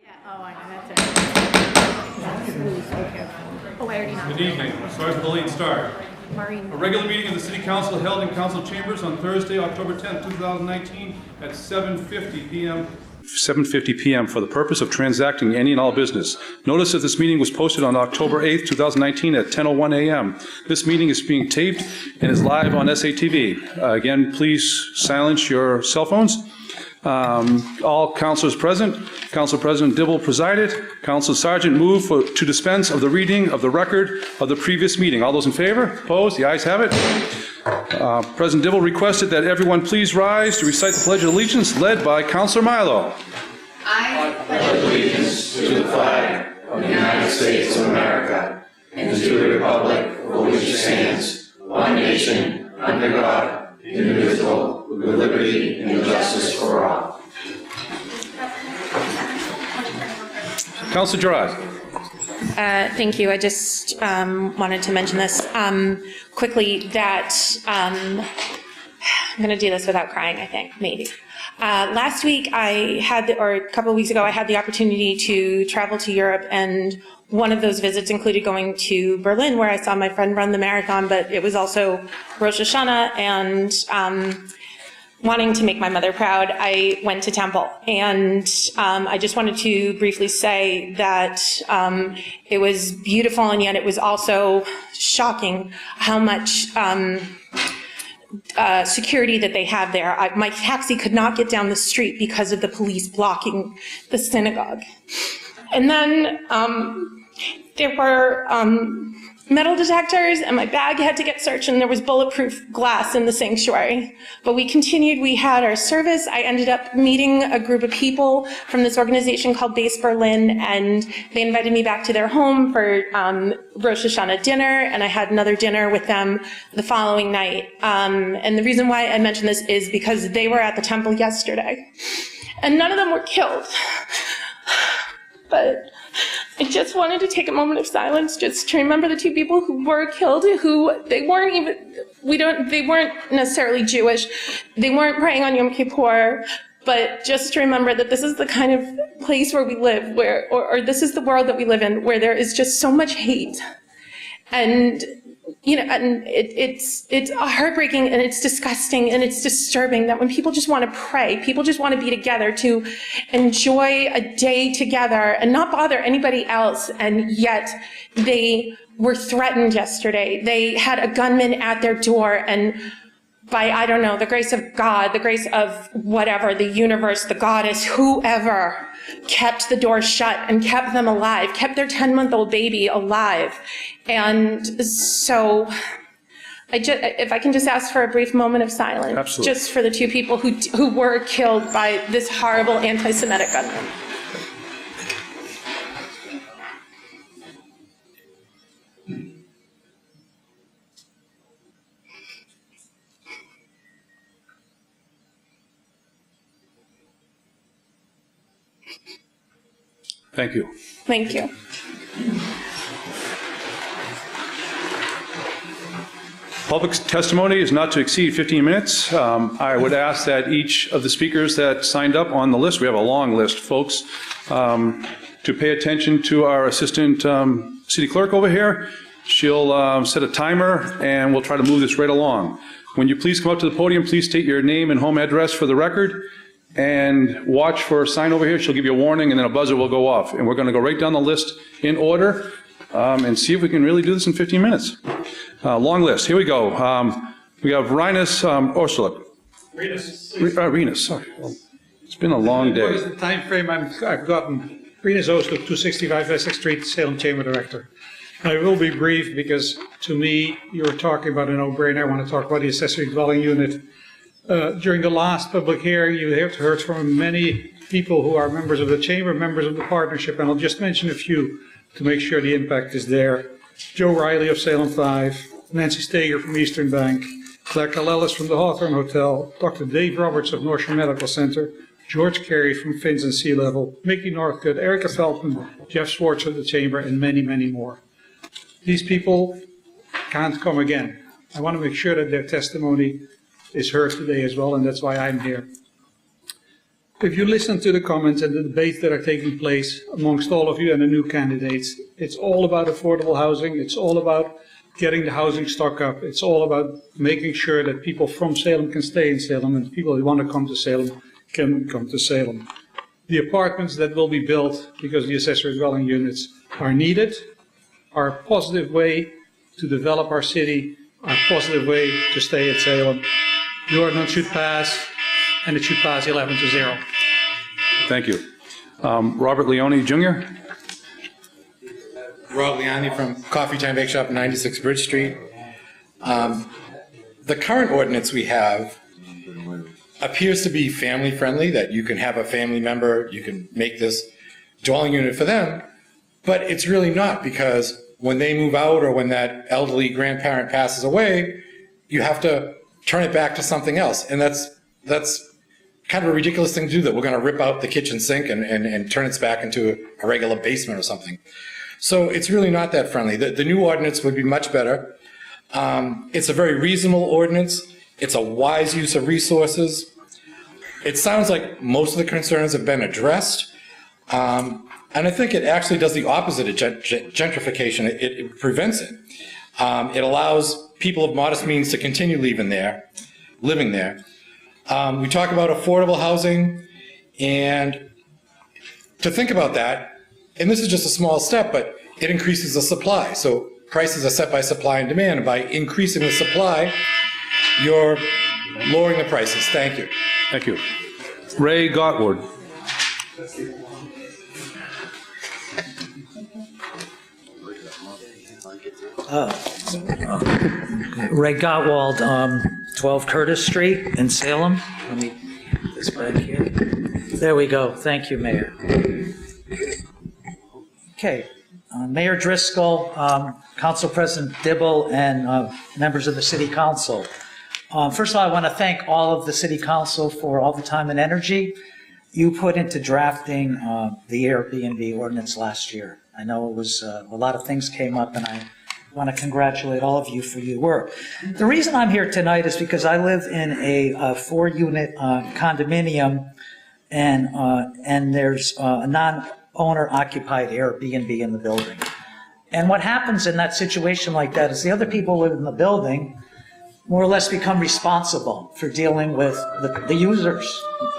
Oh, I know, that's it. Oh, I already know. Good evening. Sorry for the late start. Maureen. A regular meeting of the City Council held in Council Chambers on Thursday, October 10th, 2019 at 7:50 p.m. 7:50 p.m. for the purpose of transacting any and all business. Notice that this meeting was posted on October 8th, 2019 at 10:01 a.m. This meeting is being taped and is live on SATV. Again, please silence your cell phones. All councilors present. Council President Dibble presided. Council Sergeant moved to dispense of the reading of the record of the previous meeting. All those in favor? Opposed? The ayes have it. President Dibble requested that everyone please rise to recite the Pledge of Allegiance, led by Councilor Milo. I pledge allegiance to the flag of the United States of America and to the republic for which it stands, one nation, under God, indivisible, with liberty and justice for all. Councilor Gerard. Thank you. I just wanted to mention this quickly, that I'm going to do this without crying, I think, maybe. Last week or a couple of weeks ago, I had the opportunity to travel to Europe, and one of those visits included going to Berlin, where I saw my friend run the marathon, but it was also Rosh Hashanah, and wanting to make my mother proud, I went to temple. And I just wanted to briefly say that it was beautiful, and yet it was also shocking how much security that they have there. My taxi could not get down the street because of the police blocking the synagogue. And then there were metal detectors, and my bag had to get searched, and there was bulletproof glass in the sanctuary. But we continued, we had our service. I ended up meeting a group of people from this organization called Base Berlin, and they invited me back to their home for Rosh Hashanah dinner, and I had another dinner with them the following night. And the reason why I mention this is because they were at the temple yesterday, and none of them were killed. But I just wanted to take a moment of silence just to remember the two people who were killed, they weren't necessarily Jewish, they weren't praying on Yom Kippur, but just to remember that this is the kind of place where we live, or this is the world that we live in, where there is just so much hate. And and it's heartbreaking, and it's disgusting, and it's disturbing that when people just want to pray, people just want to be together to enjoy a day together and not bother anybody else, and yet they were threatened yesterday. They had a gunman at their door, and by, I don't know, the grace of God, the grace of whatever, the universe, the goddess, whoever, kept the door shut and kept them alive, kept their 10-month-old baby alive. And so, if I can just ask for a brief moment of silence. Absolutely. Just for the two people who were killed by this horrible anti-Semitic gunman. Thank you. Thank you. Public testimony is not to exceed 15 minutes. I would ask that each of the speakers that signed up on the list, we have a long list, folks, to pay attention to our assistant city clerk over here. She'll set a timer, and we'll try to move this right along. When you please come up to the podium, please state your name and home address for the record, and watch for a sign over here. She'll give you a warning, and then a buzzer will go off. And we're going to go right down the list in order and see if we can really do this in 15 minutes. Long list. Here we go. We have Rinus Ursula. Rinus, sorry. Well, it's been a long day. What is the time frame I've gotten? Rinus Ursula, 265 Essex Street, Salem Chamber Director. I will be brief because, to me, you're talking about a no-brainer. I want to talk about the accessory dwelling unit. During the last public hearing, you have heard from many people who are members of the Chamber, members of the partnership, and I'll just mention a few to make sure the impact is there. Joe Riley of Salem 5, Nancy Steger from Eastern Bank, Claire Kalelis from the Hawthorne Hotel, Dr. Dave Roberts of North Shore Medical Center, George Carey from Fins and Sea Level, Mickey Northcutt, Erica Feldman, Jeff Schwartz of the Chamber, and many, many more. These people can't come again. I want to make sure that their testimony is heard today as well, and that's why I'm here. If you listen to the comments and the debates that are taking place amongst all of you and the new candidates, it's all about affordable housing. It's all about getting the housing stock up. It's all about making sure that people from Salem can stay in Salem and people who want to come to Salem can come to Salem. The apartments that will be built because the accessory dwelling units are needed, are a positive way to develop our city, are a positive way to stay at Salem. The ordinance should pass, and it should pass 11-0. Thank you. Robert Leone Jr. Rob Leone from Coffee Time Bake Shop, 96 Bridge Street. The current ordinance we have appears to be family friendly, that you can have a family member, you can make this dwelling unit for them, but it's really not, because when they move out or when that elderly grandparent passes away, you have to turn it back to something else. And that's kind of a ridiculous thing to do, that we're going to rip out the kitchen sink and turn it back into a regular basement or something. So it's really not that friendly. The new ordinance would be much better. It's a very reasonable ordinance. It's a wise use of resources. It sounds like most of the concerns have been addressed. And I think it actually does the opposite of gentrification. It prevents it. It allows people of modest means to continue living there. We talk about affordable housing, and to think about that, and this is just a small step, but it increases the supply. So prices are set by supply and demand. And by increasing the supply, you're lowering the prices. Thank you. Thank you. Ray Gottward. Ray Gottwald, 12 Curtis Street in Salem. Let me get this back here. There we go. Thank you, Mayor. Okay. Mayor Driscoll, Council President Dibble, and members of the City Council. First of all, I want to thank all of the City Council for all the time and energy you put into drafting the Airbnb ordinance last year. I know it was a lot of things came up, and I want to congratulate all of you for your work. The reason I'm here tonight is because I live in a 4-unit condominium, and there's a non-owner occupied Airbnb in the building. And what happens in that situation like that is the other people who live in the building more or less become responsible for dealing with the users.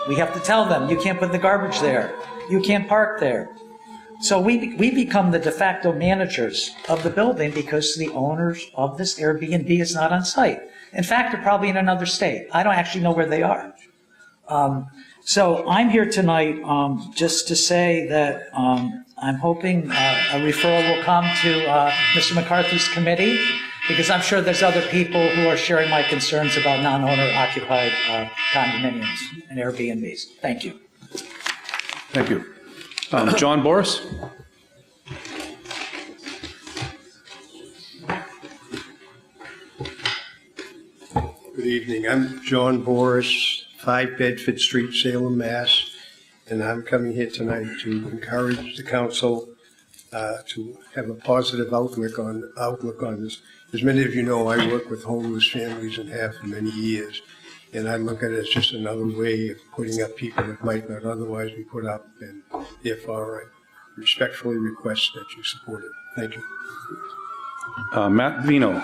We have to tell them, you can't put the garbage there, you can't park there. So we become the de facto managers of the building because the owners of this Airbnb is not on site. In fact, they're probably in another state. I don't actually know where they are. So I'm here tonight just to say that I'm hoping a referral will come to Mr. McCarthy's committee, because I'm sure there's other people who are sharing my concerns about non-owner occupied condominiums and Airbnbs. Thank you. Thank you. John Boris. Good evening. I'm John Boris, 5 Bedford Street, Salem, Mass. And I'm coming here tonight to encourage the council to have a positive outlook on this. As many of you know, I work with homeless families and have for many years. And I look at it as just another way of putting up people that might not otherwise be put up. And therefore, I respectfully request that you support it. Thank you. Matt Vino.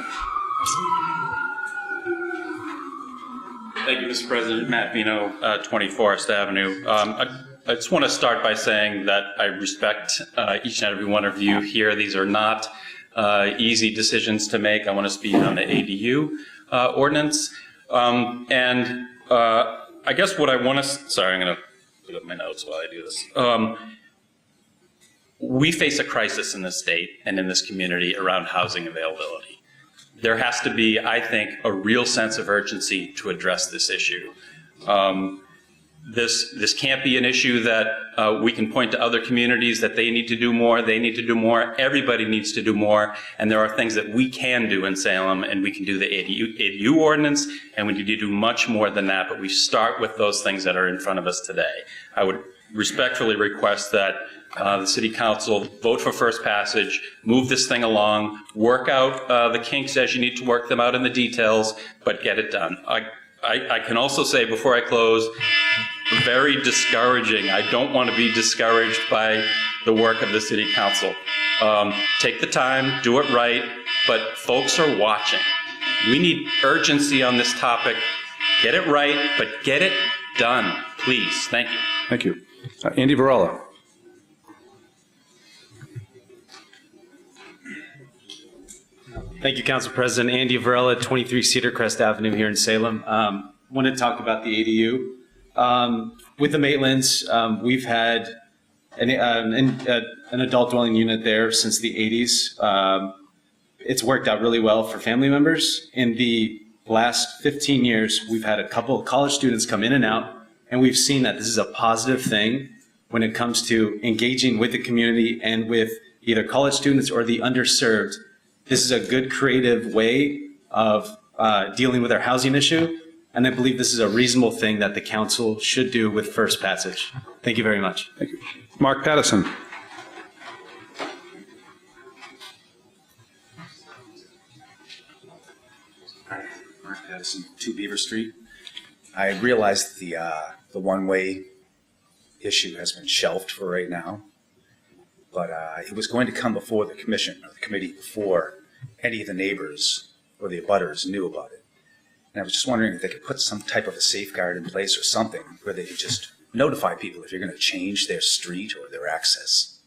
Thank you, Mr. President. Matt Vino, 20 Forest Avenue. I just want to start by saying that I respect each and every one of you here. These are not easy decisions to make. I want to speak on the ADU ordinance. And I guess what I want to, sorry, I'm going to put up my notes while I do this. We face a crisis in this state and in this community around housing availability. There has to be, I think, a real sense of urgency to address this issue. This can't be an issue that we can point to other communities that they need to do more, they need to do more, everybody needs to do more, and there are things that we can do in Salem, and we can do the ADU ordinance, and we need to do much more than that, but we start with those things that are in front of us today. I would respectfully request that the City Council vote for first passage, move this thing along, work out the kinks as you need to work them out in the details, but get it done. I can also say before I close, very discouraging. I don't want to be discouraged by the work of the city council. Take the time, do it right, but folks are watching. We need urgency on this topic. Get it right, but get it done, please. Thank you. Thank you. Andy Varela. Thank you, Council President. Andy Varela, 23 Cedar Crest Avenue here in Salem. Want to talk about the ADU. With the Maitlands, we've had an adult dwelling unit there since the 80s. It's worked out really well for family members. In the last 15 years, we've had a couple of college students come in and out, and we've seen that this is a positive thing when it comes to engaging with the community and with either college students or the underserved. This is a good creative way of dealing with our housing issue, and I believe this is a reasonable thing that the council should do with first passage. Thank you very much. Thank you. Mark Pattison. Mark Pattison, 2 Beaver Street. I realize the one-way issue has been shelved for right now, but it was going to come before the commission or the committee before any of the neighbors or the abutters knew about it. And I was just wondering if they could put some type of a safeguard in place or something where they could just notify people if you're going to change their street or their access.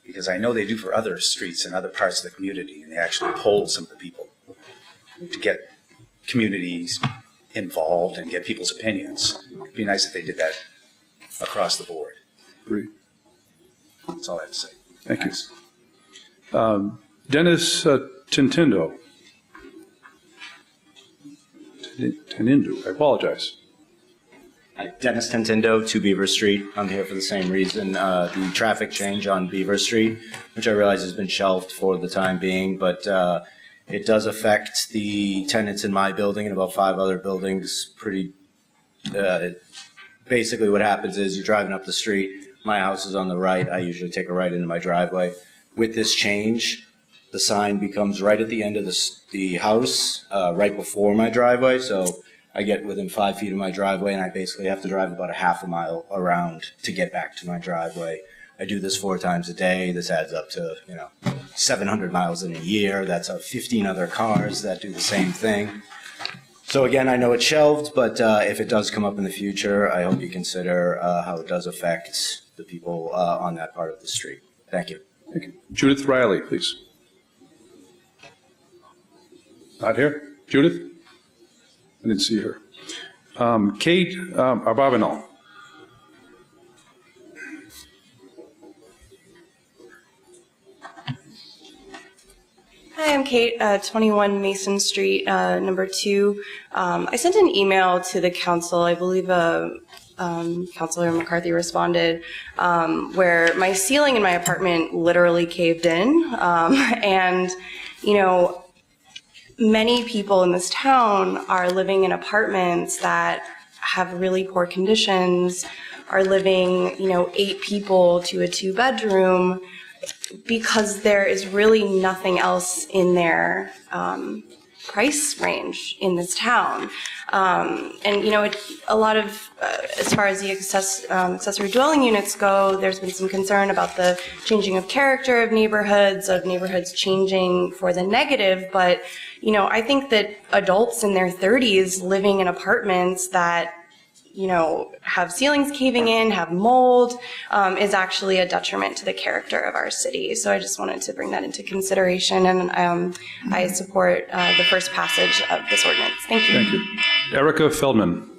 Because I know they do for other streets in other parts of the community, and they actually poll some of the people to get communities involved and get people's opinions. It'd be nice if they did that across the board. Agree. That's all I have to say. Thank Thanks. you. Dennis Tintindo. Tenindo, I apologize. Hi, Dennis Tintindo, 2 Beaver Street. I'm here for the same reason. The traffic change on Beaver Street, which I realize has been shelved for the time being, but it does affect the tenants in my building and about 5 other buildings pretty. Basically what happens is you're driving up the street, my house is on the right, I usually take a right into my driveway. With this change, the sign becomes right at the end of the house, right before my driveway, so I get within 5 feet of my driveway, and I basically have to drive about a half a mile around to get back to my driveway. I do this 4 times a day. This adds up to, 700 miles in a year. That's 15 other cars that do the same thing. So again, I know it's shelved, but if it does come up in the future, I hope you consider how it does affect the people on that part of the street. Thank you. Thank you. Judith Riley, please. Not here? Judith? I didn't see her. Kate Arbabanel. Hi, I'm Kate, 21 Mason Street, number 2. I sent an email to the council, I believe Councilor McCarthy responded, where my ceiling in my apartment literally caved in. And, many people in this town are living in apartments that have really poor conditions, are living, 8 people to a 2-bedroom, because there is really nothing else in their price range in this town. And, a lot of, as far as the accessory dwelling units go, there's been some concern about the changing of character of neighborhoods changing for the negative. But, I think that adults in their 30s living in apartments that, have ceilings caving in, have mold, is actually a detriment to the character of our city. So I just wanted to bring that into consideration, and I support the first passage of this ordinance. Thank you. Thank you. Erica Feldman.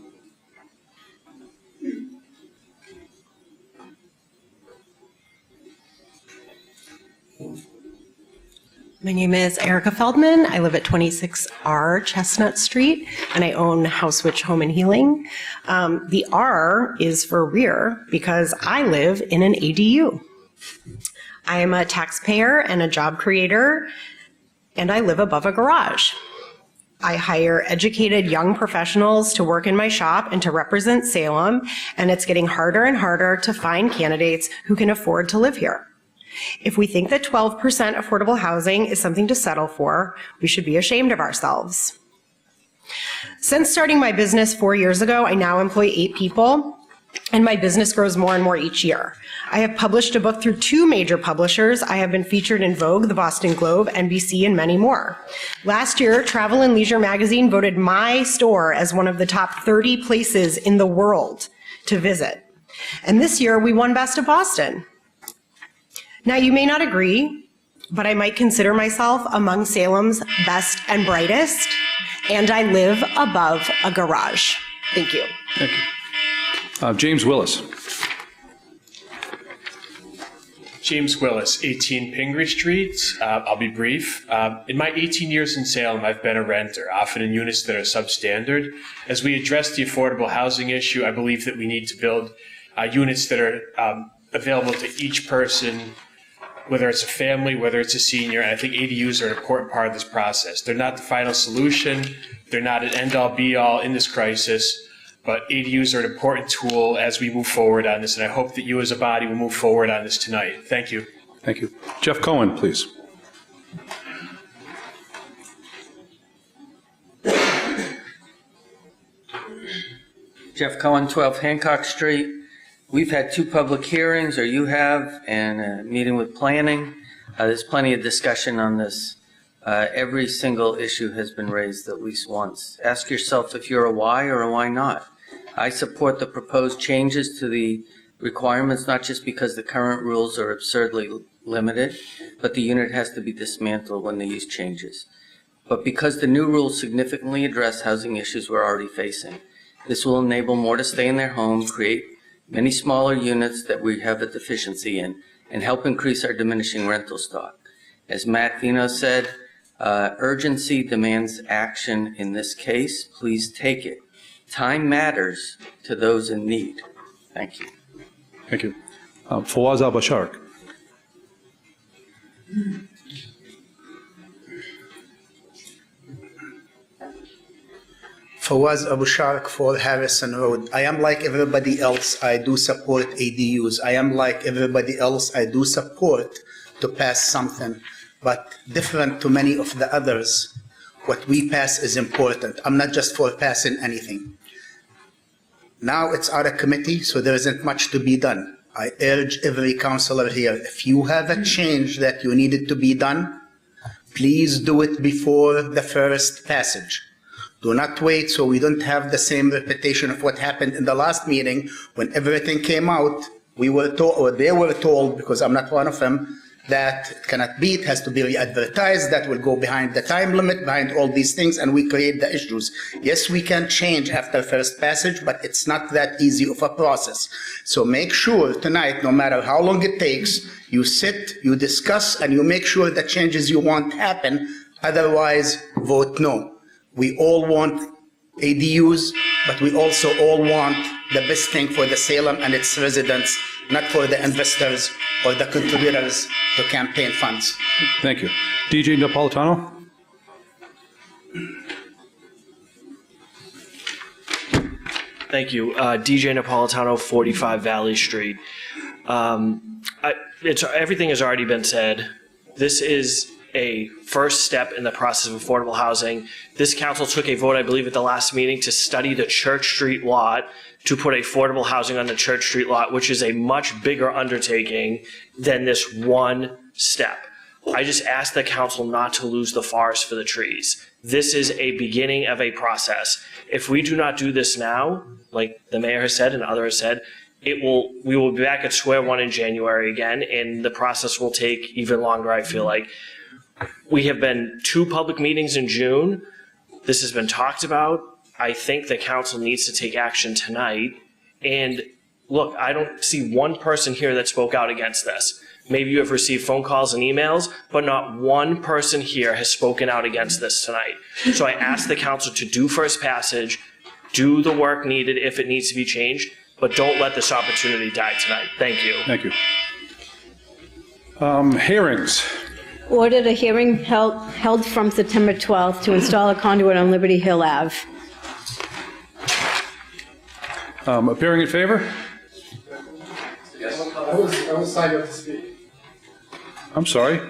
My name is Erica Feldman. I live at 26R Chestnut Street, and I own House Witch Home and Healing. The R is for rear because I live in an ADU. I am a taxpayer and a job creator, and I live above a garage. I hire educated young professionals to work in my shop and to represent Salem, and it's getting harder and harder to find candidates who can afford to live here. If we think that 12% affordable housing is something to settle for, we should be ashamed of ourselves. Since starting my business 4 years ago, I now employ 8 people. and my business grows more and more each year. I have published a book through 2 major publishers. I have been featured in Vogue, the Boston Globe, NBC, and many more. Last year, Travel and Leisure magazine voted my store as one of the top 30 places in the world to visit. And this year, we won Best of Boston. Now, you may not agree, but I might consider myself among Salem's best and brightest, and I live above a garage. Thank you. Thank you. James Willis. James Willis, 18 Pingree Street. I'll be brief. In my 18 years in Salem, I've been a renter, often in units that are substandard. As we address the affordable housing issue, I believe that we need to build units that are available to each person, whether it's a family, whether it's a senior, and I think ADUs are an important part of this process. They're not the final solution. They're not an end-all, be-all in this crisis. But ADUs are an important tool as we move forward on this, and I hope that you as a body will move forward on this tonight. Thank you. Thank you. Jeff Cohen, please. Jeff Cohen, 12 Hancock Street. We've had 2 public hearings, or you have, and a meeting with planning. There's plenty of discussion on this. Every single issue has been raised at least once. Ask yourself if you're a why or a why not. I support the proposed changes to the requirements, not just because the current rules are absurdly limited, but the unit has to be dismantled when they use changes. But because the new rules significantly address housing issues we're already facing. This will enable more to stay in their home, create many smaller units that we have a deficiency in, and help increase our diminishing rental stock. As Matt Vino said, urgency demands action in this case. Please take it. Time matters to those in need. Thank you. Thank you. Fawaz Al-Basharak. Fawaz Abu Sharak for Harrison Road. I am like everybody else. I do support ADUs. I am like everybody else. I do support to pass something. But different to many of the others, what we pass is important. I'm not just for passing anything. Now it's out of committee, so there isn't much to be done. I urge every councillor here, if you have a change that you needed to be done, please do it before the first passage. Do not wait so we don't have the same repetition of what happened in the last meeting when everything came out. We were told, or they were told, because I'm not one of them, that it cannot be, it has to be re-advertised, that will go behind the time limit, behind all these things, and we create the issues. Yes, we can change after first passage, but it's not that easy of a process. So make sure tonight, no matter how long it takes, you sit, you discuss, and you make sure the changes you want happen, otherwise vote no. We all want ADUs, but we also all want the best thing for the Salem and its residents, not for the investors or the contributors to campaign funds. Thank you. DJ Napolitano? Thank you. DJ Napolitano, 45 Valley Street. Everything has already been said. This is a first step in the process of affordable housing. This council took a vote, I believe, at the last meeting to study the Church Street lot, to put affordable housing on the Church Street lot, which is a much bigger undertaking than this one step. I just ask the council not to lose the forest for the trees. This is a beginning of a process. If we do not do this now, like the mayor has said and others have said, we will be back at square one in January again, and the process will take even longer, I feel like. We have been 2 public meetings in June. This has been talked about. I think the council needs to take action tonight. And look, I don't see one person here that spoke out against this. Maybe you have received phone calls and emails, but not one person here has spoken out against this tonight. So I ask the council to do first passage, do the work needed if it needs to be changed, but don't let this opportunity die tonight. Thank you. Thank you. Hearings. Ordered a hearing held from September 12th to install a conduit on Liberty Hill Ave. Appearing in favor? Yes. I was signed up to speak. I'm sorry.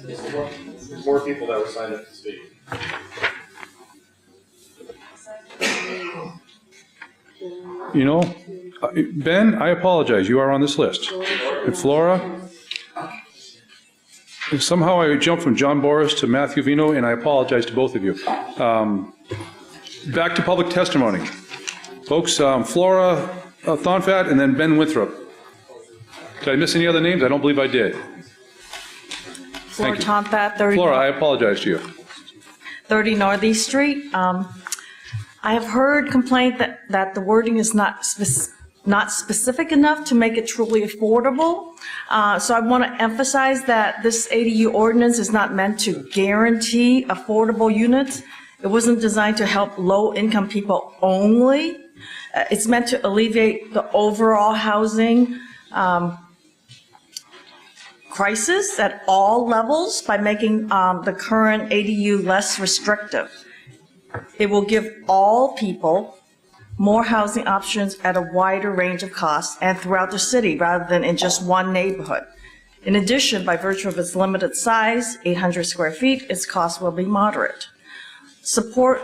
There's more people that were signed up to speak. You know, Ben, I apologize, you are on this list. And Flora, somehow I jumped from John Boris to Matthew Vino, and I apologize to both of you. Back to public testimony. Folks, Flora Thonfat and then Ben Winthrop. Did I miss any other names? I don't believe I did. Flora Thank you. Tompat, 30. Flora, I apologize to you. 30 Northeast Street. I have heard complaint that the wording is not specific enough to make it truly affordable. So I want to emphasize that this ADU ordinance is not meant to guarantee affordable units. It wasn't designed to help low-income people only. It's meant to alleviate the overall housing crisis at all levels by making the current ADU less restrictive. It will give all people more housing options at a wider range of costs and throughout the city rather than in just one neighborhood. In addition, by virtue of its limited size, 800 square feet, its cost will be moderate. Support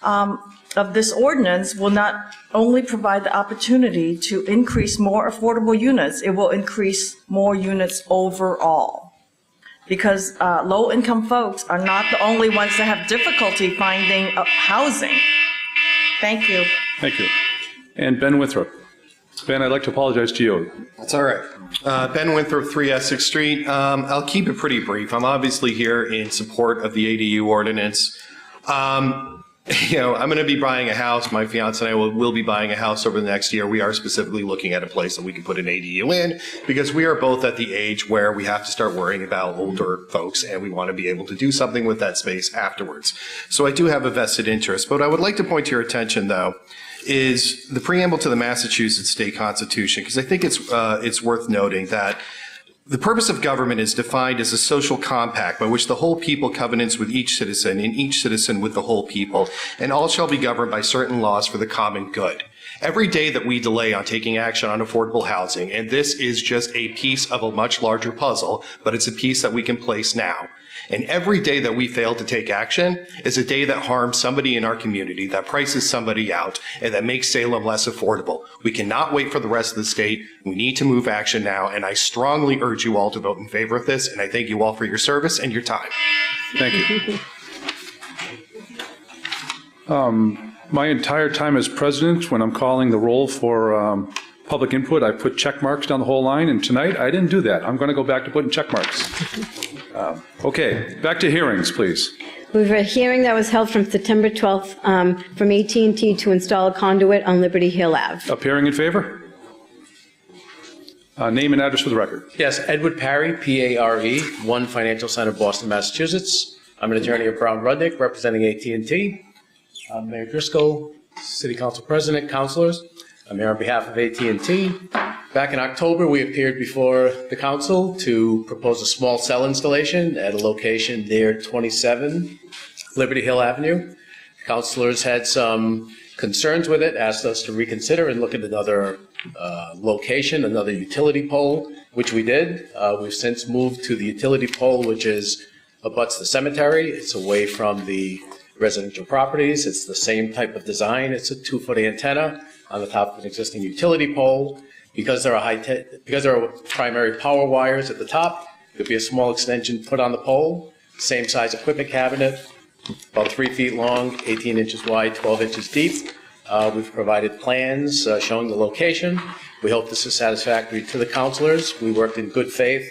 of this ordinance will not only provide the opportunity to increase more affordable units, it will increase more units overall. Because low-income folks are not the only ones that have difficulty finding housing. Thank you. Thank you. And Ben Winthrop. Ben, I'd like to apologize to you. That's all right. Ben Winthrop, 3 Essex Street. I'll keep it pretty brief. I'm obviously here in support of the ADU ordinance. You know, I'm going to be buying a house. My fiance and I will be buying a house over the next year. We are specifically looking at a place that we can put an ADU in because we are both at the age where we have to start worrying about older folks and we want to be able to do something with that space afterwards. So I do have a vested interest. But what I would like to point to your attention, though, is the preamble to the Massachusetts State Constitution, because I think it's worth noting that the purpose of government is defined as a social compact by which the whole people covenants with each citizen and each citizen with the whole people, and all shall be governed by certain laws for the common good. Every day that we delay on taking action on affordable housing, and this is just a piece of a much larger puzzle, but it's a piece that we can place now. And every day that we fail to take action is a day that harms somebody in our community, that prices somebody out, and that makes Salem less affordable. We cannot wait for the rest of the state. We need to move action now, and I strongly urge you all to vote in favor of this, and I thank you all for your service and your time. Thank you. My entire time as president, when I'm calling the roll for public input, I put check marks down the whole line, and tonight I didn't do that. I'm going to go back to putting check marks. Okay, back to hearings, please. We have a hearing that was held from September 12th from AT&T to install a conduit on Liberty Hill Ave. Appearing in favor? Name and address for the record. Yes, Edward Parry, P-A-R-E, 1 Financial Center, Boston, Massachusetts. I'm an attorney of Brown Rudnick, representing AT&T. Mayor Driscoll, City Council President, councilors. I'm here on behalf of AT&T. Back in October, we appeared before the council to propose a small cell installation at a location near 27 Liberty Hill Avenue. Councilors had some concerns with it, asked us to reconsider and look at another location, another utility pole, which we did. We've since moved to the utility pole, which abuts the cemetery. It's away from the residential properties. It's the same type of design. It's a 2-foot antenna on the top of an existing utility pole. Because there are primary power wires at the top, there'll be a small extension put on the pole, same size equipment cabinet, about 3 feet long, 18 inches wide, 12 inches deep. We've provided plans showing the location. We hope this is satisfactory to the councilors. We worked in good faith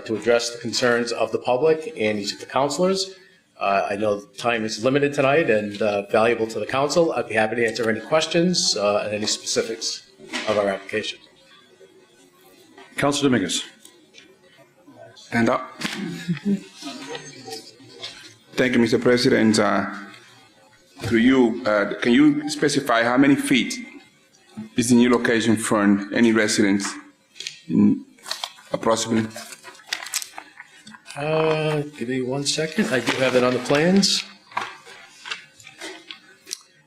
to address the concerns of the public and each of the councilors. I know the time is limited tonight and valuable to the council. I'd be happy to answer any questions and any specifics of our application. Councilor Dominguez. Stand up. Thank you, Mr. President. Through you, can you specify how many feet is the new location from any residence approximately? Give me 1 second. I do have it on the plans.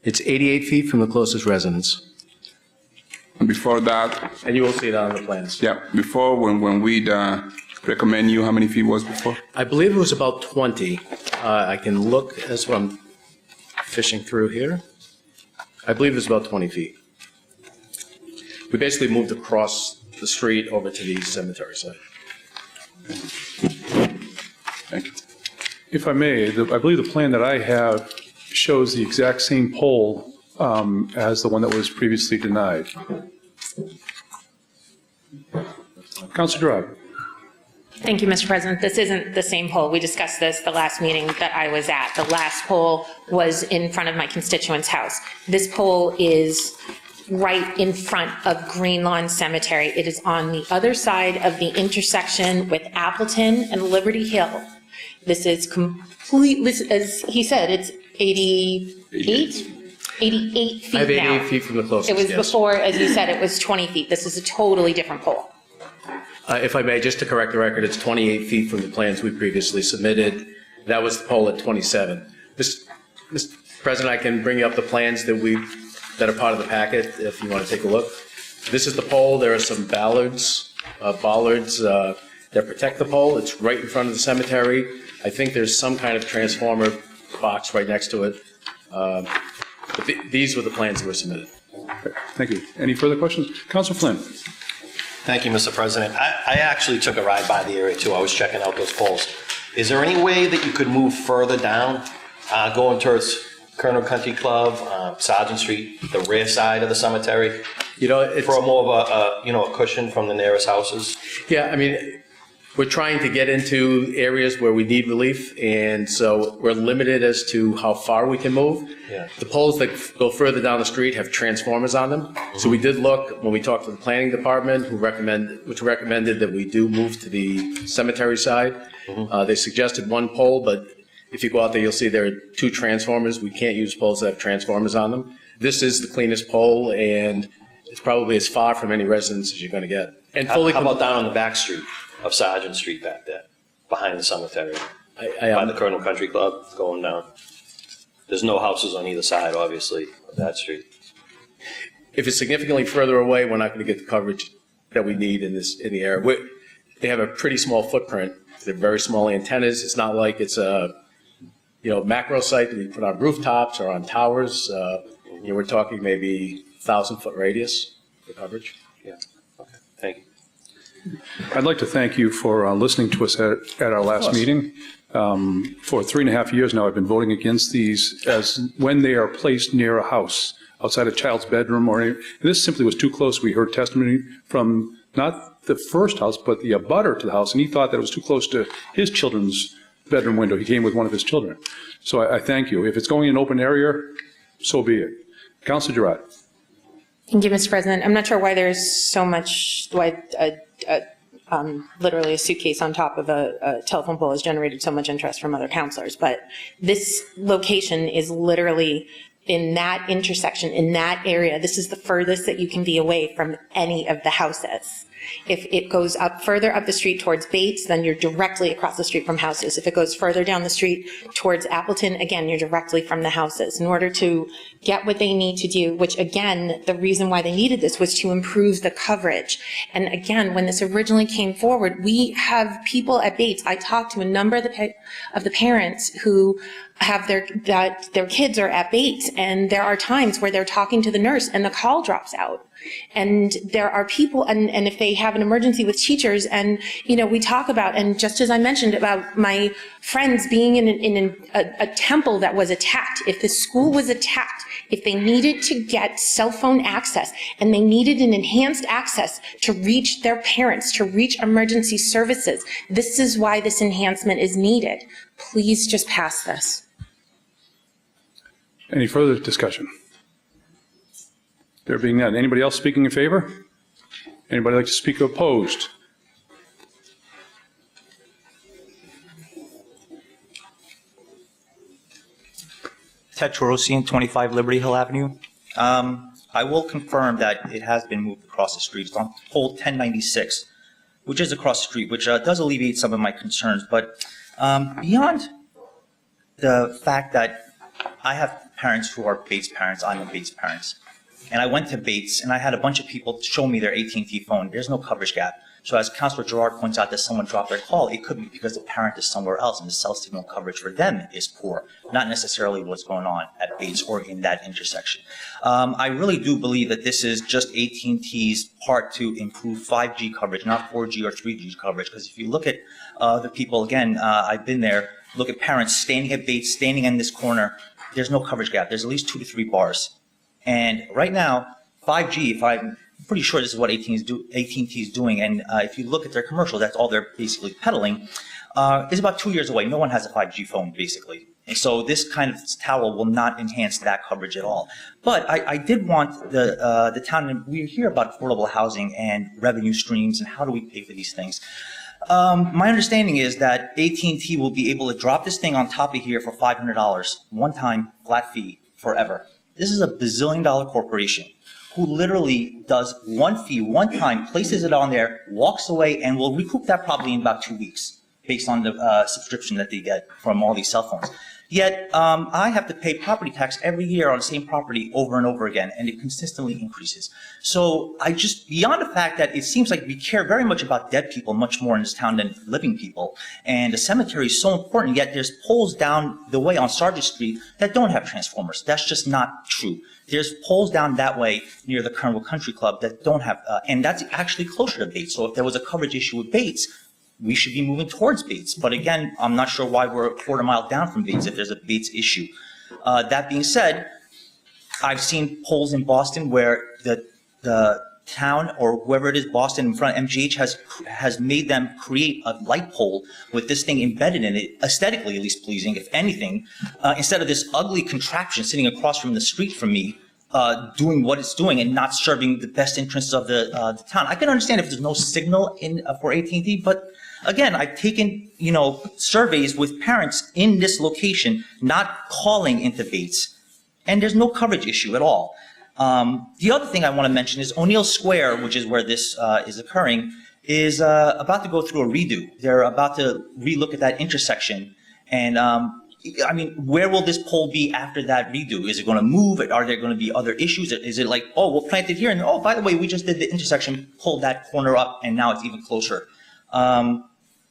It's 88 feet from the closest residence. And before that? And you will see it on the plans. Yeah, before when we'd recommend you, how many feet was before? I believe it was about 20. I can look as what I'm fishing through here. I believe it's about 20 feet. we basically moved across the street over to the cemetery site. Thank you. If I may, I believe the plan that I have shows the exact same pole as the one that was previously denied. Councilor Gerard. Thank you, Mr. President. This isn't the same pole. We discussed this the last meeting that I was at. The last pole was in front of my constituent's house. This pole is right in front of Green Lawn Cemetery. It is on the other side of the intersection with Appleton and Liberty Hill. This is completely, as he said, it's 88 feet now. I have 88 feet from the closest, It was yes. before, as you said, it was 20 feet. This is a totally different pole. If I may, just to correct the record, it's 28 feet from the plans we previously submitted. That was the pole at 27. Mr. President, I can bring you up the plans that are part of the packet if you want to take a look. This is the pole. There are some bollards that protect the pole. It's right in front of the cemetery. I think there's some kind of transformer box right next to it. But these were the plans that were submitted. Okay, thank you. Any further questions? Councilor Flynn. Thank you, Mr. President. I actually took a ride by the area too. I was checking out those poles. Is there any way that you could move further down, going towards Colonel Country Club, Sergeant Street, the rear side of the cemetery? For more of a cushion from the nearest houses? Yeah, I mean, we're trying to get into areas where we need relief, and so we're limited as to how far we can move. Yeah. The poles that go further down the street have transformers on them. Mm-hmm. So we did look, when we talked to the planning department, which recommended that we do move to the cemetery side. Mm-hmm. They suggested one pole, but if you go out there, you'll see there are two transformers. We can't use poles that have transformers on them. This is the cleanest pole, and it's probably as far from any residence as you're going to get. And How about down on the back street of Sergeant Street back there, behind the cemetery? By the Colonel Country Club going down. There's no houses on either side, obviously, of that street. If it's significantly further away, we're not going to get the coverage that we need in the area. They have a pretty small footprint. They're very small antennas. It's not like it's a macro site that we put on rooftops or on towers. We're talking maybe 1,000-foot radius for coverage. Yeah. Okay. Thank you. I'd like to thank you for listening to us at our last meeting. For 3.5 years now, I've been voting against these as when they are placed near a house, outside a child's bedroom or any. This simply was too close. We heard testimony from not the first house, but the abutter to the house, and he thought that it was too close to his children's bedroom window. He came with one of his children. So I thank you. If it's going in an open area, so be it. Councilor Gerard. Thank you, Mr. President. I'm not sure why there's so much, literally a suitcase on top of a telephone pole has generated so much interest from other councilors, but this location is literally in that intersection, in that area. This is the furthest that you can be away from any of the houses. If it goes up further up the street towards Bates, then you're directly across the street from houses. If it goes further down the street towards Appleton, again, you're directly from the houses. In order to get what they need to do, which again, the reason why they needed this was to improve the coverage. And again, when this originally came forward, we have people at Bates. I talked to a number of the parents who have their kids are at Bates, and there are times where they're talking to the nurse and the call drops out. And there are people, and if they have an emergency with teachers, and we talk about, and just as I mentioned about my friends being in a temple that was attacked, if the school was attacked, if they needed to get cell phone access and they needed an enhanced access to reach their parents, to reach emergency services, this is why this enhancement is needed. Please just pass this. Any further discussion? There being none. Anybody else speaking in favor? Anybody like to speak opposed? Ted Torosian, 25 Liberty Hill Avenue. I will confirm that it has been moved across the street. It's on pole 1096, which is across the street, which does alleviate some of my concerns. But beyond the fact that I have parents who are Bates parents, I'm a Bates parents. And I went to Bates, and I had a bunch of people show me their AT&T phone. There's no coverage gap. So as Councilor Gerard points out that someone dropped their call, it could be because the parent is somewhere else and the cell signal coverage for them is poor, not necessarily what's going on at Bates or in that intersection. I really do believe that this is just AT&T's part to improve 5G coverage, not 4G or 3G coverage, because if you look at the people, again, I've been there, look at parents standing at Bates, standing in this corner, there's no coverage gap. There's at least 2 to 3 bars. And right now, 5G, if I'm pretty sure this is what AT&T is doing, and if you look at their commercial, that's all they're basically peddling, is about 2 years away. No one has a 5G phone, basically. And so this kind of tower will not enhance that coverage at all. But I did want the town, and we hear about affordable housing and revenue streams and how do we pay for these things. My understanding is that AT&T will be able to drop this thing on top of here for $500, one-time flat fee, forever. This is a bazillion-dollar corporation who literally does one fee, one time, places it on there, walks away, and will recoup that probably in about 2 weeks, based on the subscription that they get from all these cell phones. Yet, I have to pay property tax every year on the same property over and over again, and it consistently increases. So I just, beyond the fact that it seems like we care very much about dead people much more in this town than living people, and the cemetery is so important, yet there's poles down the way on Sargent Street that don't have transformers. That's just not true. There's poles down that way near the Kernwood Country Club that don't have, and that's actually closer to Bates. So if there was a coverage issue with Bates, we should be moving towards Bates. But again, I'm not sure why we're a quarter mile down from Bates if there's a Bates issue. That being said, I've seen polls in Boston where the town or whoever it is, Boston in front of MGH has made them create a light pole with this thing embedded in it, aesthetically at least pleasing, if anything, instead of this ugly contraption sitting across from the street from me, doing what it's doing and not serving the best interests of the town. I can understand if there's no signal in for AT&T, but again, I've taken, surveys with parents in this location not calling into Bates, and there's no coverage issue at all. The other thing I want to mention is O'Neill Square, which is where this is occurring, is about to go through a redo. They're about to relook at that intersection, and where will this pole be after that redo? Is it going to move? Are there going to be other issues? Is it like, oh, we'll plant it here, and oh, by the way, we just did the intersection, pulled that corner up, and now it's even closer.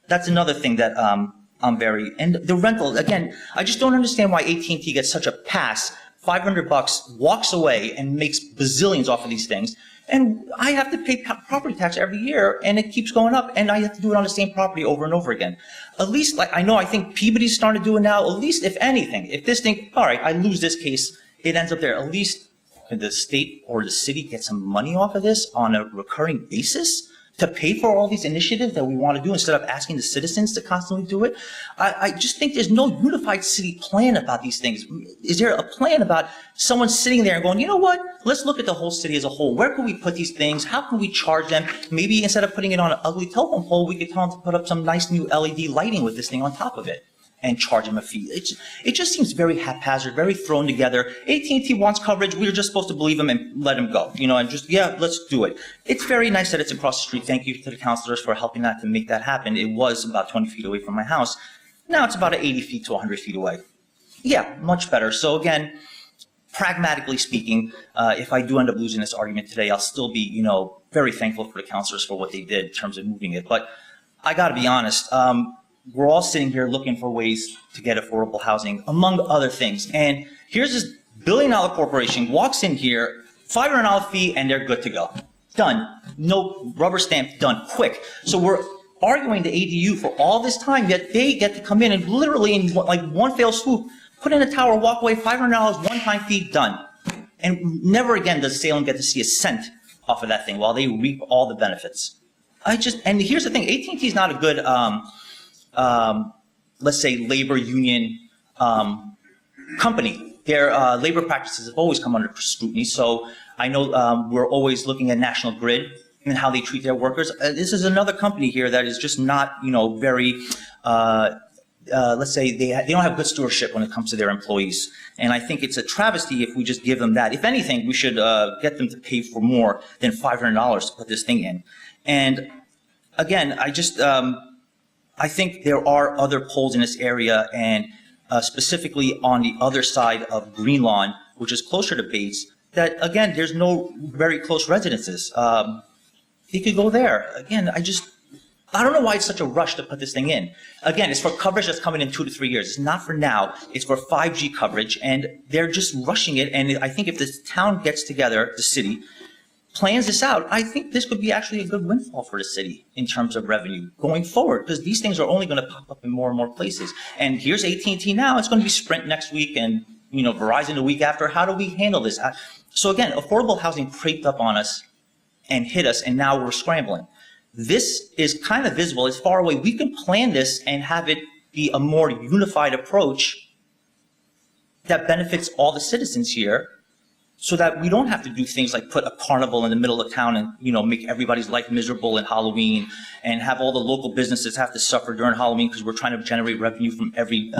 That's another thing that I'm very, and the rental, again, I just don't understand why AT&T gets such a pass, $500, walks away and makes bazillions off of these things, and I have to pay property tax every year, and it keeps going up, and I have to do it on the same property over and over again. At least, I think Peabody's starting to do it now, at least if anything, if this thing, all right, I lose this case, it ends up there, at least the state or the city get some money off of this on a recurring basis to pay for all these initiatives that we want to do instead of asking the citizens to constantly do it. I just think there's no unified city plan about these things. Is there a plan about someone sitting there and going, you know what, let's look at the whole city as a whole. Where can we put these things? How can we charge them? Maybe instead of putting it on an ugly telephone pole, we could tell them to put up some nice new LED lighting with this thing on top of it and charge them a fee. It just seems very haphazard, very thrown together. AT&T wants coverage. We're just supposed to believe them and let them go, and just, yeah, let's do it. It's very nice that it's across the street. Thank you to the councilors for helping to make that happen. It was about 20 feet away from my house. Now it's about 80 feet to 100 feet away. Yeah, much better. So again, pragmatically speaking, if I do end up losing this argument today, I'll still be, very thankful for the councilors for what they did in terms of moving it. But I got to be honest, we're all sitting here looking for ways to get affordable housing, among other things. And here's this billion-dollar corporation walks in here, $500 fee, and they're good to go. Done. No rubber stamp, done, quick. So we're arguing the ADU for all this time, yet they get to come in and literally in one fell swoop, put in a tower, walk away, $500, one-time fee, done. And never again does Salem get to see a cent off of that thing while they reap all the benefits. And here's the thing, AT&T is not a good, let's say, labor union company. Their labor practices have always come under scrutiny. So I know we're always looking at National Grid and how they treat their workers. This is another company here that is just not, very, let's say, they don't have good stewardship when it comes to their employees. And I think it's a travesty if we just give them that. If anything, we should get them to pay for more than $500 to put this thing in. And again, I think there are other poles in this area, and specifically on the other side of Green Lawn, which is closer to Bates, that, again, there's no very close residences. They could go there. Again, I don't know why it's such a rush to put this thing in. Again, it's for coverage that's coming in 2 to 3 years. It's not for now. It's for 5G coverage, and they're just rushing it. And I think if the town gets together, the city, plans this out, I think this could be actually a good windfall for the city in terms of revenue going forward, because these things are only going to pop up in more and more places. And here's AT&T now. It's going to be Sprint next week, and Verizon the week after. How do we handle this? So again, affordable housing creeped up on us and hit us, and now we're scrambling. This is kind of visible. It's far away. We can plan this and have it be a more unified approach that benefits all the citizens here, so that we don't have to do things like put a carnival in the middle of town and, make everybody's life miserable in Halloween, and have all the local businesses have to suffer during Halloween because we're trying to generate revenue from every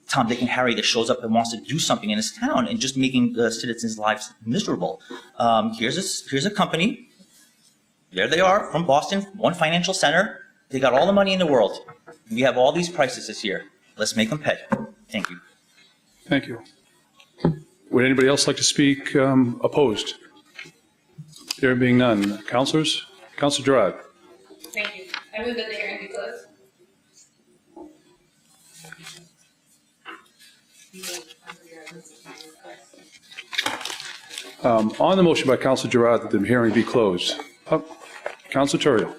Tom, Dick, and Harry that shows up and wants to do something in this town, and just making the citizens' lives miserable. Here's a company. There they are from Boston, one financial center. They got all the money in the world. We have all these prices this year. Let's make them pay. Thank you. Thank you. Would anybody else like to speak opposed? There being none. Councilors? Councilor Gerard. Thank you. I move that the hearing be closed. On the motion by Councilor Gerard that the hearing be closed. Councilor Terrio.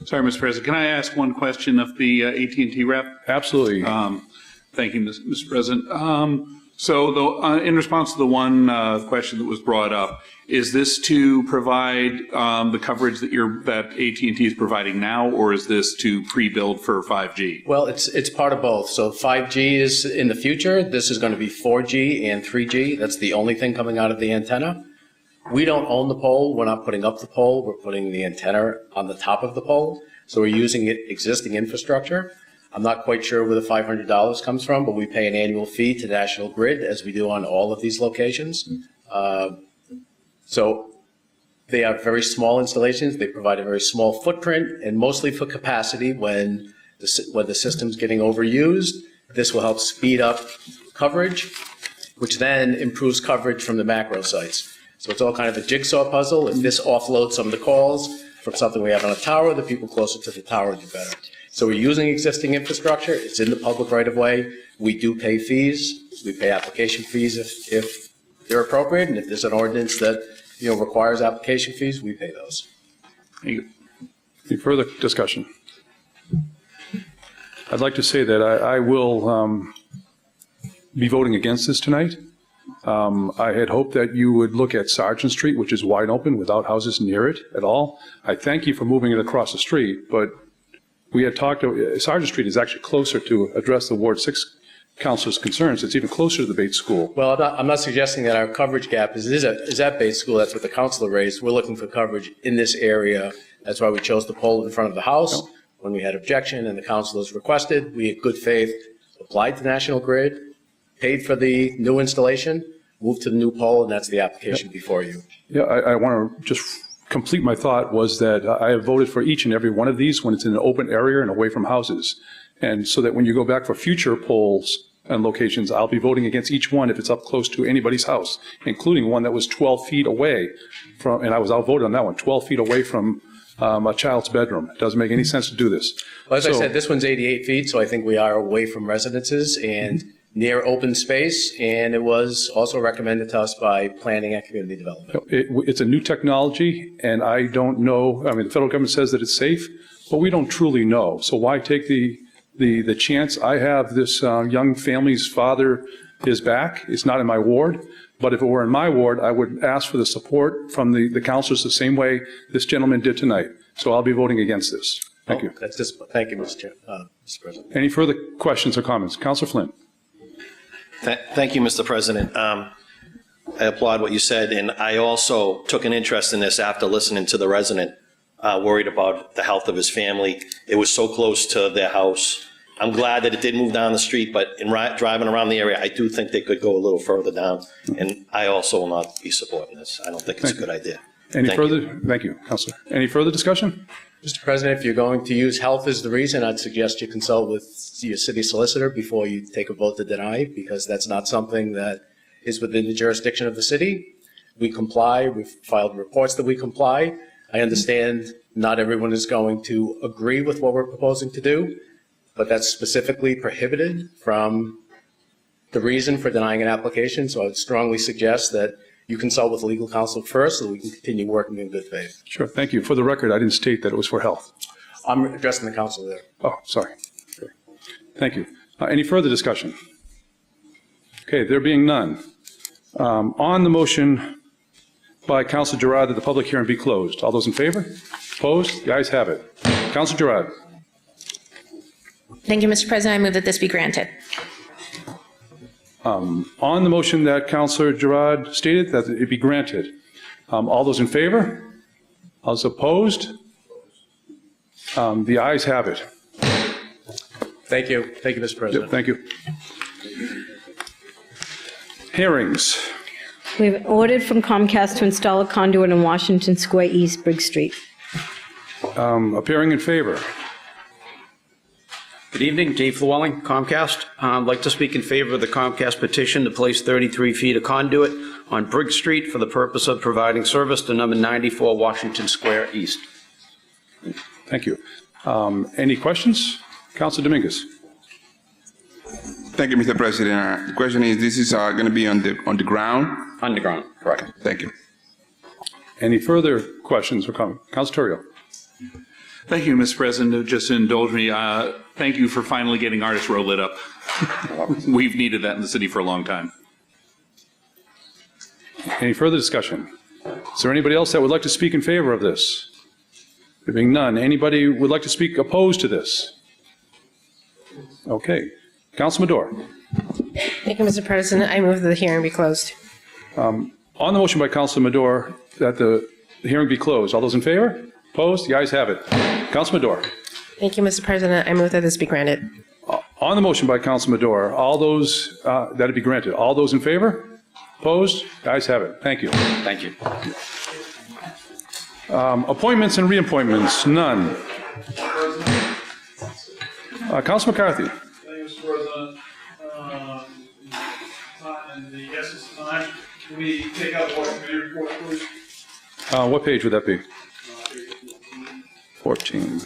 Sorry, Mr. President. Can I ask one question of the AT&T rep? Absolutely. Thank you, Mr. President. In response to the one question that was brought up, is this to provide the coverage that AT&T is providing now, or is this to pre-build for 5G? Well, it's part of both. So 5G is in the future. This is going to be 4G and 3G. That's the only thing coming out of the antenna. We don't own the pole. We're not putting up the pole. We're putting the antenna on the top of the pole. So we're using existing infrastructure. I'm not quite sure where the $500 comes from, but we pay an annual fee to National Grid, as we do on all of these locations. So they have very small installations. They provide a very small footprint, and mostly for capacity when the system's getting overused. This will help speed up coverage, which then improves coverage from the macro sites. So it's all kind of a jigsaw puzzle. If this offloads some of the calls from something we have on a tower, the people closer to the tower do better. So we're using existing infrastructure. It's in the public right of way. We do pay fees. We pay application fees if they're appropriate, and if there's an ordinance that requires application fees, we pay those. Any further discussion? I'd like to say that I will be voting against this tonight. I had hoped that you would look at Sargent Street, which is wide open without houses near it at all. I thank you for moving it across the street, but we had talked, Sargent Street is actually closer to address the Ward 6 councilors' concerns. It's even closer to the Bates School. Well, I'm not suggesting that our coverage gap is at Bates School. That's what the councilor raised. We're looking for coverage in this area. That's why we chose the pole in front of the house. No. When we had objection and the councilors requested, we, in good faith, applied to National Grid, paid for the new installation, moved to the new pole, and that's the application before you. Yeah, I want to just complete my thought was that I have voted for each and every one of these when it's in an open area and away from houses. And so that when you go back for future polls and locations, I'll be voting against each one if it's up close to anybody's house, including one that was 12 feet away from, and I was outvoted on that one, 12 feet away from a child's bedroom. It doesn't make any sense to do this. Well, as I said, this one's 88 feet, so I think we are away from residences and near open space, and it was also recommended to us by planning and community development. It's a new technology, and I don't know, I mean, the federal government says that it's safe, but we don't truly know. So why take the chance? I have this young family's father is back. It's not in my ward, but if it were in my ward, I would ask for the support from the councilors the same way this gentleman did tonight. So I'll be voting against this. Thank you. Thank you, Mr. President. Any further questions or comments? Councilor Flynn. Thank you, Mr. President. I applaud what you said, and I also took an interest in this after listening to the resident worried about the health of his family. It was so close to their house. I'm glad that it did move down the street, but in driving around the area, I do think they could go a little further down, and I also will not be supporting this. I don't think it's a good idea. Thank you, Councilor. Any further discussion? Mr. President, if you're going to use health as the reason, I'd suggest you consult with your city solicitor before you take a vote to deny, because that's not something that is within the jurisdiction of the city. We comply. We've filed reports that we comply. I understand not everyone is going to agree with what we're proposing to do, but that's specifically prohibited from the reason for denying an application. So I would strongly suggest that you consult with legal counsel first so we can continue working in good faith. Sure, thank you. For the record, I didn't state that it was for health. I'm addressing the counsel there. Oh, sorry. Okay. Thank you. Any further discussion? Okay, there being none. On the motion by Councilor Gerard that the public hearing be closed, all those in favor? Opposed? The ayes have it. Councilor Gerard. Thank you, Mr. President. I move that this be granted. On the motion that Councilor Gerard stated, that it be granted, all those in favor? All those opposed? The ayes have it. Thank you. Thank you, Mr. President. Yep, thank you. Hearings. We've ordered from Comcast to install a conduit in Washington Square East, Briggs Street. Appearing in favor. Good evening, Dave Llewellyn, Comcast. I'd like to speak in favor of the Comcast petition to place 33 feet of conduit on Briggs Street for the purpose of providing service to number 94 Washington Square East. Thank you. Any questions? Councilor Dominguez. Thank you, Mr. President. The question is, this is going to be on the ground? Underground, correct. Thank you. Any further questions or comments? Councilor Torrio. Thank you, Mr. President. Just indulge me. Thank you for finally getting Artist Row lit up. We've needed that in the city for a long time. Any further discussion? Is there anybody else that would like to speak in favor of this? There being none, anybody would like to speak opposed to this? Okay. Councilman Madore. Thank you, Mr. President. I move that the hearing be closed. On the motion by Councilor Madore that the hearing be closed, all those in favor? Opposed? The ayes have it. Councilor Madore. Thank you, Mr. President. I move that this be granted. On the motion by Councilor Madore, all those that it be granted, all those in favor? Opposed? The ayes have it. Thank you. Thank you. Appointments and reappointments, none. Councilor McCarthy. Thank you, Mr. President. In the essence of time, can we take out the water committee report, please? What page would that be? 14.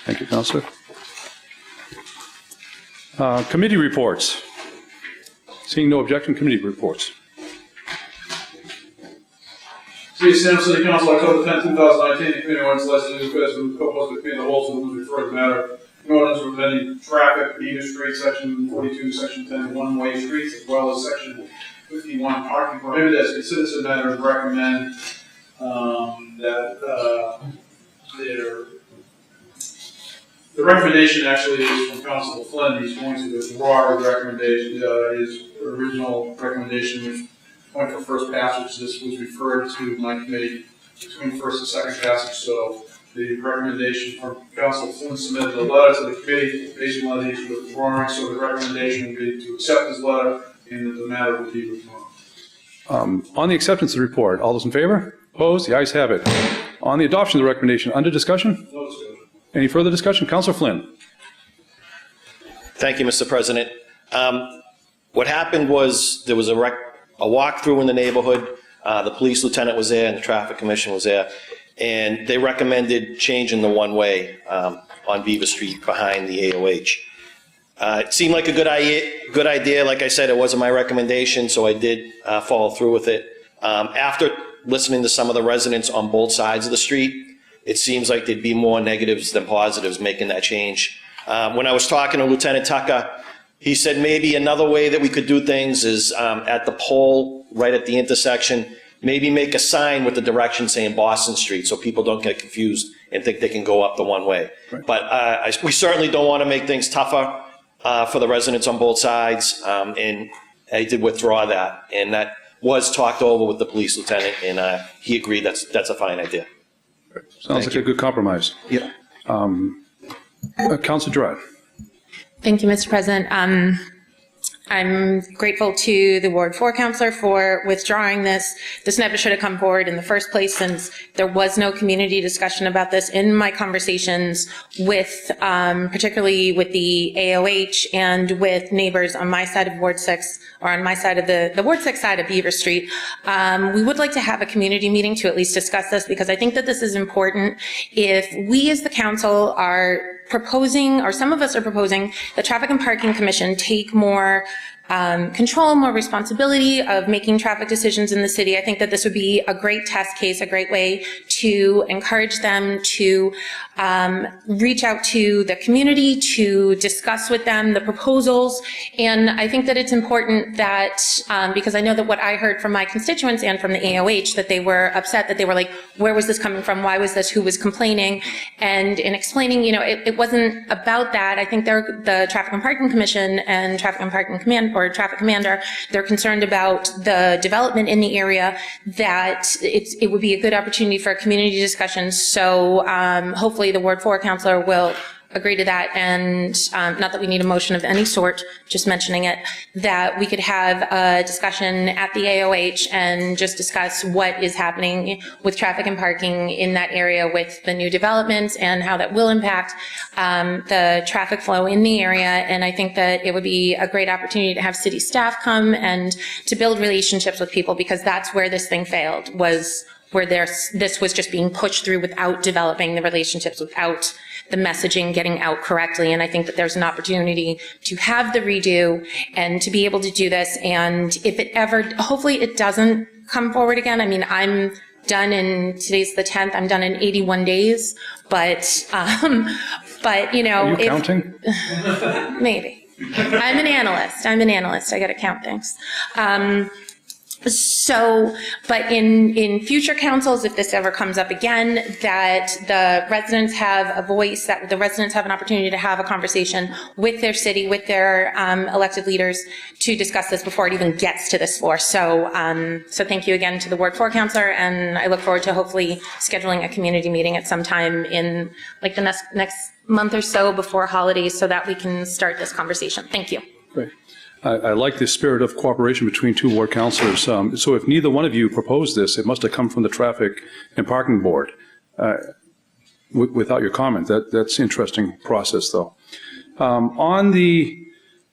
Thank you, Councilor. Committee reports. Seeing no objection, committee reports. Salem City Council, October 10, 2019, the committee wants less than the president co-posted between the holes and who's referred to matter. In ordinance preventing traffic, Beaver Street, section 42, section 10, one-way streets, as well as section 51, parking prohibited as considered a matter and recommend that the recommendation actually is from Councilor Flynn. He's going to withdraw his recommendation, his original recommendation, which went for first passage. This was referred to my committee between first and second passage. So the recommendation from Councilor Flynn submitted a letter to the committee based on that he's withdrawing. So the recommendation would be to accept his letter and that the matter would be withdrawn. On the acceptance of the report, all those in favor? Opposed? The ayes have it. On the adoption of the recommendation, under discussion? No discussion. Any further discussion? Councilor Flynn. Thank you, Mr. President. What happened was there was a walkthrough in the neighborhood. The police lieutenant was there and the traffic commission was there. And they recommended changing the one-way on Beaver Street behind the AOH. It seemed like a good idea. Like I said, it wasn't my recommendation, so I did follow through with it. After listening to some of the residents on both sides of the street, it seems like there'd be more negatives than positives making that change. When I was talking to Lieutenant Tucker, he said maybe another way that we could do things is at the pole right at the intersection, maybe make a sign with the direction saying Boston Street so people don't get confused and think they can go up the one way. Right. But we certainly don't want to make things tougher for the residents on both sides, and I did withdraw that. And that was talked over with the police lieutenant, and he agreed that's a fine idea. Sounds like a good compromise. Yeah. Councilor Gerard. Thank you, Mr. President. I'm grateful to the Ward 4 counselor for withdrawing this. This never should have come forward in the first place, since there was no community discussion about this. In my conversations with, particularly with the AOH and with neighbors on my side of Ward 6, or on my side of the Ward 6 side of Beaver Street, we would like to have a community meeting to at least discuss this, because I think that this is important. If we as the council are proposing, or some of us are proposing, the Traffic and Parking Commission take more control, more responsibility of making traffic decisions in the city, I think that this would be a great test case, a great way to encourage them to reach out to the community, to discuss with them the proposals. And I think that it's important that, because I know that what I heard from my constituents and from the AOH, that they were upset, that they were like, where was this coming from? Why was this? Who was complaining? And in explaining, you know, it wasn't about that. I think the Traffic and Parking Commission and Traffic and Parking Command, or Traffic Commander, they're concerned about the development in the area, that it would be a good opportunity for a community discussion. So hopefully the Ward 4 counselor will agree to that, and not that we need a motion of any sort, just mentioning it, that we could have a discussion at the AOH and just discuss what is happening with traffic and parking in that area with the new developments and how that will impact the traffic flow in the area. And I think that it would be a great opportunity to have city staff come and to build relationships with people, because that's where this thing failed, was where this was just being pushed through without developing the relationships, without the messaging getting out correctly. And I think that there's an opportunity to have the redo and to be able to do this. And if it ever, hopefully it doesn't come forward again. I mean, I'm done in, today's the 10th, I'm done in 81 days, but you know. Are you counting? Maybe. I'm an analyst, I gotta count things. So, but in future councils, if this ever comes up again, that the residents have a voice, that the residents have an opportunity to have a conversation with their city, with their elected leaders, to discuss this before it even gets to this floor. So, so thank you again to the Ward 4 counselor, and I look forward to hopefully scheduling a community meeting at some time in like the next month or so before holidays, so that we can start this conversation. Thank you. Great. I like the spirit of cooperation between two ward councilors. So if neither one of you proposed this, it must have come from the Traffic and Parking Board. Without your comment, that's an interesting process, though. On the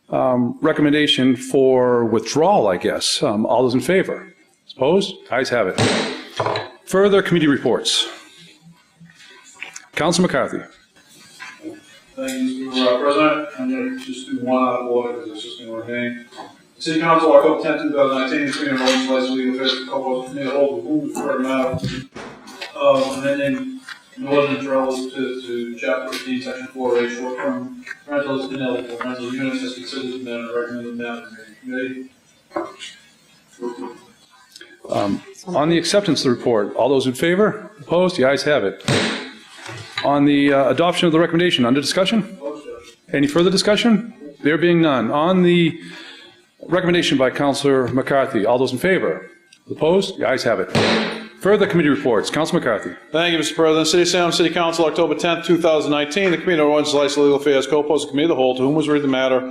recommendation for withdrawal, I guess, all those in favor? Opposed? Ayes have it. Further committee reports. Councilor McCarthy. Thank you, Mr. President. I'm going to just do one out of order because it's just going to remain. City Council, October 10, 2019, the committee on Roads, Lights, Legal Affairs, and Co-Host Committee hold the move for a matter of amending an ordinance relative to Chapter 15, Section 4A, short-term rentals ineligible rental units as considered in the recommended matter committee. On the acceptance of the report, all those in favor? Opposed? The ayes have it. On the adoption of the recommendation, under discussion? Any further discussion? There being none. On the recommendation by Councilor McCarthy, all those in favor? Opposed? The ayes have it. Further committee reports. Councilor McCarthy. Thank you, Mr. President. City of Salem City Council, October 10, 2019. The Committee on Roads, Lights, Legal Affairs, Co-Posted Committee of the Whole, to whom was read the matter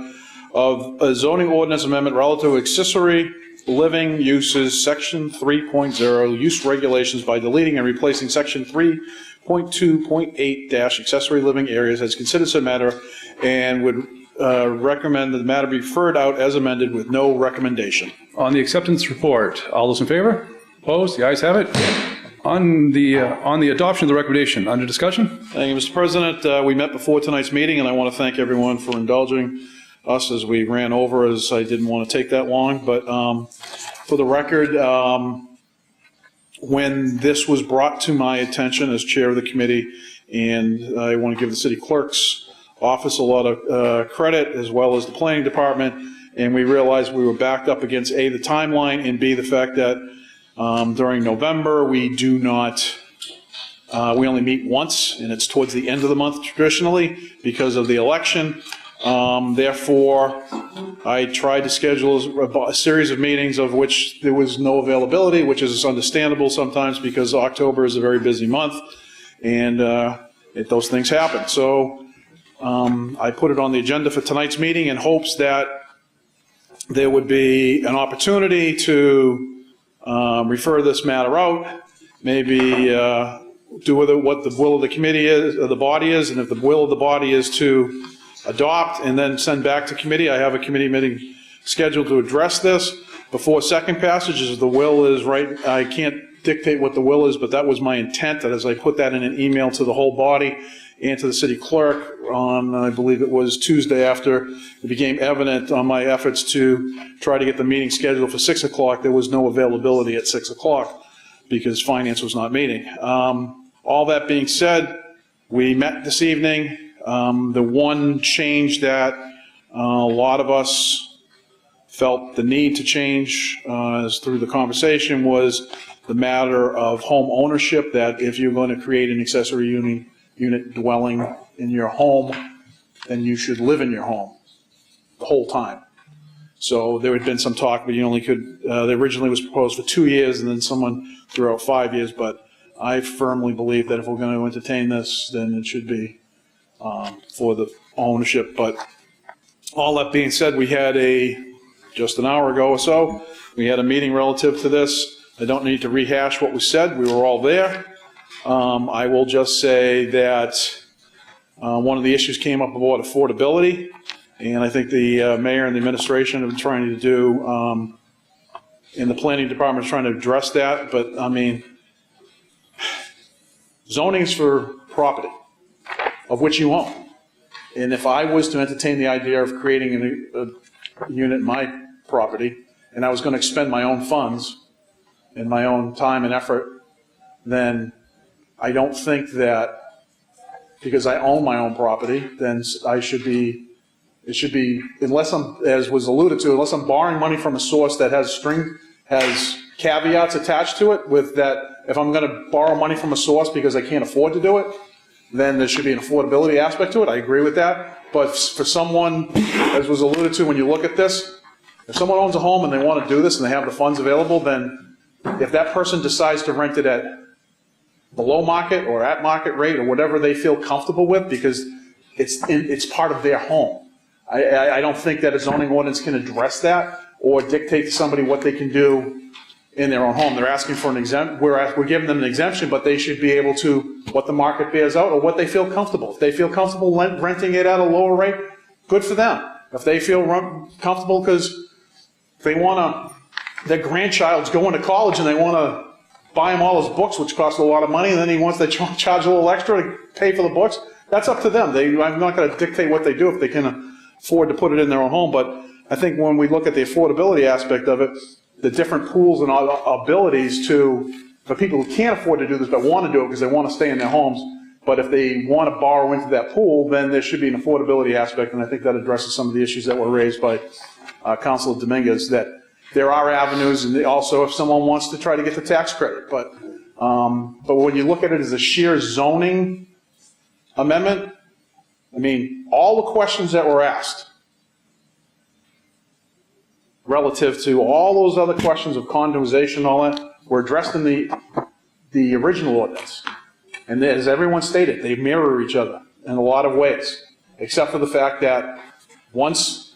of a zoning ordinance amendment relative to accessory living uses, Section 3.0, use regulations, by deleting and replacing Section 3.2.8 accessory living areas as considered said matter, and would recommend that the matter be referred out as amended with no recommendation. On the acceptance report, all those in favor? Opposed? The ayes have it. On the adoption of the recommendation, under discussion? Thank you, Mr. President. We met before tonight's meeting, and I want to thank everyone for indulging us as we ran over, as I didn't want to take that long. But for the record, when this was brought to my attention as chair of the committee, and I want to give the city clerk's office a lot of credit, as well as the planning department, and we realized we were backed up against A, the timeline, and B, the fact that during November we do not, we only meet once, and it's towards the end of the month traditionally because of the election. Therefore, I tried to schedule a series of meetings of which there was no availability, which is understandable sometimes because October is a very busy month, and those things happen. So I put it on the agenda for tonight's meeting in hopes that there would be an opportunity to refer this matter out, maybe do with it what the will of the committee is, or the body is, and if the will of the body is to adopt and then send back to committee, I have a committee meeting scheduled to address this before second passage. As the will is right, I can't dictate what the will is, but that was my intent, that as I put that in an email to the whole body and to the city clerk on, I believe it was Tuesday, after it became evident on my efforts to try to get the meeting scheduled for 6 o'clock, there was no availability at 6 o'clock because finance was not meeting. All that being said, we met this evening. The one change that a lot of us felt the need to change as through the conversation was the matter of home ownership, that if you're going to create an accessory unit dwelling in your home, then you should live in your home the whole time. So there had been some talk, but you only could, originally was proposed for 2 years, and then someone threw out 5 years, but I firmly believe that if we're going to entertain this, then it should be for the ownership. But all that being said, we had just an hour ago or so, we had a meeting relative to this. I don't need to rehash what we said. We were all there. I will just say that one of the issues came up about affordability, and I think the mayor and the administration have been trying to do, and the planning department is trying to address that. But I mean, zoning is for property of which you own. And if I was to entertain the idea of creating a unit in my property, and I was going to expend my own funds and my own time and effort, then I don't think that because I own my own property, then it should be, unless I'm, as was alluded to, unless I'm borrowing money from a source that has caveats attached to it, with that if I'm going to borrow money from a source because I can't afford to do it, then there should be an affordability aspect to it. I agree with that. But for someone, as was alluded to, when you look at this, if someone owns a home and they want to do this and they have the funds available, then if that person decides to rent it at below market or at market rate or whatever they feel comfortable with, because it's part of their home. I don't think that a zoning ordinance can address that or dictate to somebody what they can do in their own home. They're asking for an exemption. We're giving them an exemption, but they should be able to, what the market bears out or what they feel comfortable. If they feel comfortable renting it at a lower rate, good for them. If they feel comfortable because they want to, their grandchild's going to college and they want to buy him all his books, which cost a lot of money, and then he wants to charge a little extra to pay for the books, that's up to them. I'm not going to dictate what they do if they can afford to put it in their own home. But I think when we look at the affordability aspect of it, the different pools and abilities for people who can't afford to do this but want to do it because they want to stay in their homes, but if they want to borrow into that pool, then there should be an affordability aspect, and I think that addresses some of the issues that were raised by Councilor Dominguez, that there are avenues, and also if someone wants to try to get the tax credit. But when you look at it as a sheer zoning amendment, I mean, all the questions that were asked relative to all those other questions of condomization and all that were addressed in the original ordinance. And as everyone stated, they mirror each other in a lot of ways, except for the fact that once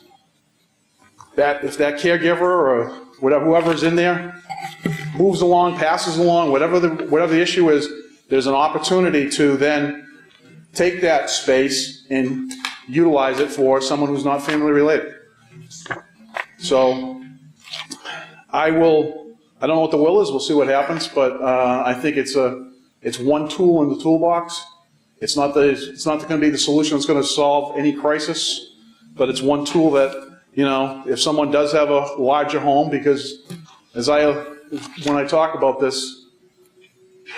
if that caregiver or whoever's in there moves along, passes along, whatever the issue is, there's an opportunity to then take that space and utilize it for someone who's not family related. So I don't know what the will is, we'll see what happens, but I think it's one tool in the toolbox. It's not going to be the solution that's going to solve any crisis, but it's one tool that, you know, if someone does have a larger home, because when I talk about this,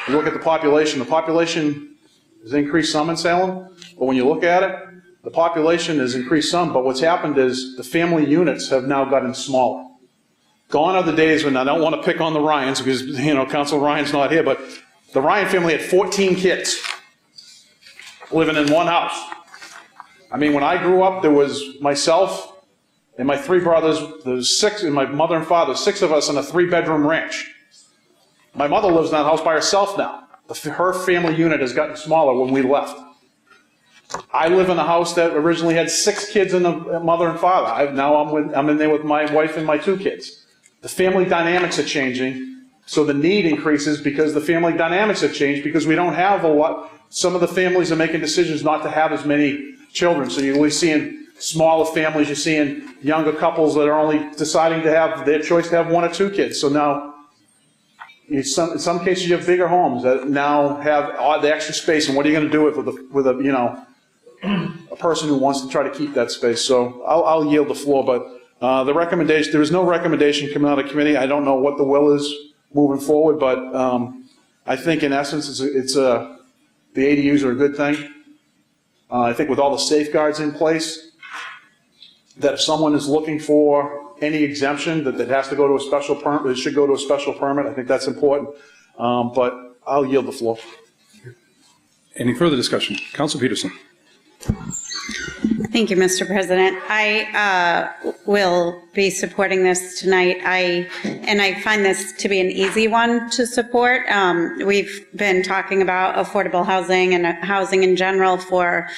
you look at the population has increased some in Salem, but when you look at it, the population has increased some, but what's happened is the family units have now gotten smaller. Gone are the days when, I don't want to pick on the Ryans because, you know, Councilor Ryan's not here, but the Ryan family had 14 kids living in one house. I mean, when I grew up, there was myself and my 3 brothers, there was 6, and my mother and father, 6 of us in a 3-bedroom ranch. My mother lives in that house by herself now. Her family unit has gotten smaller when we left. I live in a house that originally had 6 kids and a mother and father. Now I'm in there with my wife and my 2 kids. The family dynamics are changing, so the need increases because the family dynamics have changed because we don't have a lot. Some of the families are making decisions not to have as many children, so you're always seeing smaller families, you're seeing younger couples that are only deciding to have their choice to have 1 or 2 kids. So now, in some cases, you have bigger homes that now have all the extra space, and what are you going to do with a person who wants to try to keep that space? So I'll yield the floor, but the recommendation, there is no recommendation coming out of committee. I don't know what the will is moving forward, but I think in essence, the ADUs are a good thing. I think with all the safeguards in place, that if someone is looking for any exemption, that has to go to a special permit, it should go to a special permit. I think that's important. But I'll yield the floor. Any further discussion? Council Peterson. Thank you, Mr. President. I will be supporting this tonight. I find this to be an easy one to support. We've been talking about affordable housing and housing in general for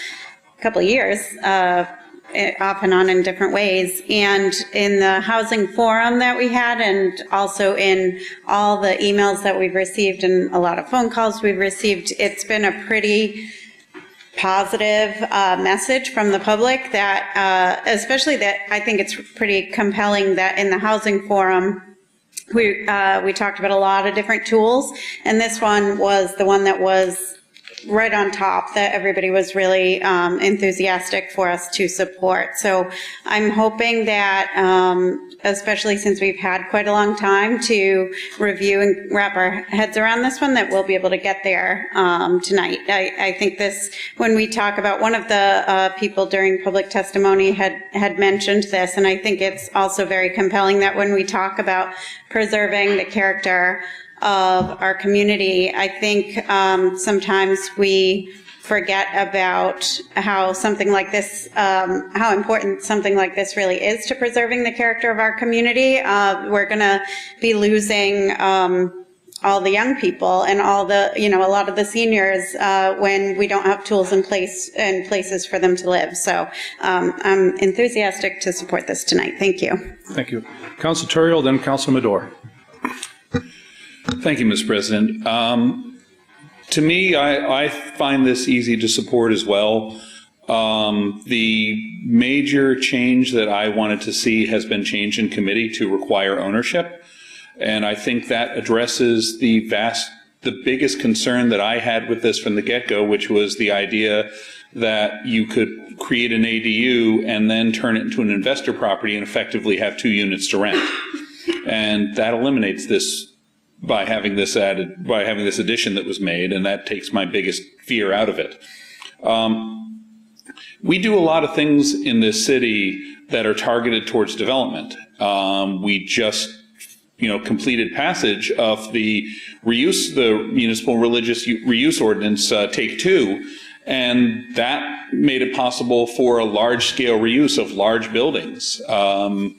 a couple of years, off and on in different ways. And in the housing forum that we had, and also in all the emails that we've received and a lot of phone calls we've received, it's been a pretty positive message from the public that, especially that I think it's pretty compelling that in the housing forum, we talked about a lot of different tools, and this one was the one that was right on top, that everybody was really enthusiastic for us to support. So I'm hoping that, especially since we've had quite a long time to review and wrap our heads around this one, that we'll be able to get there tonight. I think this, when we talk about, one of the people during public testimony had mentioned this, and I think it's also very compelling that when we talk about preserving the character of our community, I think sometimes we forget about how something like this, how important something like this really is to preserving the character of our community. We're going to be losing all the young people and all the, a lot of the seniors when we don't have tools in place and places for them to live. So I'm enthusiastic to support this tonight. Thank you. Thank you. Council Turiel, then Council Madore. Thank you, Mr. President. To me, I find this easy to support as well. The major change that I wanted to see has been changed in committee to require ownership. And I think that addresses the biggest concern that I had with this from the get-go, which was the idea that you could create an ADU and then turn it into an investor property and effectively have 2 units to rent. And that eliminates this by having this added, by having this addition that was made, and that takes my biggest fear out of it. We do a lot of things in this city that are targeted towards development. We just, completed passage of the municipal religious reuse ordinance, Take 2, and that made it possible for a large-scale reuse of large buildings and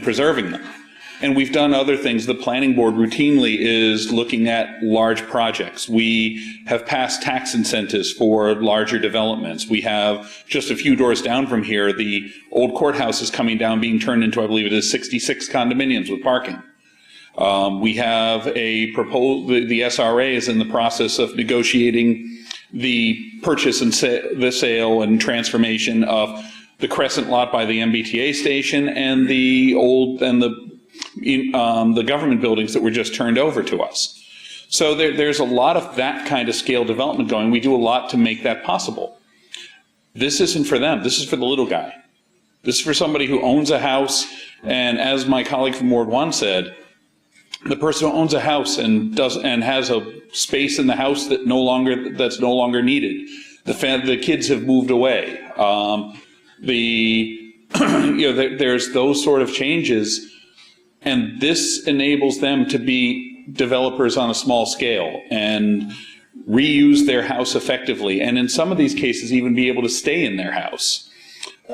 preserving them. And we've done other things. The planning board routinely is looking at large projects. We have passed tax incentives for larger developments. We have, just a few doors down from here, the old courthouse is coming down, being turned into, I believe it is, 66 condominiums with parking. We have a proposal, the SRA is in the process of negotiating the purchase and the sale and transformation of the Crescent lot by the MBTA station and the government buildings that were just turned over to us. So there's a lot of that kind of scale development going. We do a lot to make that possible. This isn't for them. This is for the little guy. This is for somebody who owns a house, and as my colleague from Ward 1 said, the person who owns a house and has a space in the house that's no longer needed. The kids have moved away. There's those sort of changes. And this enables them to be developers on a small scale and reuse their house effectively. And in some of these cases, even be able to stay in their house,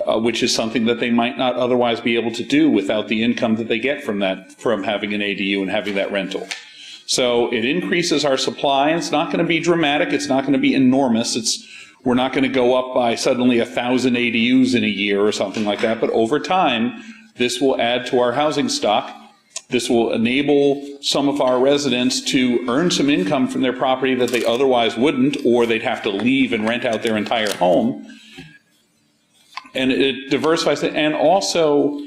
which is something that they might not otherwise be able to do without the income that they get from having an ADU and having that rental. So it increases our supply. It's not going to be dramatic. It's not going to be enormous. We're not going to go up by suddenly 1,000 ADUs in a year or something like that, but over time, this will add to our housing stock. This will enable some of our residents to earn some income from their property that they otherwise wouldn't, or they'd have to leave and rent out their entire home. And it diversifies it. And also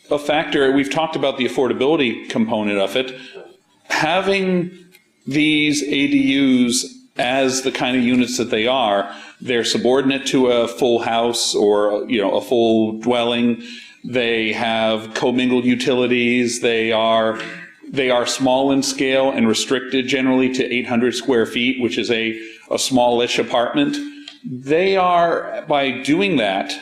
a factor, we've talked about the affordability component of it. Having these ADUs as the kind of units that they are, they're subordinate to a full house or, a full dwelling. They have commingled utilities. They are small in scale and restricted generally to 800 square feet, which is a smallish apartment. They are, by doing that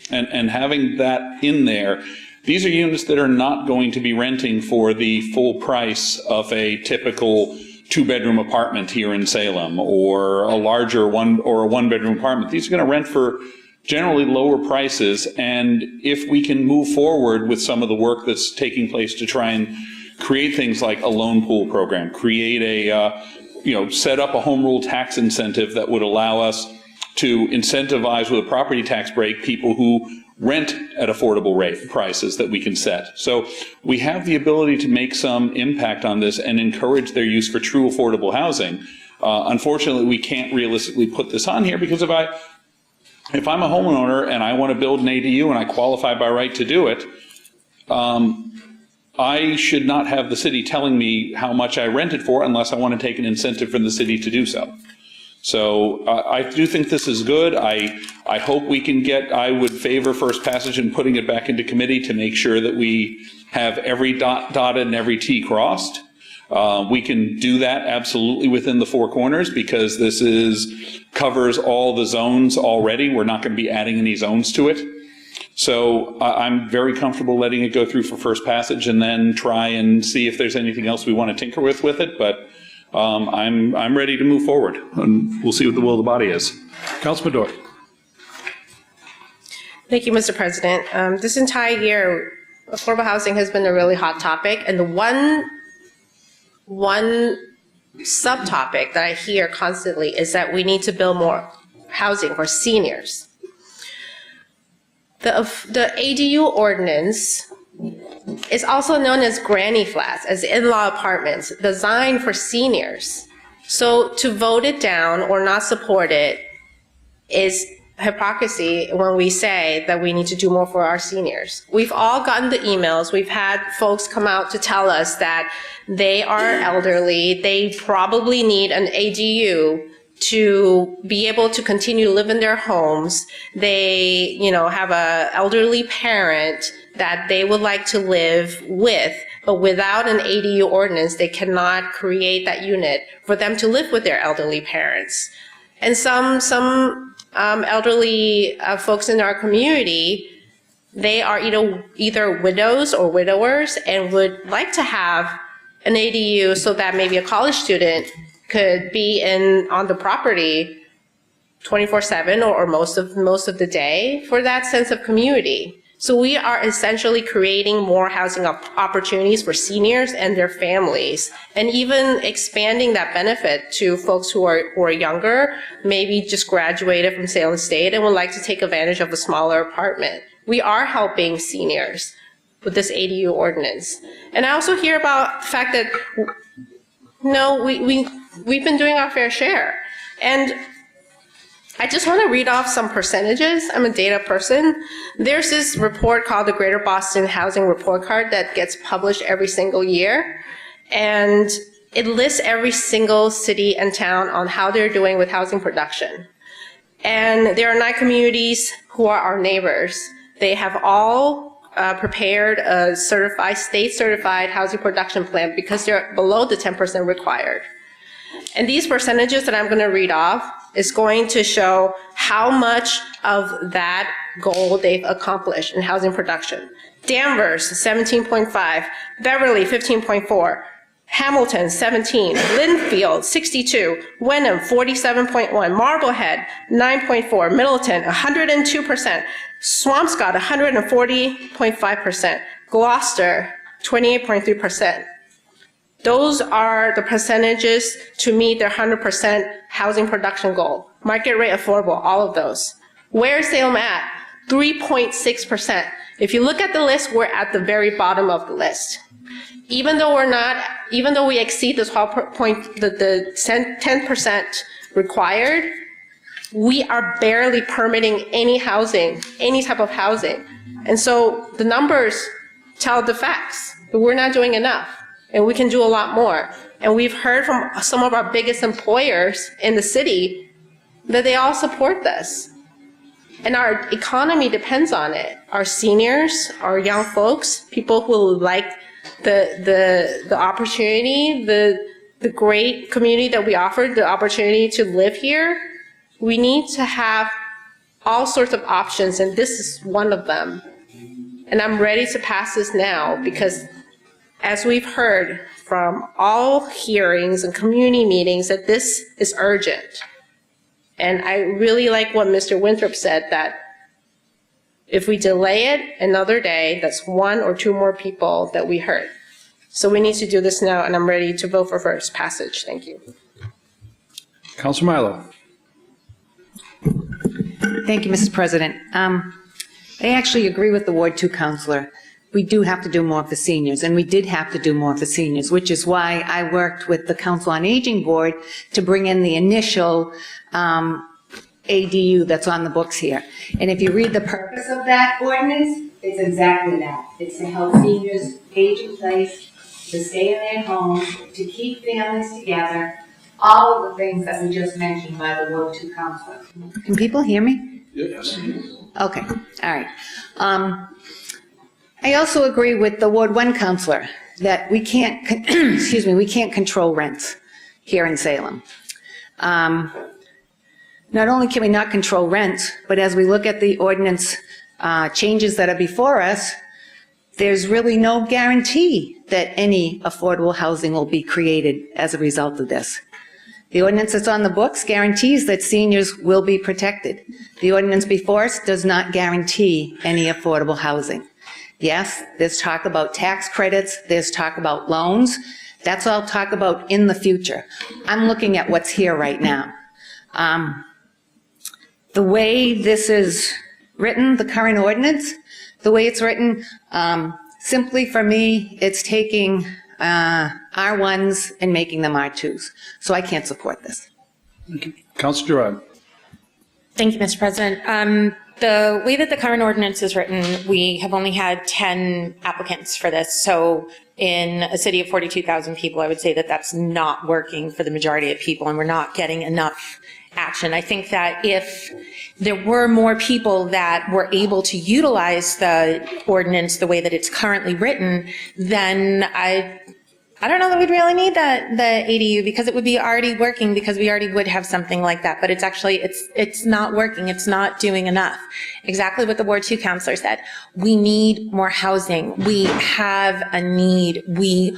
and having that in there, these are units that are not going to be renting for the full price of a typical two-bedroom apartment here in Salem or a larger one-bedroom apartment. These are going to rent for generally lower prices, and if we can move forward with some of the work that's taking place to try and create things like a loan pool program, create set up a home rule tax incentive that would allow us to incentivize with a property tax break people who rent at affordable prices that we can set. So we have the ability to make some impact on this and encourage their use for true affordable housing. Unfortunately, we can't realistically put this on here because if I'm a homeowner and I want to build an ADU and I qualify by right to do it, I should not have the city telling me how much I rent it for unless I want to take an incentive from the city to do so. So I do think this is good. I hope we can I would favor first passage and putting it back into committee to make sure that we have every dot dotted and every T crossed. We can do that absolutely within the four corners because this covers all the zones already. We're not going to be adding any zones to it. So I'm very comfortable letting it go through for first passage and then try and see if there's anything else we want to tinker with it. But I'm ready to move forward, and we'll see what the will of the body is. Councilman Dorr. Thank you, Mr. President. This entire year, affordable housing has been a really hot topic, and the one subtopic that I hear constantly is that we need to build more housing for seniors. The ADU ordinance is also known as granny flats, as in-law apartments designed for seniors. So to vote it down or not support it is hypocrisy when we say that we need to do more for our seniors. We've all gotten the emails. We've had folks come out to tell us that they are elderly. They probably need an ADU to be able to continue to live in their homes. They, have an elderly parent that they would like to live with, but without an ADU ordinance, they cannot create that unit for them to live with their elderly parents. And some elderly folks in our community, they are either widows or widowers and would like to have an ADU so that maybe a college student could be on the property 24/7 or most of the day for that sense of community. So we are essentially creating more housing opportunities for seniors and their families, and even expanding that benefit to folks who are younger, maybe just graduated from Salem State and would like to take advantage of a smaller apartment. We are helping seniors with this ADU ordinance. And I also hear about the fact that, we've been doing our fair share. And I just want to read off some percentages. I'm a data person. There's this report called the Greater Boston Housing Report Card that gets published every single year. And it lists every single city and town on how they're doing with housing production. And there are 9 communities who are our neighbors. They have all prepared a state-certified housing production plan because they're below the 10% required. And these percentages that I'm going to read off is going to show how much of that goal they've accomplished in housing production. Danvers, 17.5, Beverly, 15.4, Hamilton, 17, Linfield, 62, Wenham, 47.1, Marblehead, 9.4, Middleton, 102%, Swampscott, 140.5%, Gloucester, 28.3%. Those are the percentages to meet their 100% housing production goal. market rate affordable, all of those. Where is Salem at? 3.6%. If you look at the list, we're at the very bottom of the list. Even though we exceed the 10% required, we are barely permitting any housing, any type of housing. And so the numbers tell the facts, but we're not doing enough, and we can do a lot more. And we've heard from some of our biggest employers in the city that they all support this. And our economy depends on it. Our seniors, our young folks, people who like the opportunity, the great community that we offer, the opportunity to live here, we need to have all sorts of options, and this is one of them. And I'm ready to pass this now because, as we've heard from all hearings and community meetings, that this is urgent. And I really like what Mr. Winthrop said, that if we delay it another day, that's one or two more people that we hurt. So we need to do this now, and I'm ready to vote for first passage. Thank you. Councilor Milo. Thank you, Mr. President. I actually agree with the Ward 2 councilor. We do have to do more for seniors, and we did have to do more for seniors, which is why I worked with the Council on Aging Board to bring in the initial ADU that's on the books here. And if you read the purpose of that ordinance, it's exactly that. It's to help seniors age in place, to stay in their homes, to keep families together, all of the things that we just mentioned by the Ward 2 councilor. Can people hear me? Yes. Okay, all right. I also agree with the Ward 1 councilor that we can't, excuse me, we can't control rents here in Salem. Not only can we not control rents, but as we look at the ordinance changes that are before us, there's really no guarantee that any affordable housing will be created as a result of this. The ordinance that's on the books guarantees that seniors will be protected. The ordinance before us does not guarantee any affordable housing. Yes, there's talk about tax credits, there's talk about loans. That's all talk about in the future. I'm looking at what's here right now. The way this is written, the current ordinance, the way it's written, simply for me, it's taking R1s and making them R2s. So I can't support this. Thank you. Councilor Gerard. Thank you, Mr. President. The way that the current ordinance is written, we have only had 10 applicants for this. So in a city of 42,000 people, I would say that that's not working for the majority of people, and we're not getting enough action. I think that if there were more people that were able to utilize the ordinance the way that it's currently written, then I don't know that we'd really need the ADU, because it would be already working, because we already would have something like that. But it's actually, it's not working. It's not doing enough. Exactly what the Ward 2 councilor said. We need more housing. We have a need. We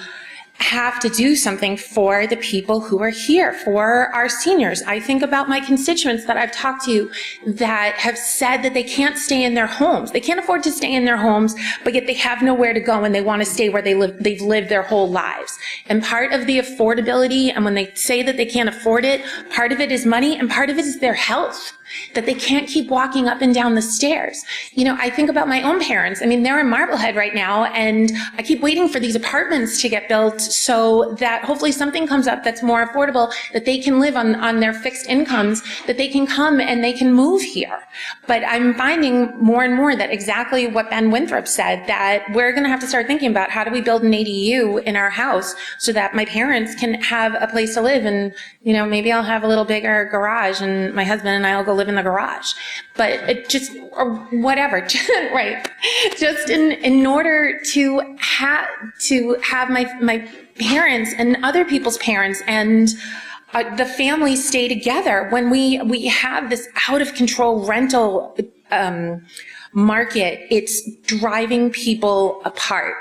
have to do something for the people who are here, for our seniors. I think about my constituents that I've talked to that have said that they can't stay in their homes. They can't afford to stay in their homes, but yet they have nowhere to go and they want to stay where they live. They've lived their whole lives. And part of the affordability, and when they say that they can't afford it, part of it is money and part of it is their health, that they can't keep walking up and down the stairs. You know, I think about my own parents. I mean, they're in Marblehead right now, and I keep waiting for these apartments to get built so that hopefully something comes up that's more affordable, that they can live on their fixed incomes, that they can come and they can move here. But I'm finding more and more that exactly what Ben Winthrop said, that we're going to have to start thinking about how do we build an ADU in our house so that my parents can have a place to live, and, you know, maybe I'll have a little bigger garage and my husband and I will go live in the garage. But it just, or whatever, right? Just in order to have my parents and other people's parents and the family stay together. When we have this out of control rental market, it's driving people apart.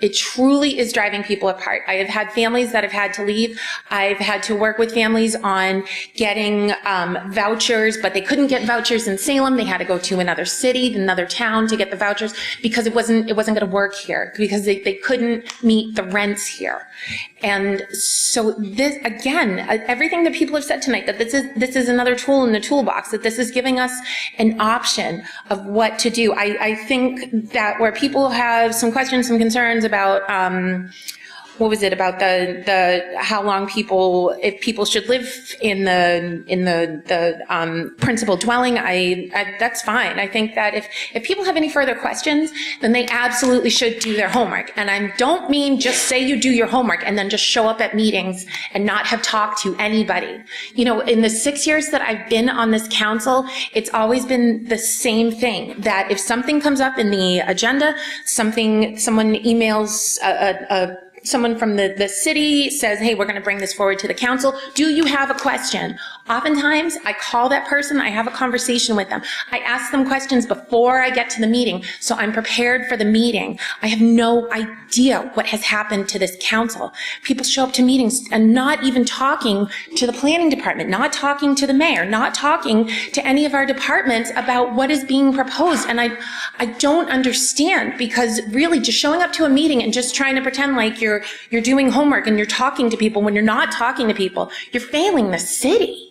It truly is driving people apart. I have had families that have had to leave. I've had to work with families on getting vouchers, but they couldn't get vouchers in Salem. They had to go to another city, another town to get the vouchers because it wasn't going to work here because they couldn't meet the rents here. And so this, again, everything that people have said tonight, that this is another tool in the toolbox, that this is giving us an option of what to do. I think that where people have some questions, some concerns about, what was it about the how long if people should live in the principal dwelling, that's fine. I think that if people have any further questions, then they absolutely should do their homework. And I don't mean just say you do your homework and then just show up at meetings and not have talked to anybody. You know, in the 6 years that I've been on this council, it's always been the same thing, that if something comes up in the agenda, someone emails someone from the city says, hey, we're going to bring this forward to the council. Do you have a question? Oftentimes, I call that person, I have a conversation with them. I ask them questions before I get to the meeting, so I'm prepared for the meeting. I have no idea what has happened to this council. People show up to meetings and not even talking to the planning department, not talking to the mayor, not talking to any of our departments about what is being proposed. And I don't understand, because really just showing up to a meeting and just trying to pretend like you're doing homework and you're talking to people when you're not talking to people, you're failing the city.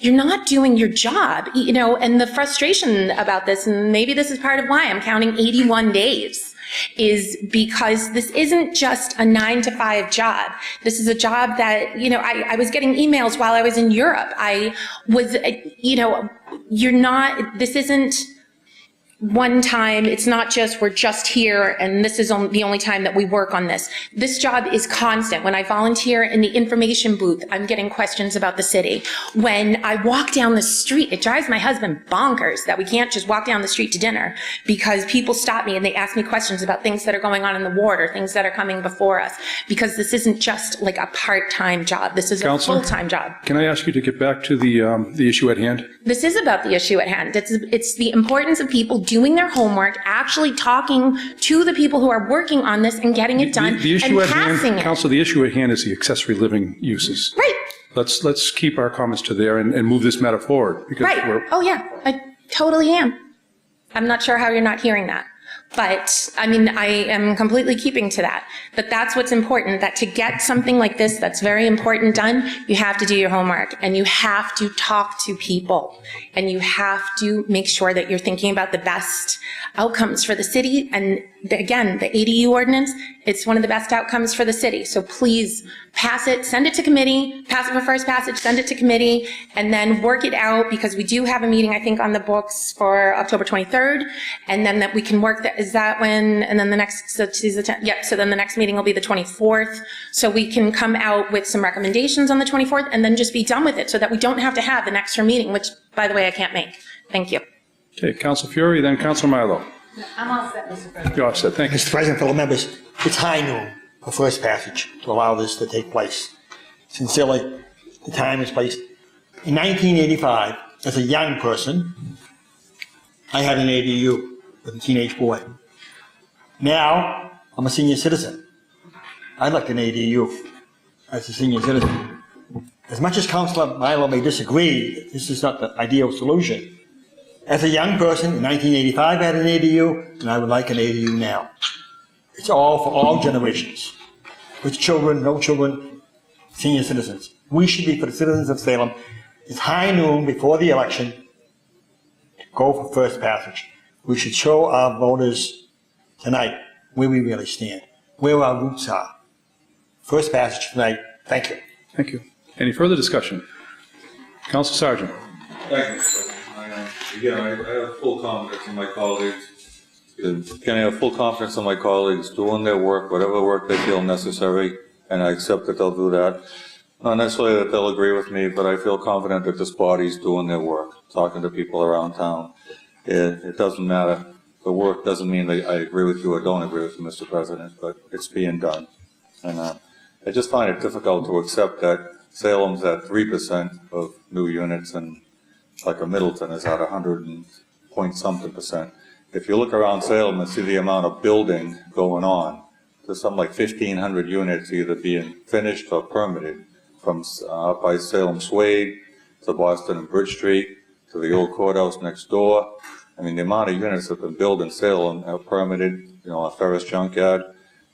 You're not doing your job, you know, and the frustration about this, and maybe this is part of why I'm counting 81 days, is because this isn't just a 9-to-5 job. This is a job that, you know, I was getting emails while I was in Europe. I was, you know, this isn't one time. It's not just we're just here and this is the only time that we work on this. This job is constant. When I volunteer in the information booth, I'm getting questions about the city. When I walk down the street, it drives my husband bonkers that we can't just walk down the street to dinner, because people stop me and they ask me questions about things that are going on in the ward or things that are coming before us, because this isn't just like a part-time job. This is Counselor, a full-time job. Can I ask you to get back to the issue at hand? This is about the issue at hand. It's the importance of people doing their homework, actually talking to the people who are working on this and getting it done, The issue and at hand, passing it. Council, the issue at hand is the accessory living uses. Right. Let's keep our comments to there and move this matter forward. Because Right. Oh, yeah, I totally am. I'm not sure how you're not hearing that. But, I mean, I am completely keeping to that. But that's what's important, that to get something like this that's very important done, you have to do your homework, and you have to talk to people, and you have to make sure that you're thinking about the best outcomes for the city. And again, the ADU ordinance, it's one of the best outcomes for the city. So please pass it, send it to committee, pass it for first passage, send it to committee, and then work it out, because we do have a meeting, I think, on the books for October 23rd, and then that we can work that. Is that when, and then the next, so today's the 10th, yeah, so then the next meeting will be the 24th, so we can come out with some recommendations on the 24th, and then just be done with it, so that we don't have to have an extra meeting, which, by the way, I can't make. Thank you. Okay, Council Fury, then Council Milo. I'm all set, Mr. President. You're all set, thank you. Mr. President, fellow members, it's high noon for first passage to allow this to take place. Sincerely, the time is placed. In 1985, as a young person, I had an ADU with a teenage boy. Now, I'm a senior citizen. I'd like an ADU as a senior citizen. As much as Councilor Milo may disagree that this is not the ideal solution, as a young person in 1985, I had an ADU, and I would like an ADU now. It's all for all generations, with children, no children, senior citizens. We should be, for the citizens of Salem, it's high noon before the election, to go for first passage. We should show our voters tonight where we really stand, where our roots are. First passage tonight. Thank you. Thank you. Any further discussion? Council Sergeant. Thank you, Mr. President. Again, I have full confidence in my colleagues. Again, I have full confidence in my colleagues doing their work, whatever work they feel necessary, and I accept that they'll do that. Not necessarily that they'll agree with me, but I feel confident that this body's doing their work, talking to people around town. It doesn't matter. The work doesn't mean that I agree with you or don't agree with you, Mr. President, but it's being done. And I just find it difficult to accept that Salem's at 3% of new units and like a Middleton is at 100 and point something percent. If you look around Salem and see the amount of building going on, there's something like 1,500 units either being finished or permitted from up by Salem Swade to Boston and Bridge Street to the old courthouse next door. I mean, the amount of units that have been built in Salem are permitted, you know, a Ferris junkyard,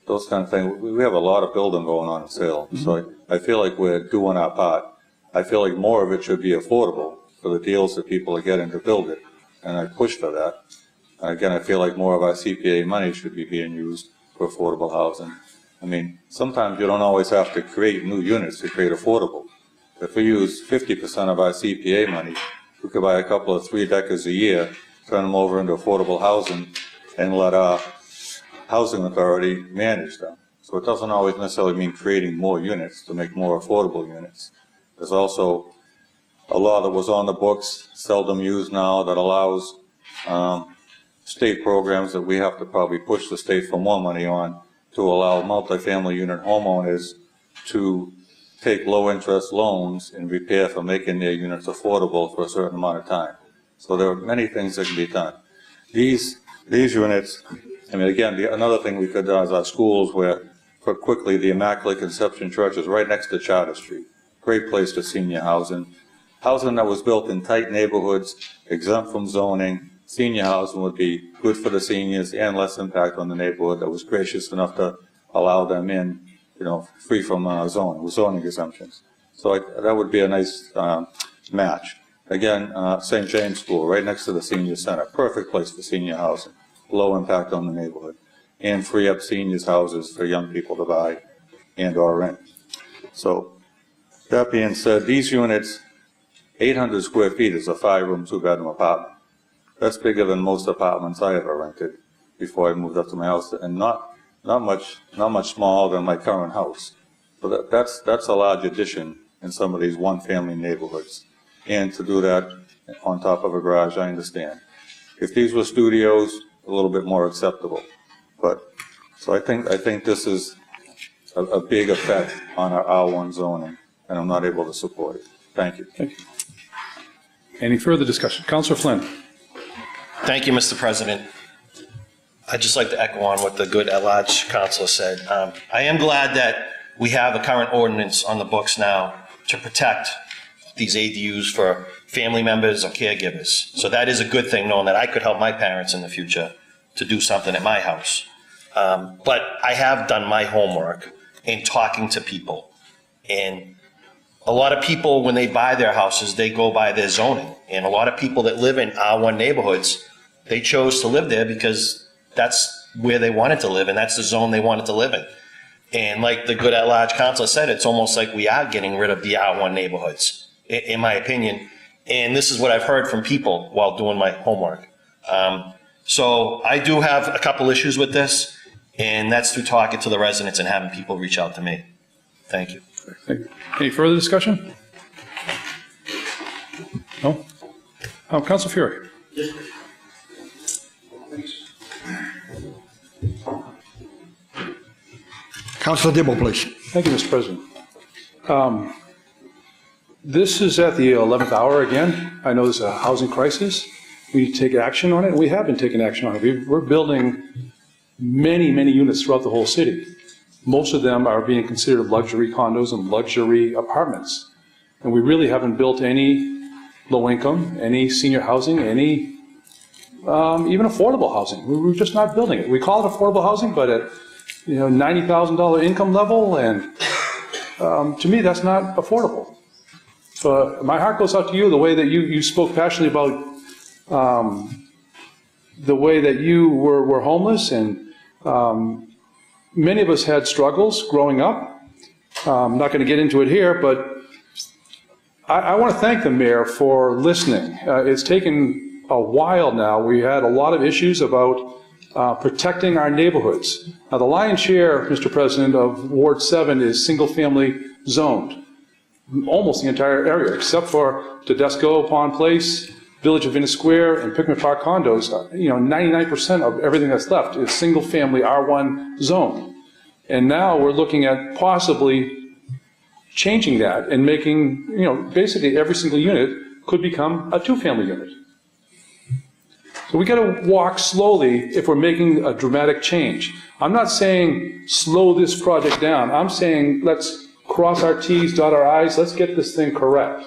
those kind of things. We have a lot of building going on in Salem. So I feel like we're doing our part. I feel like more of it should be affordable for the deals that people are getting to build it. And I push for that. Again, I feel like more of our CPA money should be being used for affordable housing. I mean, sometimes you don't always have to create new units to create affordable. If we use 50% of our CPA money, we could buy a couple of 3-deckers a year, turn them over into affordable housing, and let our housing authority manage them. So it doesn't always necessarily mean creating more units to make more affordable units. There's also a law that was on the books, seldom used now, that allows state programs that we have to probably push the state for more money on to allow multifamily unit homeowners to take low-interest loans in repair for making their units affordable for a certain amount of time. So there are many things that can be done. These units, I mean, again, another thing we could do is our schools where, for quickly, the Immaculate Conception Church is right next to Charter Street. Great place for senior housing. Housing that was built in tight neighborhoods, exempt from zoning. Senior housing would be good for the seniors and less impact on the neighborhood that was gracious enough to allow them in, you know, free from zoning exemptions. So that would be a nice match. Again, St. James School, right next to the senior center. Perfect place for senior housing. Low impact on the neighborhood. And free up seniors' houses for young people to buy and or rent. So that being said, these units, 800 square feet is a 5-room, 2-bedroom apartment. That's bigger than most apartments I ever rented before I moved up to my house, and not much smaller than my current house. So that's a large addition in some of these one-family neighborhoods. And to do that on top of a garage, I understand. If these were studios, a little bit more acceptable. But so I think this is a big effect on our R1 zoning, and I'm not able to support it. Thank you. Thank you. Any further discussion? Councilor Flynn. Thank you, Mr. President. I'd just like to echo on what the good at-large councilor said. I am glad that we have a current ordinance on the books now to protect these ADUs for family members or caregivers. So that is a good thing, knowing that I could help my parents in the future to do something at my house. But I have done my homework in talking to people. And a lot of people, when they buy their houses, they go by their zoning. And a lot of people that live in R1 neighborhoods, they chose to live there because that's where they wanted to live and that's the zone they wanted to live in. And like the good at-large councilor said, it's almost like we are getting rid of the R1 neighborhoods, in my opinion. And this is what I've heard from people while doing my homework. So I do have a couple issues with this, and that's through talking to the residents and having people reach out to me. Thank you. Any further discussion? No? Councilor Fury. Councilor Dibble, please. Thank you, Mr. President. This is at the 11th hour again. I know there's a housing crisis. We need to take action on it, and we have been taking action on it. We're building many, many units throughout the whole city. Most of them are being considered luxury condos and luxury apartments. And we really haven't built any low income, any senior housing, any even affordable housing. We're just not building it. We call it affordable housing, but at $90,000 income level, and to me, that's not affordable. So my heart goes out to you, the way that you spoke passionately about the way that you were homeless, and many of us had struggles growing up. I'm not going to get into it here, but I want to thank the mayor for listening. It's taken a while now. We had a lot of issues about protecting our neighborhoods. Now, the lion's share, Mr. President, of Ward 7 is single-family zoned. Almost the entire area, except for Tedesco, Pond Place, Village of Venice Square, and Pickman Park condos. 99% of everything that's left is single-family R1 zone. And now we're looking at possibly changing that and making, basically every single unit could become a 2-family unit. So we got to walk slowly if we're making a dramatic change. I'm not saying slow this project down. I'm saying let's cross our T's, dot our I's, let's get this thing correct.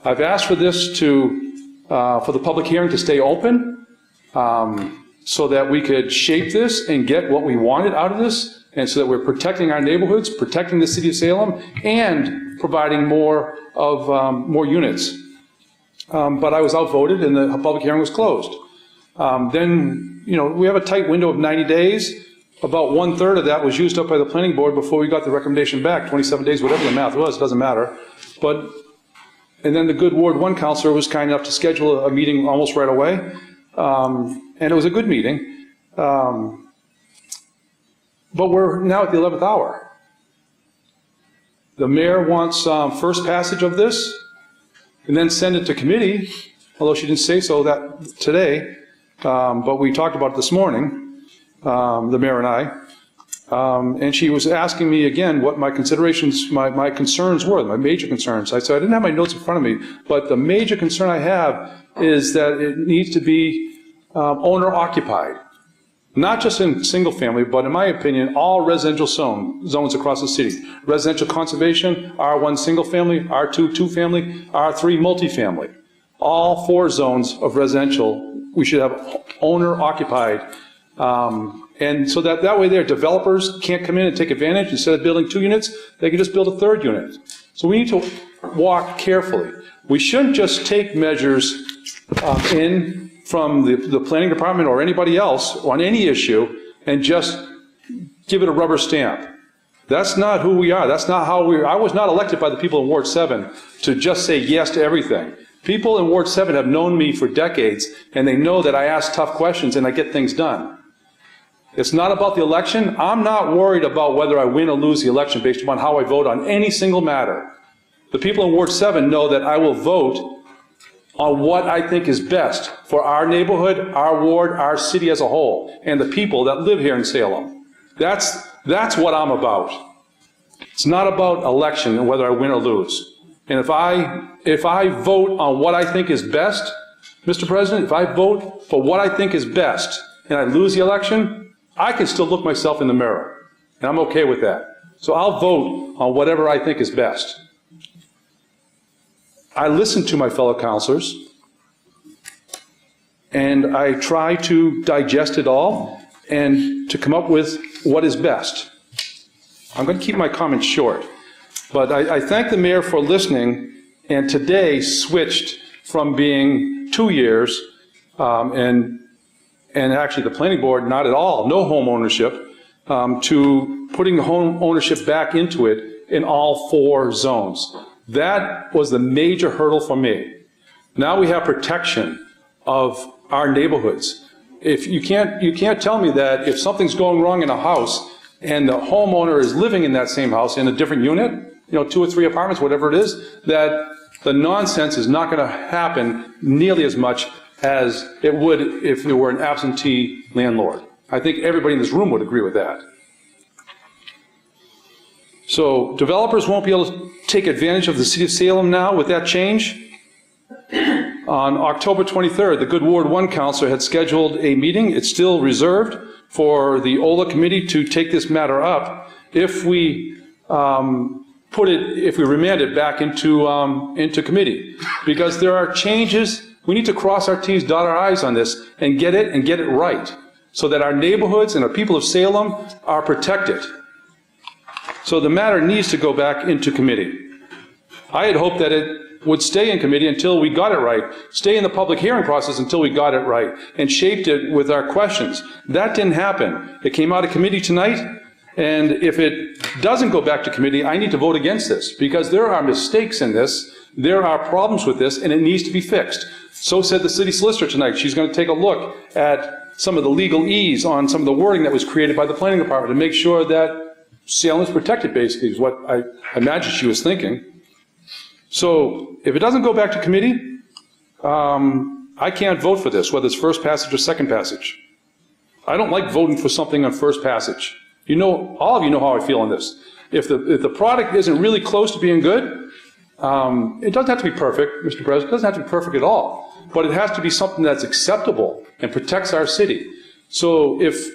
I've asked for this for the public hearing to stay open so that we could shape this and get what we wanted out of this, and so that we're protecting our neighborhoods, protecting the city of Salem, and providing more units. But I was outvoted and the public hearing was closed. Then, we have a tight window of 90 days. About 1/3 of that was used up by the planning board before we got the recommendation back, 27 days, whatever the math was, doesn't matter. And then the good Ward 1 counselor was kind enough to schedule a meeting almost right away. And it was a good meeting. But we're now at the 11th hour. The mayor wants first passage of this and then send it to committee, although she didn't say so that today. But we talked about it this morning, the mayor and I. And she was asking me again what my considerations, my concerns were, my major concerns. I said, I didn't have my notes in front of me, but the major concern I have is that it needs to be owner-occupied. Not just in single family, but in my opinion, all residential zones across the city. Residential conservation, R1 single family, R2 two family, R3 multifamily. All 4 zones of residential, we should have owner-occupied. And so that way there, developers can't come in and take advantage. Instead of building 2 units, they can just build a 3rd unit. So we need to walk carefully. We shouldn't just take measures in from the planning department or anybody else on any issue and just give it a rubber stamp. That's not who we are. That's not how I was not elected by the people in Ward 7 to just say yes to everything. People in Ward 7 have known me for decades, and they know that I ask tough questions and I get things done. It's not about the election. I'm not worried about whether I win or lose the election based upon how I vote on any single matter. The people in Ward 7 know that I will vote on what I think is best for our neighborhood, our ward, our city as a whole, and the people that live here in Salem. That's what I'm about. It's not about election and whether I win or lose. And if I vote on what I think is best, Mr. President, if I vote for what I think is best and I lose the election, I can still look myself in the mirror. And I'm okay with that. So I'll vote on whatever I think is best. I listen to my fellow counselors, and I try to digest it all and to come up with what is best. I'm going to keep my comments short, but I thank the mayor for listening, and today switched from being 2 years, and actually the planning board, not at all, no home ownership, to putting the home ownership back into it in all 4 zones. That was the major hurdle for me. Now we have protection of our neighborhoods. If you can't tell me that if something's going wrong in a house and the homeowner is living in that same house in a different unit, 2 or 3 apartments, whatever it is, that the nonsense is not going to happen nearly as much as it would if there were an absentee landlord. I think everybody in this room would agree with that. So developers won't be able to take advantage of the city of Salem now with that change. On October 23rd, the good Ward 1 counselor had scheduled a meeting. It's still reserved for the OLA committee to take this matter up if we remand it back into committee. Because there are changes. We need to cross our T's, dot our I's on this and get it right so that our neighborhoods and the people of Salem are protected. So the matter needs to go back into committee. I had hoped that it would stay in committee until we got it right, stay in the public hearing process until we got it right, and shaped it with our questions. That didn't happen. It came out of committee tonight, and if it doesn't go back to committee, I need to vote against this, because there are mistakes in this, there are problems with this, and it needs to be fixed. So said the city solicitor tonight. She's going to take a look at some of the legalese on some of the wording that was created by the planning department to make sure that Salem is protected, basically, is what I imagine she was thinking. So if it doesn't go back to committee, I can't vote for this, whether it's first passage or second passage. I don't like voting for something on first passage. All of you know how I feel on this. If the product isn't really close to being good, It doesn't have to be perfect, Mr. President. It doesn't have to be perfect at all. But it has to be something that's acceptable and protects our city. So if,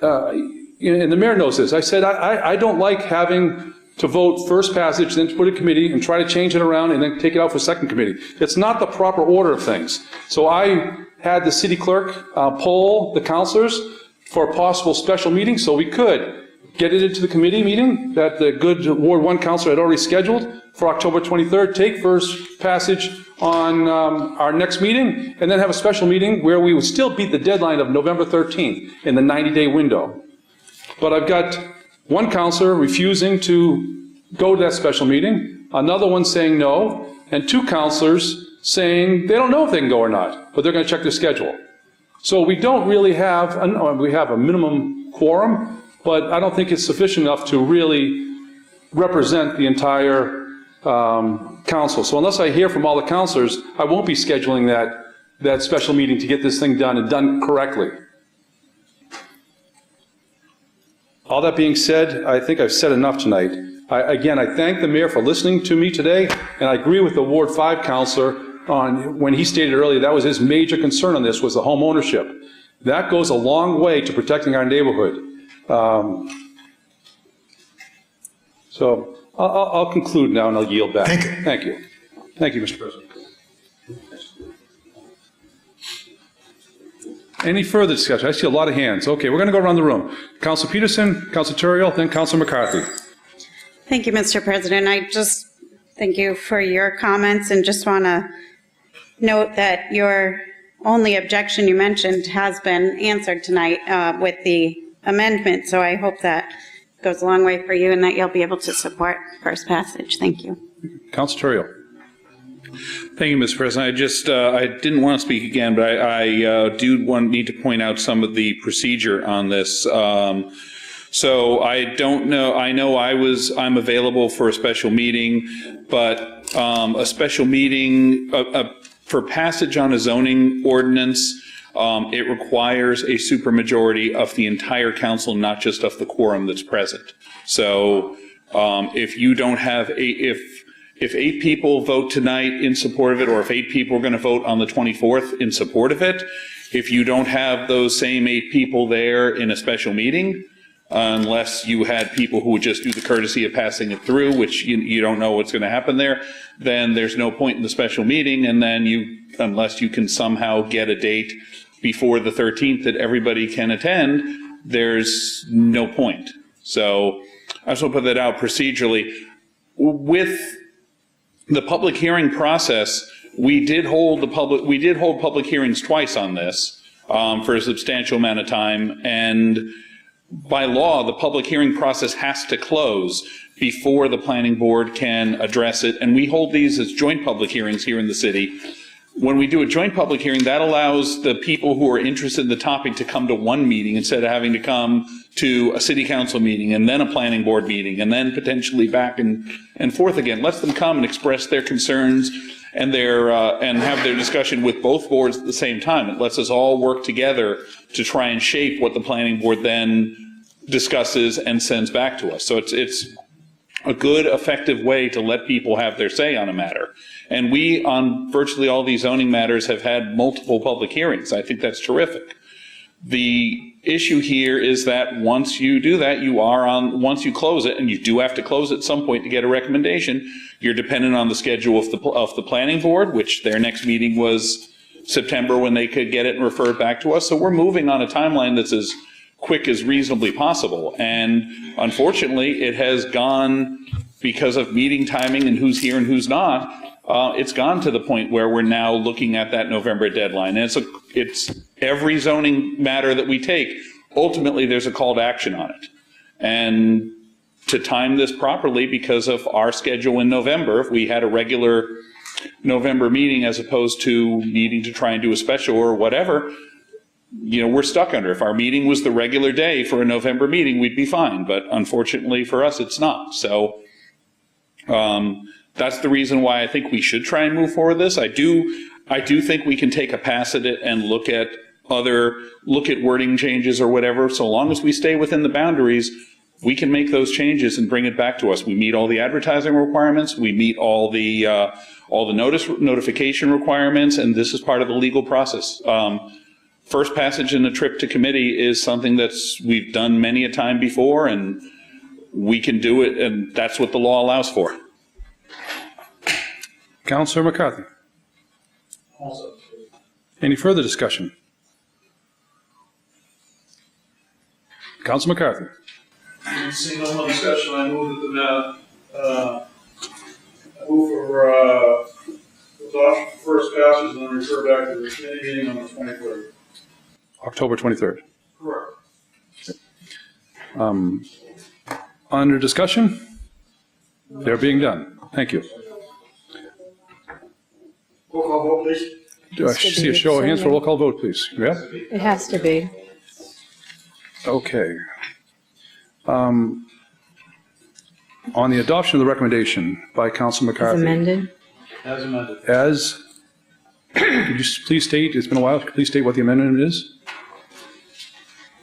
and the mayor knows this, I said I don't like having to vote first passage, then to put it in committee and try to change it around and then take it out for second committee. It's not the proper order of things. So I had the city clerk poll the councilors for a possible special meeting so we could get it into the committee meeting that the good Ward 1 councilor had already scheduled for October 23rd, take first passage on our next meeting, and then have a special meeting where we would still beat the deadline of November 13th in the 90-day window. But I've got one councilor refusing to go to that special meeting, another one saying no, and two councilors saying they don't know if they can go or not, but they're going to check their schedule. So we don't really have, we have a minimum quorum, but I don't think it's sufficient enough to really represent the entire council. So unless I hear from all the councilors, I won't be scheduling that special meeting to get this thing done and done correctly. All that being said, I think I've said enough tonight. Again, I thank the mayor for listening to me today, and I agree with the Ward 5 councilor on when he stated earlier that was his major concern on this was the home ownership. That goes a long way to protecting our neighborhood. So I'll conclude now and I'll yield back. Thank you. Thank you. Thank you, Mr. President. Any further discussion? I see a lot of hands. Okay, we're going to go around the room. Council Peterson, Council Turiel, then Council McCarthy. Thank you, Mr. President. I just thank you for your comments and just want to note that your only objection you mentioned has been answered tonight with the amendment. So I hope that goes a long way for you and that you'll be able to support first passage. Thank you. Council Turiel. Thank you, Mr. President. I didn't want to speak again, but I need to point out some of the procedure on this. So I don't know, I know I'm available for a special meeting, but a special meeting for passage on a zoning ordinance, it requires a supermajority of the entire council, not just of the quorum that's present. So if you don't have if 8 people vote tonight in support of it, or if 8 people are going to vote on the 24th in support of it, if you don't have those same 8 people there in a special meeting, unless you had people who would just do the courtesy of passing it through, which you don't know what's going to happen there, then there's no point in the special meeting, and then unless you can somehow get a date before the 13th that everybody can attend, there's no point. So I just want to put that out procedurally. With the public hearing process, we did hold public hearings twice on this for a substantial amount of time, and by law, the public hearing process has to close before the planning board can address it, and we hold these as joint public hearings here in the city. When we do a joint public hearing, that allows the people who are interested in the topic to come to one meeting instead of having to come to a city council meeting and then a planning board meeting and then potentially back and forth again. Lets them come and express their concerns and have their discussion with both boards at the same time. It lets us all work together to try and shape what the planning board then discusses and sends back to us. So it's a good, effective way to let people have their say on a matter. And we, on virtually all these zoning matters, have had multiple public hearings. I think that's terrific. The issue here is that once you do that, once you close it, and you do have to close at some point to get a recommendation, you're dependent on the schedule of the planning board, which their next meeting was September when they could get it and refer it back to us. So we're moving on a timeline that's as quick as reasonably possible. And unfortunately, it has gone, because of meeting timing and who's here and who's not, it's gone to the point where we're now looking at that November deadline. And it's every zoning matter that we take, ultimately there's a call to action on it. And to time this properly, because of our schedule in November, if we had a regular November meeting as opposed to needing to try and do a special or whatever, we're stuck under. If our meeting was the regular day for a November meeting, we'd be fine. But unfortunately for us, it's not. So that's the reason why I think we should try and move forward with this. I do think we can take a pass at it and look at wording changes or whatever, so long as we stay within the boundaries. we can make those changes and bring it back to us. We meet all the advertising requirements, we meet all the notification requirements, and this is part of the legal process. First passage in a trip to committee is something we've done many a time before, and we can do it, and that's what the law allows for. Councillor McCarthy. Any further discussion? Councillor McCarthy. Seeing no more discussion, I move that the matter, I move for adoption for first passage and then refer back to the committee meeting on the 23rd. October 23rd. Correct. Under discussion? They're being done. Thank you. Roll call vote, please. Do I see a show of hands for roll call vote, please? Yeah? It has to be. Okay. On the adoption of the recommendation by Council As McCarthy. amended. As amended. Could you please state, it's been a while, please state what the amendment is?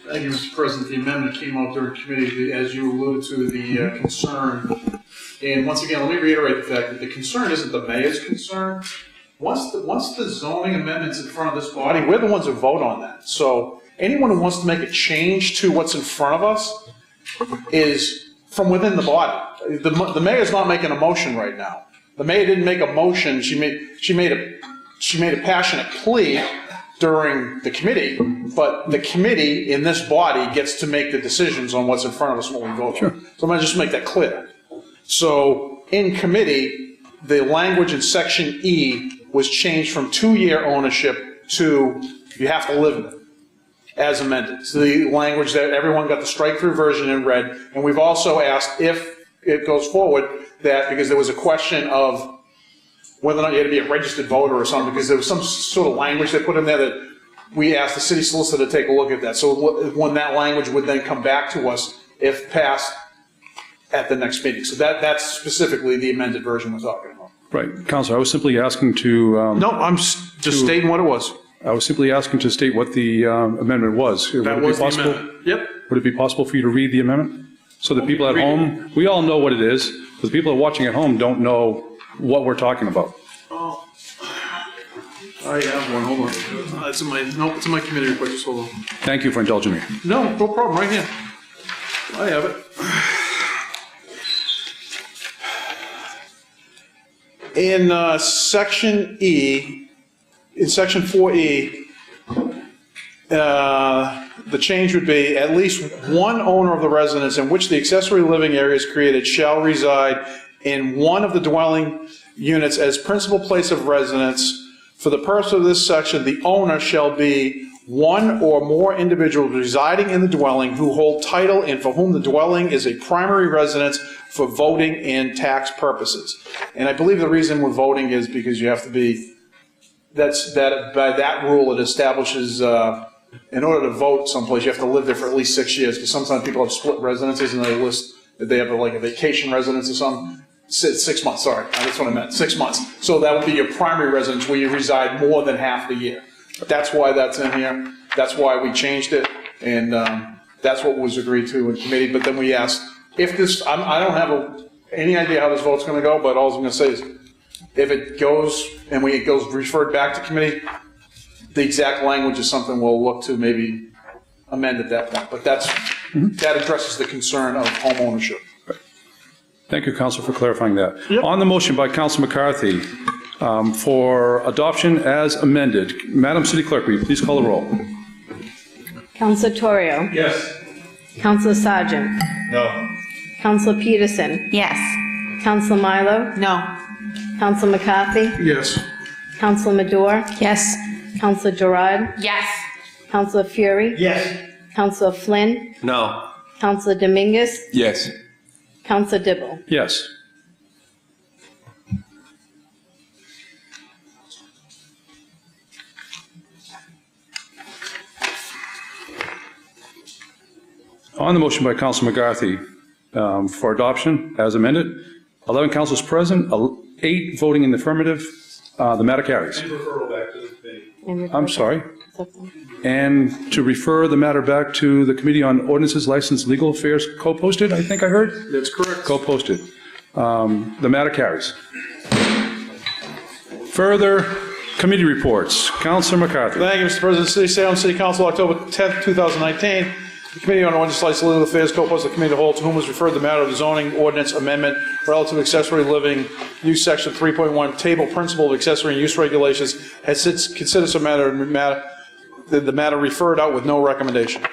Thank you, Mr. President. The amendment came out during committee, as you alluded to, the concern. And once again, let me reiterate the fact that the concern isn't the mayor's concern. Once the zoning amendment's in front of this body, we're the ones who vote on that. So anyone who wants to make a change to what's in front of us is from within the body. The mayor's not making a motion right now. The mayor didn't make a motion. She made a passionate plea during the committee, but the committee in this body gets to make the decisions on what's in front of us when we vote. Sure. So I'm going to just make that clear. So in committee, the language in section E was changed from 2-year ownership to you have to live in it, as amended. So the language that everyone got the strike-through version in red, and we've also asked if it goes forward that, because there was a question of whether or not you had to be a registered voter or something, because there was some sort of language they put in there that we asked the city solicitor to take a look at that. So when that language would then come back to us, if passed at the next meeting. So that's specifically the amended version we're talking about. Right. Councilor, I was simply asking to... No, I'm just stating what it was. I was simply asking to state what the amendment was. That was the amendment. Yep. Would it be possible for you to read the amendment? So the people at home, we all know what it is, but the people watching at home don't know what we're talking about. Oh, I have one, hold on. It's in my committee report, just hold on. Thank you for indulging me. No problem, right here. I have it. In section E, in section 4E, the change would be at least one owner of the residence in which the accessory living area is created shall reside in one of the dwelling units as principal place of residence. For the purpose of this section, the owner shall be one or more individuals residing in the dwelling who hold title and for whom the dwelling is a primary residence for voting and tax purposes. And I believe the reason we're voting is because you have to be, by that rule, it establishes, in order to vote someplace, you have to live there for at least 6 years, because sometimes people have split residences and they list that they have like a vacation residence or something. 6 months, sorry, that's what I meant, 6 months. So that would be your primary residence where you reside more than half the year. That's why that's in here. That's why we changed it, and that's what was agreed to in committee. But then we asked, if this, I don't have any idea how this vote's going to go, but all I'm going to say is, if it goes and it goes referred back to committee, the exact language is something we'll look to maybe amend at that point. But that addresses the concern of home ownership. Thank you, Council, for clarifying that. Yep. On the motion by Council McCarthy for adoption as amended, Madam City Clerk, will you please call the roll? Councilor Torrio. Yes. Councilor Sargent. No. Councilor Peterson. Yes. Councilor Milo. No. Councilor McCarthy. Yes. Councilor Madore. Yes. Councilor Gerard. Yes. Councilor Fury. Yes. Councilor Flynn. No. Councilor Dominguez. Yes. Councilor Dibble. Yes. On the motion by Council McCarthy for adoption as amended, 11 councilors present, 8 voting in the affirmative. The matter carries. And referral back to the committee. I'm sorry. and to refer the matter back to the Committee on Ordinances, License, Legal Affairs, co-posted, I think I heard? That's correct. Co-posted. The matter carries. Further committee reports. Councilor McCarthy. Thank you, Mr. President. City of Salem City Council, October 10th, 2019. The Committee on Ordinance, License, Legal Affairs, co-posted the committee of the whole, to whom was referred the matter of the zoning ordinance amendment relative to accessory living use section 3.1 table principle of accessory and use regulations, has since considered some the matter referred out with no recommendation.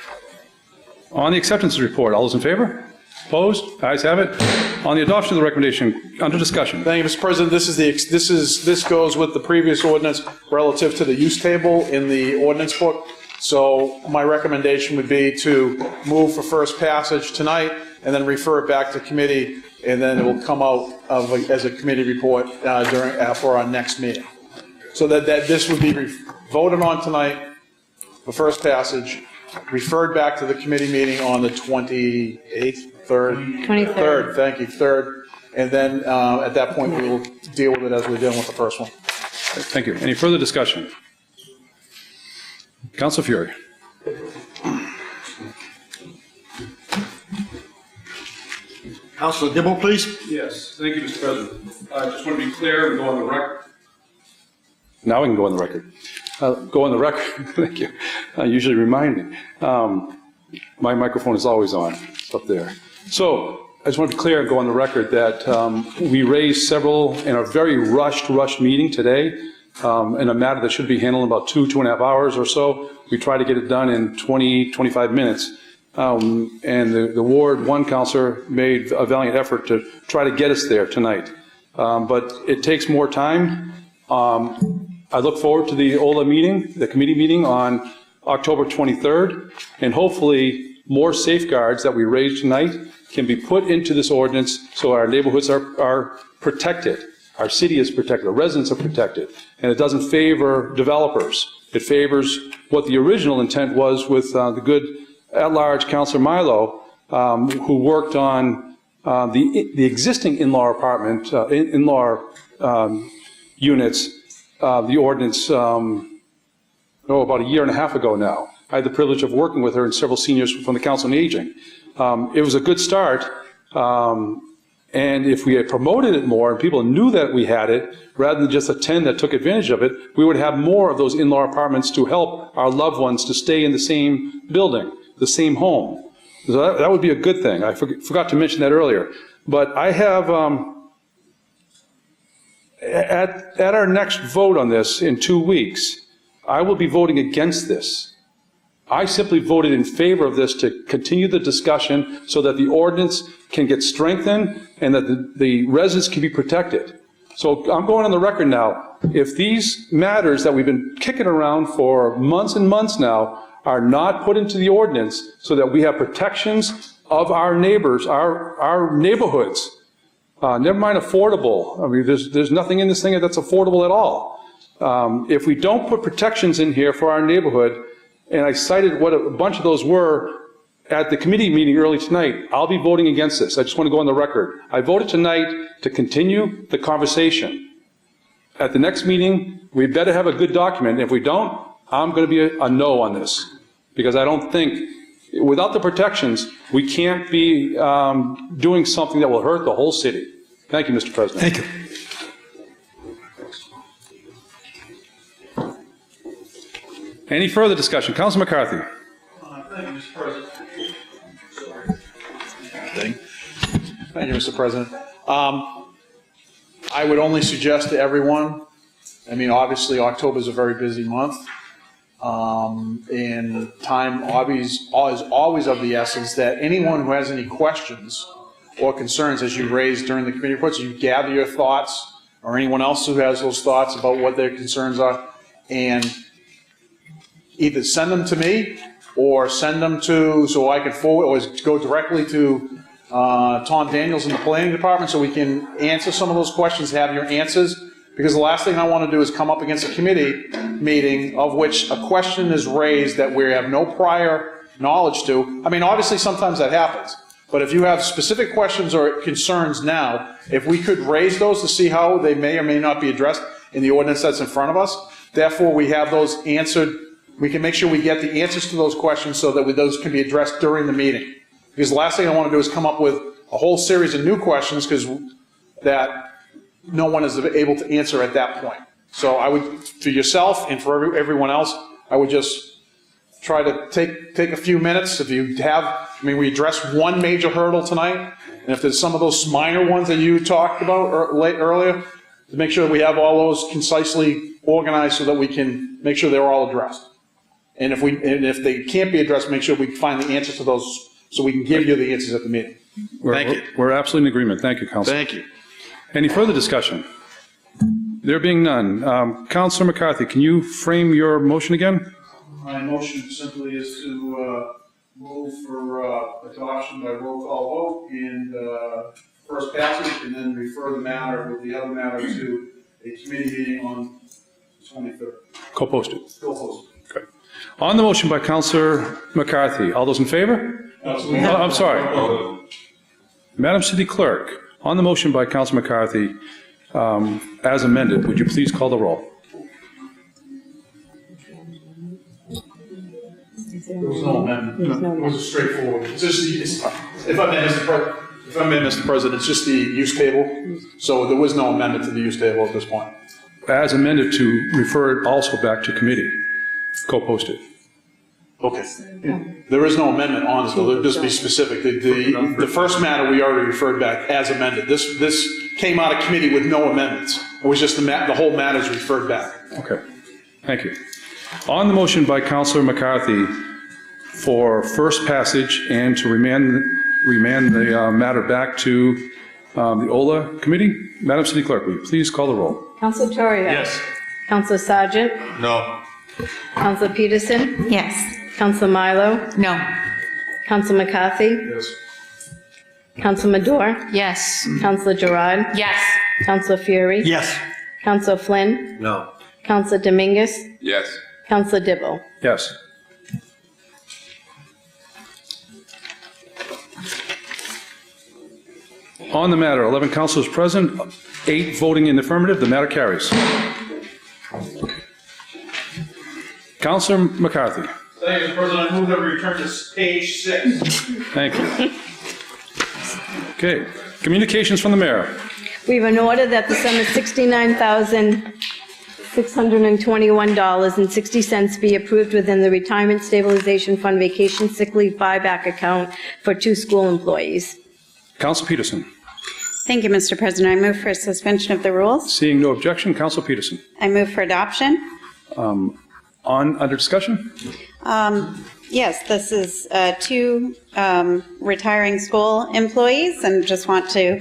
On the acceptance report, all those in favor? Opposed? Ayes have it. On the adoption of the recommendation, under discussion. Thank you, Mr. President. This goes with the previous ordinance relative to the use table in the ordinance book. So my recommendation would be to move for first passage tonight and then refer it back to committee, and then it will come out as a committee report for our next meeting. So that this would be voted on tonight for first passage, referred back to the committee meeting on the 28th, 3rd, thank you, 3rd, and then at that point we will deal with it as we're dealing with the first one. Thank you. Any further discussion? Councilor Fury. Councilor Dibble, please. Yes, thank you, Mr. President. I just want to be clear and go on the record. Now we can go on the record. Go on the record. Thank you. Usually remind me. My microphone is always on. It's up there. So I just want to be clear and go on the record that we raised several in a very rushed meeting today in a matter that should be handled in about 2.5 hours or so. We tried to get it done in 25 minutes. And the Ward 1 councilor made a valiant effort to try to get us there tonight. But it takes more time. I look forward to the OLA meeting, the committee meeting on October 23rd, and hopefully more safeguards that we raised tonight can be put into this ordinance so our neighborhoods are protected, our city is protected, our residents are protected, and it doesn't favor developers. It favors what the original intent was with the good at-large Councilor Milo, who worked on the existing in-law apartment, in-law units, the ordinance, about 1.5 years ago now. I had the privilege of working with her and several seniors from the Council on Aging. It was a good start, and if we had promoted it more and people knew that we had it, rather than just a 10 that took advantage of it, we would have more of those in-law apartments to help our loved ones to stay in the same building, the same home. So that would be a good thing. I forgot to mention that earlier. But I have, at our next vote on this in 2 weeks, I will be voting against this. I simply voted in favor of this to continue the discussion so that the ordinance can get strengthened and that the residents can be protected. So I'm going on the record now. If these matters that we've been kicking around for months and months now are not put into the ordinance so that we have protections of our neighbors, our neighborhoods, never mind affordable. I mean, there's nothing in this thing that's affordable at all. If we don't put protections in here for our neighborhood, and I cited what a bunch of those were at the committee meeting early tonight, I'll be voting against this. I just want to go on the record. I voted tonight to continue the conversation. At the next meeting, we better have a good document. If we don't, I'm going to be a no on this, because I don't think, without the protections, we can't be doing something that will hurt the whole city. Thank you, Mr. President. Thank you. Any further discussion? Councilor McCarthy. Thank you, Mr. President. Thank you, Mr. President. I would only suggest to everyone, I mean, obviously, October is a very busy month, and time is always of the essence, that anyone who has any questions or concerns, as you raised during the committee reports, you gather your thoughts, or anyone else who has those thoughts about what their concerns are, and either send them to me or send them to, so I can forward, or go directly to Tom Daniels in the planning department so we can answer some of those questions, have your answers. Because the last thing I want to do is come up against a committee meeting of which a question is raised that we have no prior knowledge to. I mean, obviously sometimes that happens. But if you have specific questions or concerns now, if we could raise those to see how they may or may not be addressed in the ordinance that's in front of us, therefore we have those answered we can make sure we get the answers to those questions so that those can be addressed during the meeting. Because the last thing I want to do is come up with a whole series of new questions that no one is able to answer at that point. So I would, for yourself and for everyone else, I would just try to take a few minutes. If you have, we addressed one major hurdle tonight, and if there's some of those minor ones that you talked about earlier, to make sure that we have all those concisely organized so that we can make sure they're all addressed. And if they can't be addressed, make sure we find the answers to those so we can give you the answers at the meeting. Thank you. We're absolutely in agreement. Thank you, Councilor. Thank you. Any further discussion? There being none, Councilor McCarthy, can you frame your motion again? My motion simply is to move for adoption by roll call vote and first passage, and then refer the matter with the other matter to a committee meeting on the 23rd. Co-posted. Co-posted. Okay. On the motion by Councilor McCarthy, all those in favor? Absolutely. I'm sorry. Madam City Clerk, on the motion by Councilor McCarthy, as amended, would you please call the roll? There was no amendment. It was straightforward. It's just, if I may, Mr. President, it's just the use table. So there was no amendment to the use table at this point. As amended to refer it also back to committee, co-posted. Okay. There is no amendment on it, so just be specific. The first matter we already referred back as amended. This came out of committee with no amendments. It was just the whole matter is referred back. Okay. Thank you. On the motion by Councilor McCarthy for first passage and to remand the matter back to the OLA committee, Madam City Clerk, will you please call the roll? Council Torrio. Yes. Council Sargent. No. Council Peterson. Yes. Council Milo. No. Council McCarthy. Yes. Council Madore. Yes. Council Gerard. Yes. Council Fury. Yes. Council Flynn. No. Council Dominguez. Yes. Council Dibble. Yes. On the matter, 11 councilors present, 8 voting in the affirmative, the matter carries. Councilor McCarthy. Thank you, Mr. President. I move that we return to page 6. Thank you. Okay, communications from the mayor. We have an order that the sum of $69,621.60 be approved within the Retirement Stabilization Fund Vacation Sick Leave Buyback Account for 2 school employees. Council Peterson. Thank you, Mr. President. I move for suspension of the rules. Seeing no objection, Council Peterson. I move for adoption. Under discussion? Yes, this is 2 retiring school employees, and just want to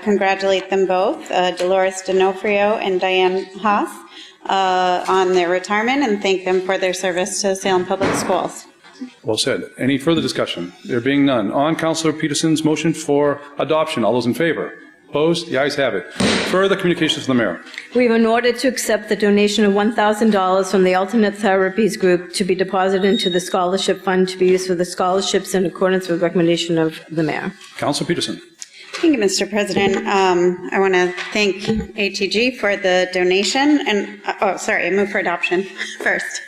congratulate them both, Dolores D'Onofrio and Diane Haas, on their retirement, and thank them for their service to Salem Public Schools. Well said. Any further discussion? There being none. On Councilor Peterson's motion for adoption, all those in favor? Opposed? The ayes have it. Further communications from the mayor. We have an order to accept the donation of $1,000 from the Alternate Therapies Group to be deposited into the scholarship fund to be used for the scholarships in accordance with recommendation of the mayor. Councilor Peterson. Thank you, Mr. President. I want to thank ATG for the donation, and, I move for adoption first.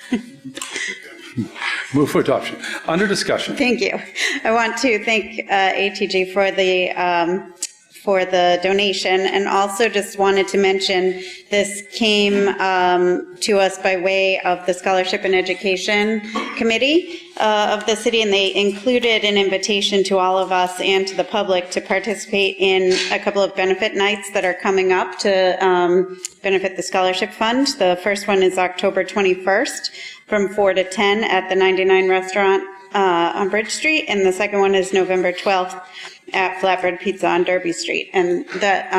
Move for adoption. Under discussion. Thank you. I want to thank ATG for the donation, and also just wanted to mention this came to us by way of the Scholarship and Education Committee of the city, and they included an invitation to all of us and to the public to participate in a couple of benefit nights that are coming up to benefit the scholarship fund. The first one is October 21st from 4 to 10 at the 99 Restaurant on Bridge Street, and the second one is November 12th at Flatbread Pizza on Derby Street. And that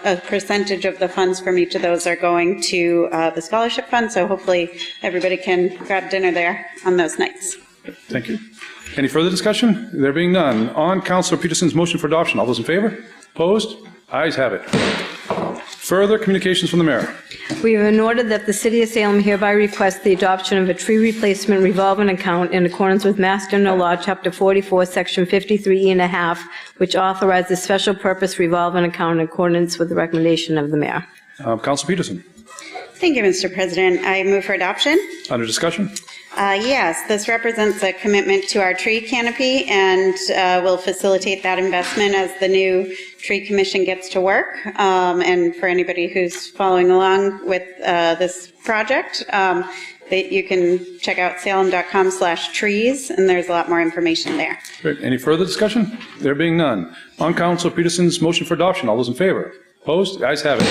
a percentage of the funds from each of those are going to the scholarship fund, so hopefully everybody can grab dinner there on those nights. Thank you. Any further discussion? There being none. On Councilor Peterson's motion for adoption, all those in favor? Opposed? Ayes have it. Further communications from the mayor. We have an order that the City of Salem hereby requests the adoption of a tree replacement revolving account in accordance with Mass General Law, Chapter 44, Section 53E.5, which authorizes special purpose revolving account in accordance with the recommendation of the mayor. Councilor Peterson. Thank you, Mr. President. I move for adoption. Under discussion. Yes, this represents a commitment to our tree canopy and will facilitate that investment as the new tree commission gets to work. And for anybody who's following along with this project, that you can check out salem.com/trees, and there's a lot more information there. Great. Any further discussion? There being none. On Councilor Peterson's motion for adoption, all those in favor? Opposed? The ayes have it.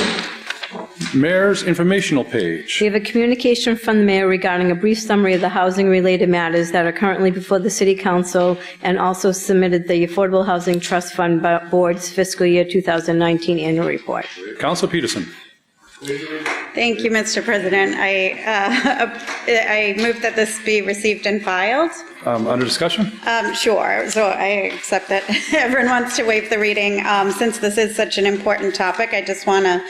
Mayor's informational page. We have a communication from the mayor regarding a brief summary of the housing-related matters that are currently before the city council, and also submitted the Affordable Housing Trust Fund Board's fiscal year 2019 annual report. Councilor Peterson. Thank you, Mr. President. I move that this be received and filed. Under discussion? Sure. So I accept that everyone wants to waive the reading. Since this is such an important topic, I just want to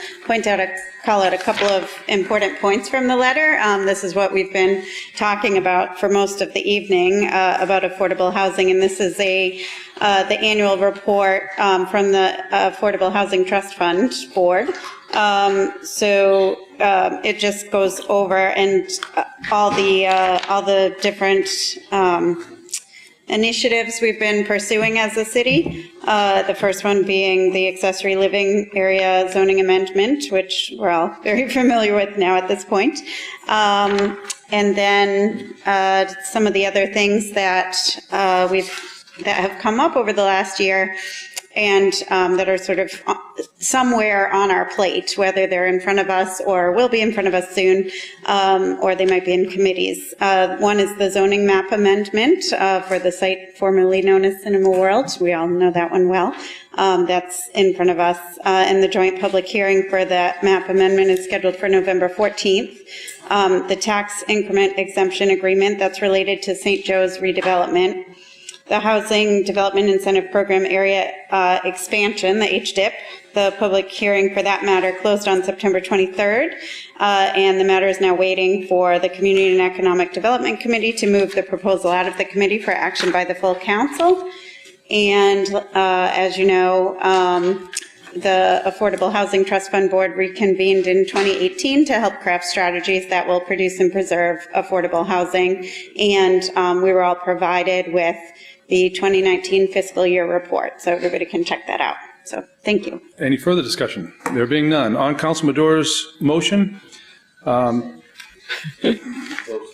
call out a couple of important points from the letter. This is what we've been talking about for most of the evening about affordable housing, and this is the annual report from the Affordable Housing Trust Fund Board. It just goes over and all the different initiatives we've been pursuing as a city. The first one being the accessory living area zoning amendment, which we're all very familiar with now at this point. And then some of the other things that have come up over the last year, and that are sort of somewhere on our plate, whether they're in front of us or will be in front of us soon, or they might be in committees. One is the zoning map amendment for the site formerly known as Cinema World. We all know that one well. That's in front of us. And the joint public hearing for that map amendment is scheduled for November 14th. The tax increment exemption agreement that's related to St. Joe's redevelopment. The Housing Development Incentive Program area expansion, the HDIP, the public hearing for that matter closed on September 23rd, and the matter is now waiting for the Community and Economic Development Committee to move the proposal out of the committee for action by the full council. And as you know, the Affordable Housing Trust Fund Board reconvened in 2018 to help craft strategies that will produce and preserve affordable housing, and we were all provided with the 2019 fiscal year report, so everybody can check that out. So, thank you. Any further discussion? There being none. On Council Mador's motion, that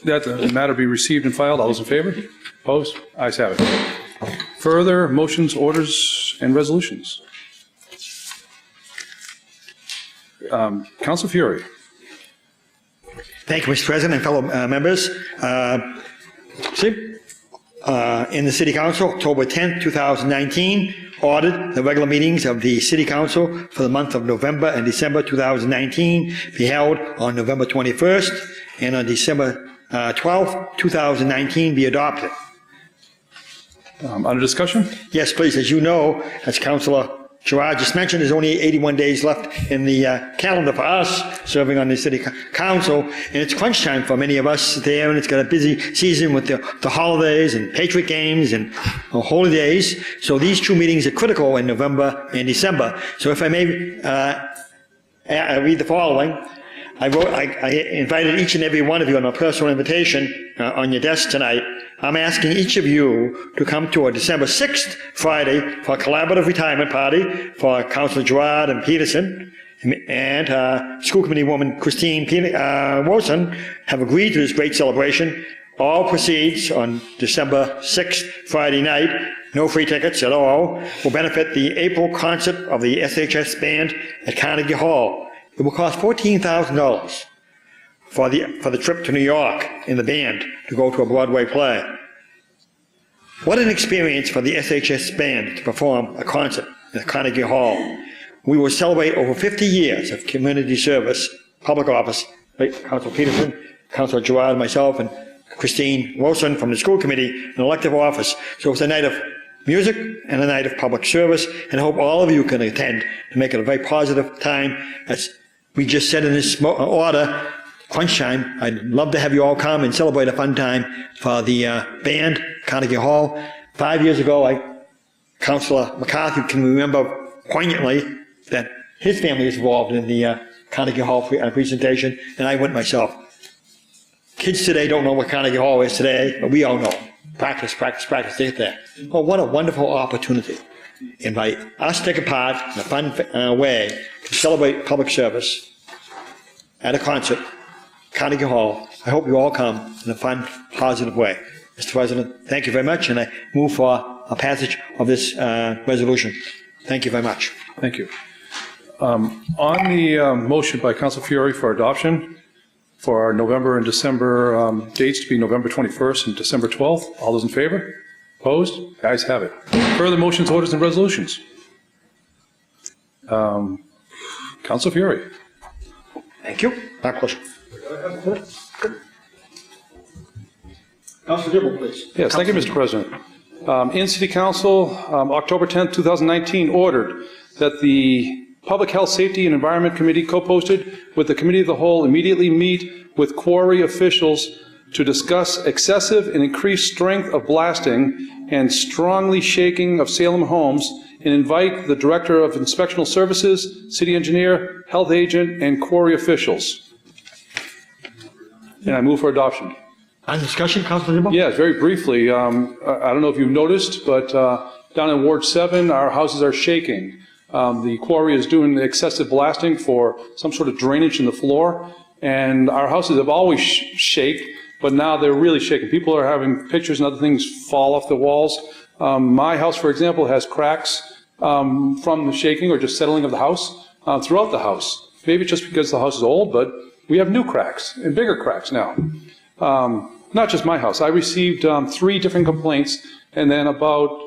the matter be received and filed. All those in favor? Opposed? Ayes have it. Further motions, orders, and resolutions. Council Fury. Thank you, Mr. President and fellow members. In the City Council, October 10th, 2019, ordered the regular meetings of the City Council for the month of November and December 2019 be held on November 21st and on December 12th, 2019 be adopted. Under discussion? Yes, please. As you know, as Councilor Gerard just mentioned, there's only 81 days left in the calendar for us serving on the City Council, and it's crunch time for many of us there, and it's got a busy season with the holidays and Patriot games and holy days. So these two meetings are critical in November and December. So if I may read the following. I invited each and every one of you on a personal invitation on your desk tonight. I'm asking each of you to come to a December 6th, Friday, for a collaborative retirement party for Councilor Gerard and Peterson, and School Committee woman Christine Wilson have agreed to this great celebration. All proceeds on December 6th, Friday night, no free tickets at all, will benefit the April concert of the SHS Band at Carnegie Hall. It will cost $14,000 for the trip to New York in the band to go to a Broadway play. What an experience for the SHS Band to perform a concert at Carnegie Hall. We will celebrate over 50 years of community service, public office, Councilor Peterson, Councilor Gerard, myself, and Christine Wilson from the school committee in elective office. So it's a night of music and a night of public service, and I hope all of you can attend to make it a very positive time. As we just said in this order, crunch time, I'd love to have you all come and celebrate a fun time for the band, Carnegie Hall. 5 years ago, Councilor McCarthy can remember poignantly that his family was involved in the Carnegie Hall presentation, and I went myself. Kids today don't know what Carnegie Hall is today, but we all know. Practice, practice, practice, they get there. Oh, what a wonderful opportunity. Invite us to take a part in a fun way to celebrate public service at a concert, Carnegie Hall. I hope you all come in a fun, positive way. Mr. President, thank you very much, and I move for a passage of this resolution. Thank you very much. Thank you. On the motion by Council Fiore for adoption for our November and December dates to be November 21st and December 12th, all those in favor? Opposed? Ayes have it. Further motions, orders, and resolutions. Council Fiore. Thank you. My pleasure. Councilor Dibble, please. Yes, thank you, Mr. President. In City Council, October 10th, 2019, ordered that the Public Health, Safety, and Environment Committee, co-posted with the Committee of the Whole, immediately meet with quarry officials to discuss excessive and increased strength of blasting and strongly shaking of Salem homes, and invite the Director of Inspectional Services, City Engineer, Health Agent, and quarry officials. And I move for adoption. On discussion, Councilor Dibble? Yeah, very briefly. I don't know if you've noticed, but down in Ward 7, our houses are shaking. The quarry is doing excessive blasting for some sort of drainage in the floor, and our houses have always shaked, but now they're really shaking. People are having pictures and other things fall off the walls. My house, for example, has cracks from the shaking or just settling of the house throughout the house. Maybe just because the house is old, but we have new cracks and bigger cracks now. Not just my house. I received 3 different complaints, and then about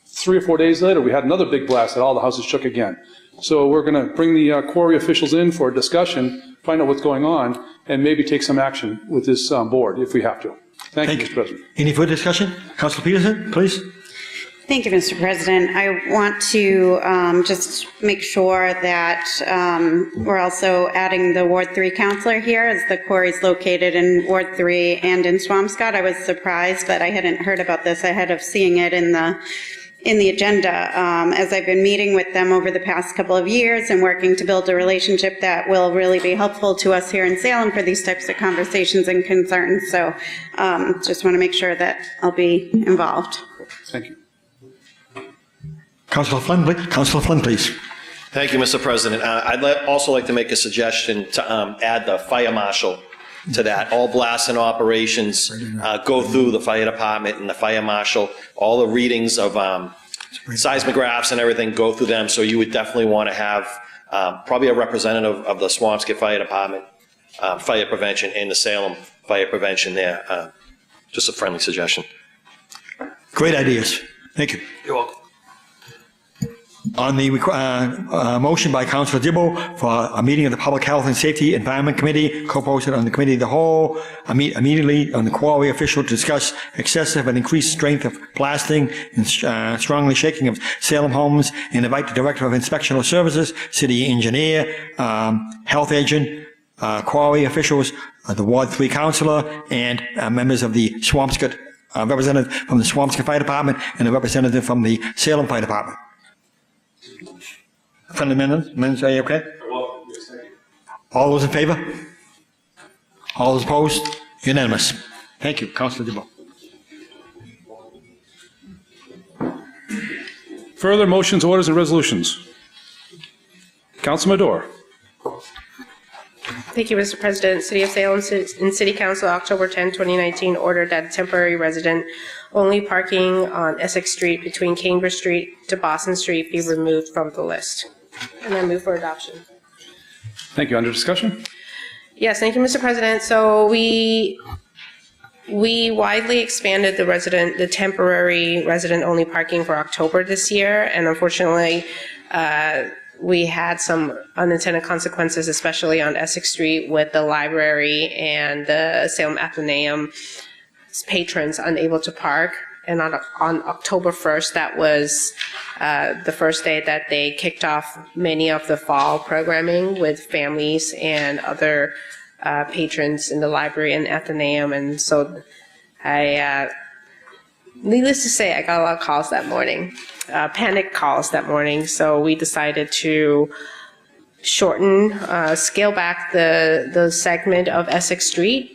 3 or 4 days later, we had another big blast that all the houses shook again. So we're going to bring the quarry officials in for a discussion, find out what's going on, and maybe take some action with this board if we have to. Thank you, Mr. President. Any further discussion? Councilor Peterson, please. Thank you, Mr. President. I want to just make sure that we're also adding the Ward 3 counselor here, as the quarry is located in Ward 3 and in Swampscott. I was surprised that I hadn't heard about this ahead of seeing it in the agenda, as I've been meeting with them over the past couple of years and working to build a relationship that will really be helpful to us here in Salem for these types of conversations and concerns. So just want to make sure that I'll be involved. Thank you. Councilor Flynn, please. Thank you, Mr. President. I'd also like to make a suggestion to add the fire marshal to that. All blasting operations go through the fire department and the fire marshal. All the readings of seismographs and everything go through them. So you would definitely want to have probably a representative of the Swampscott Fire Department, fire prevention, and the Salem fire prevention there. Just a friendly suggestion. Great ideas. Thank you. You're welcome. On the motion by Councilor Dibble for a meeting of the Public Health and Safety Environment Committee, co-posted on the Committee of the Whole, immediately on the quarry official to discuss excessive and increased strength of blasting and strongly shaking of Salem homes, and invite the Director of Inspectional Services, City Engineer, Health Agent, quarry officials, the Ward 3 Councilor, and members of the Swampscott, representative from the Swampscott Fire Department, and a representative from the Salem Fire Department. Friendly amendments, are you okay? All those in favor? All those opposed? Unanimous. Thank you, Councilor Dibble. Further motions, orders, and resolutions. Council Madore. Thank you, Mr. President. City of Salem and City Council, October 10, 2019, ordered that temporary resident-only parking on Essex Street between Cambridge Street to Boston Street be removed from the list. And I move for adoption. Thank you. Under discussion? Yes, thank you, Mr. President. So we widely expanded the temporary resident-only parking for October this year, and unfortunately, we had some unintended consequences, especially on Essex Street with the library and the Salem Athenaeum patrons unable to park. And on October 1st, that was the first day that they kicked off many of the fall programming with families and other patrons in the library and Athenaeum. And so needless to say, I got a lot of calls that morning, panic calls that morning. So we decided to shorten, scale back the segment of Essex Street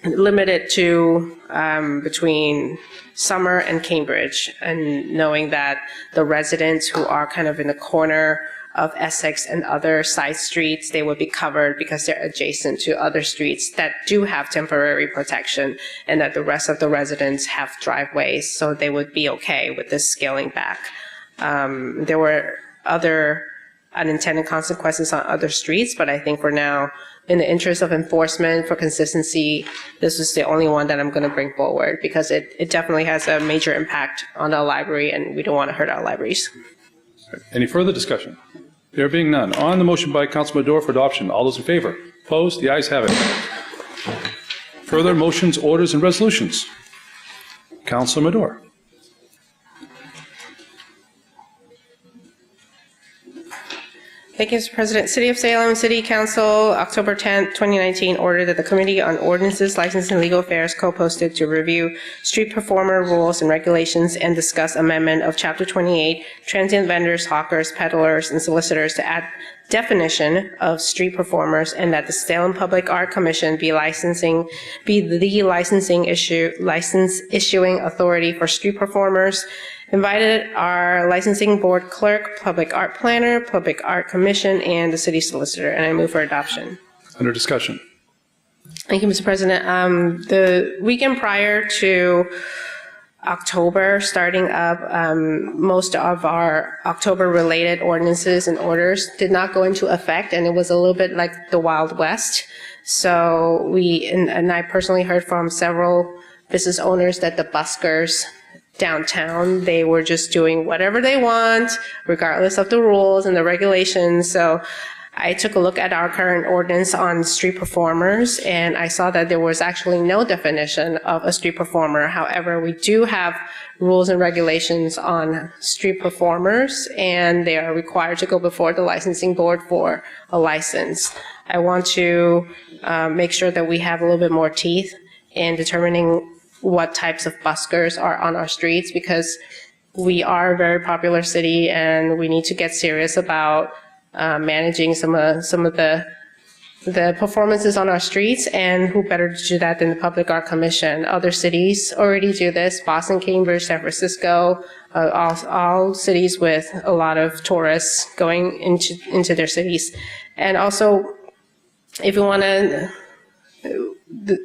limit it to between Summer and Cambridge, and knowing that the residents who are kind of in the corner of Essex and other side streets, they would be covered because they're adjacent to other streets that do have temporary protection, and that the rest of the residents have driveways, so they would be okay with this scaling back. There were other unintended consequences on other streets, but I think for now, in the interest of enforcement, for consistency, this is the only one that I'm going to bring forward, because it definitely has a major impact on our library, and we don't want to hurt our libraries. Any further discussion? There being none. On the motion by Councilor Madore for adoption, all those in favor? Opposed? The ayes have it. Further motions, orders, and resolutions. Councilor Madore. Thank you, Mr. President. City of Salem City Council, October 10th, 2019, ordered that the Committee on Ordinances, Licensing, and Legal Affairs co-posted to review street performer rules and regulations and discuss amendment of Chapter 28, transient vendors, hawkers, peddlers, and solicitors to add definition of street performers, and that the Salem Public Art Commission be the license issuing authority for street performers. Invited our licensing board clerk, public art planner, public art commission, and the city solicitor, and I move for adoption. Under discussion. Thank you, Mr. President. The weekend prior to October starting up, most of our October-related ordinances and orders did not go into effect, and it was a little bit like the Wild West. So and I personally heard from several business owners that the buskers downtown, they were just doing whatever they want, regardless of the rules and the regulations. So I took a look at our current ordinance on street performers, and I saw that there was actually no definition of a street performer. However, we do have rules and regulations on street performers, and they are required to go before the licensing board for a license. I want to make sure that we have a little bit more teeth in determining what types of buskers are on our streets, because we are a very popular city and we need to get serious about managing some of the performances on our streets, and who better to do that than the Public Art Commission. Other cities already do this: Boston, Cambridge, San Francisco, all cities with a lot of tourists going into their cities. And also, if you want to,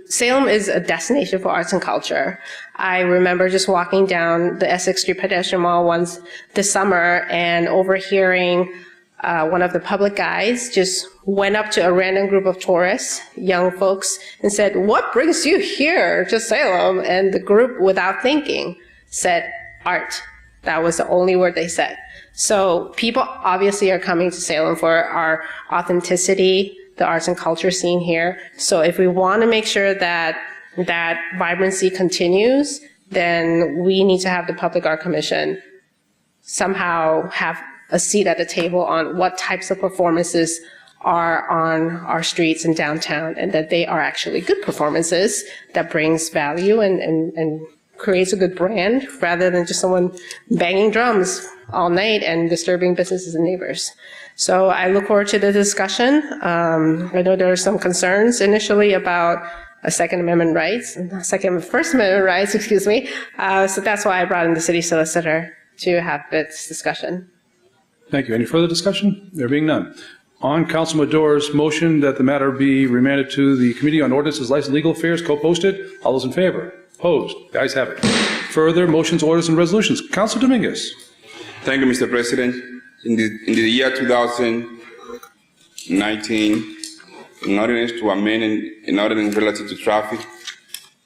Salem is a destination for arts and culture. I remember just walking down the Essex Street Pedestrian Mall once this summer and overhearing one of the public guides just went up to a random group of tourists, young folks, and said, "What brings you here to Salem?" And the group, without thinking, said, "Art." That was the only word they said. So people obviously are coming to Salem for our authenticity, the arts and culture scene here. So if we want to make sure that that vibrancy continues, then we need to have the Public Art Commission somehow have a seat at the table on what types of performances are on our streets and downtown, and that they are actually good performances that brings value and creates a good brand, rather than just someone banging drums all night and disturbing businesses and neighbors. So I look forward to the discussion. I know there are some concerns initially about First Amendment rights, excuse me. So that's why I brought in the city solicitor to have this discussion. Thank you. Any further discussion? There being none. On Councilor Madore's motion that the matter be remanded to the Committee on Ordinances, Licensing, and Legal Affairs, co-posted, all those in favor? Opposed? The ayes have it. Further motions, orders, and resolutions. Councilor Dominguez. Thank you, Mr. President. In the year 2019, an ordinance to amend an ordinance relative to traffic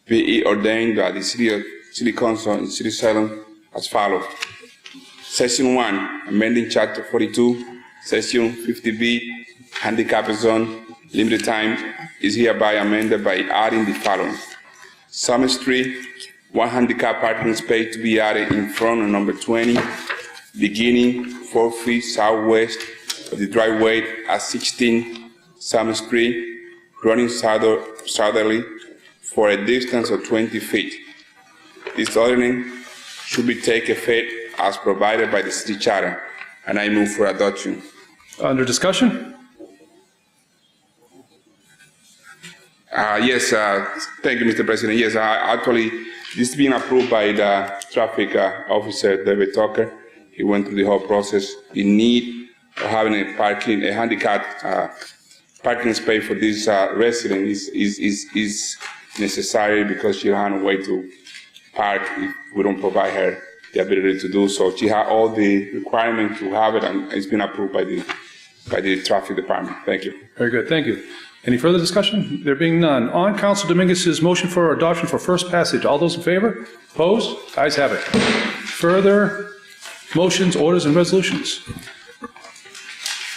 be ordained by the City Council in City of Salem as follows. Section 1, amending Chapter 42, Section 50B, handicap zone, limited time, is hereby amended by adding the following. Summer Street, 1 handicap parking space to be added in front of number 20, beginning 4 feet southwest of the driveway at 16 Summer Street, running southerly for a distance of 20 feet. This ordinance should be taken effect as provided by the city charter, and I move for adoption. Under discussion? Yes, thank you, Mr. President. Yes, actually, this is being approved by the traffic officer, David Tucker. He went through the whole process. The need of having a handicap parking space for this resident is necessary because she don't have a way to park if we don't provide her the ability to do so. She has all the requirements to have it, and it's been approved by the traffic department. Thank you. Very good, thank you. Any further discussion? There being none. On Council Dominguez's motion for adoption for first passage, all those in favor? Opposed? Ayes have it. Further motions, orders, and resolutions.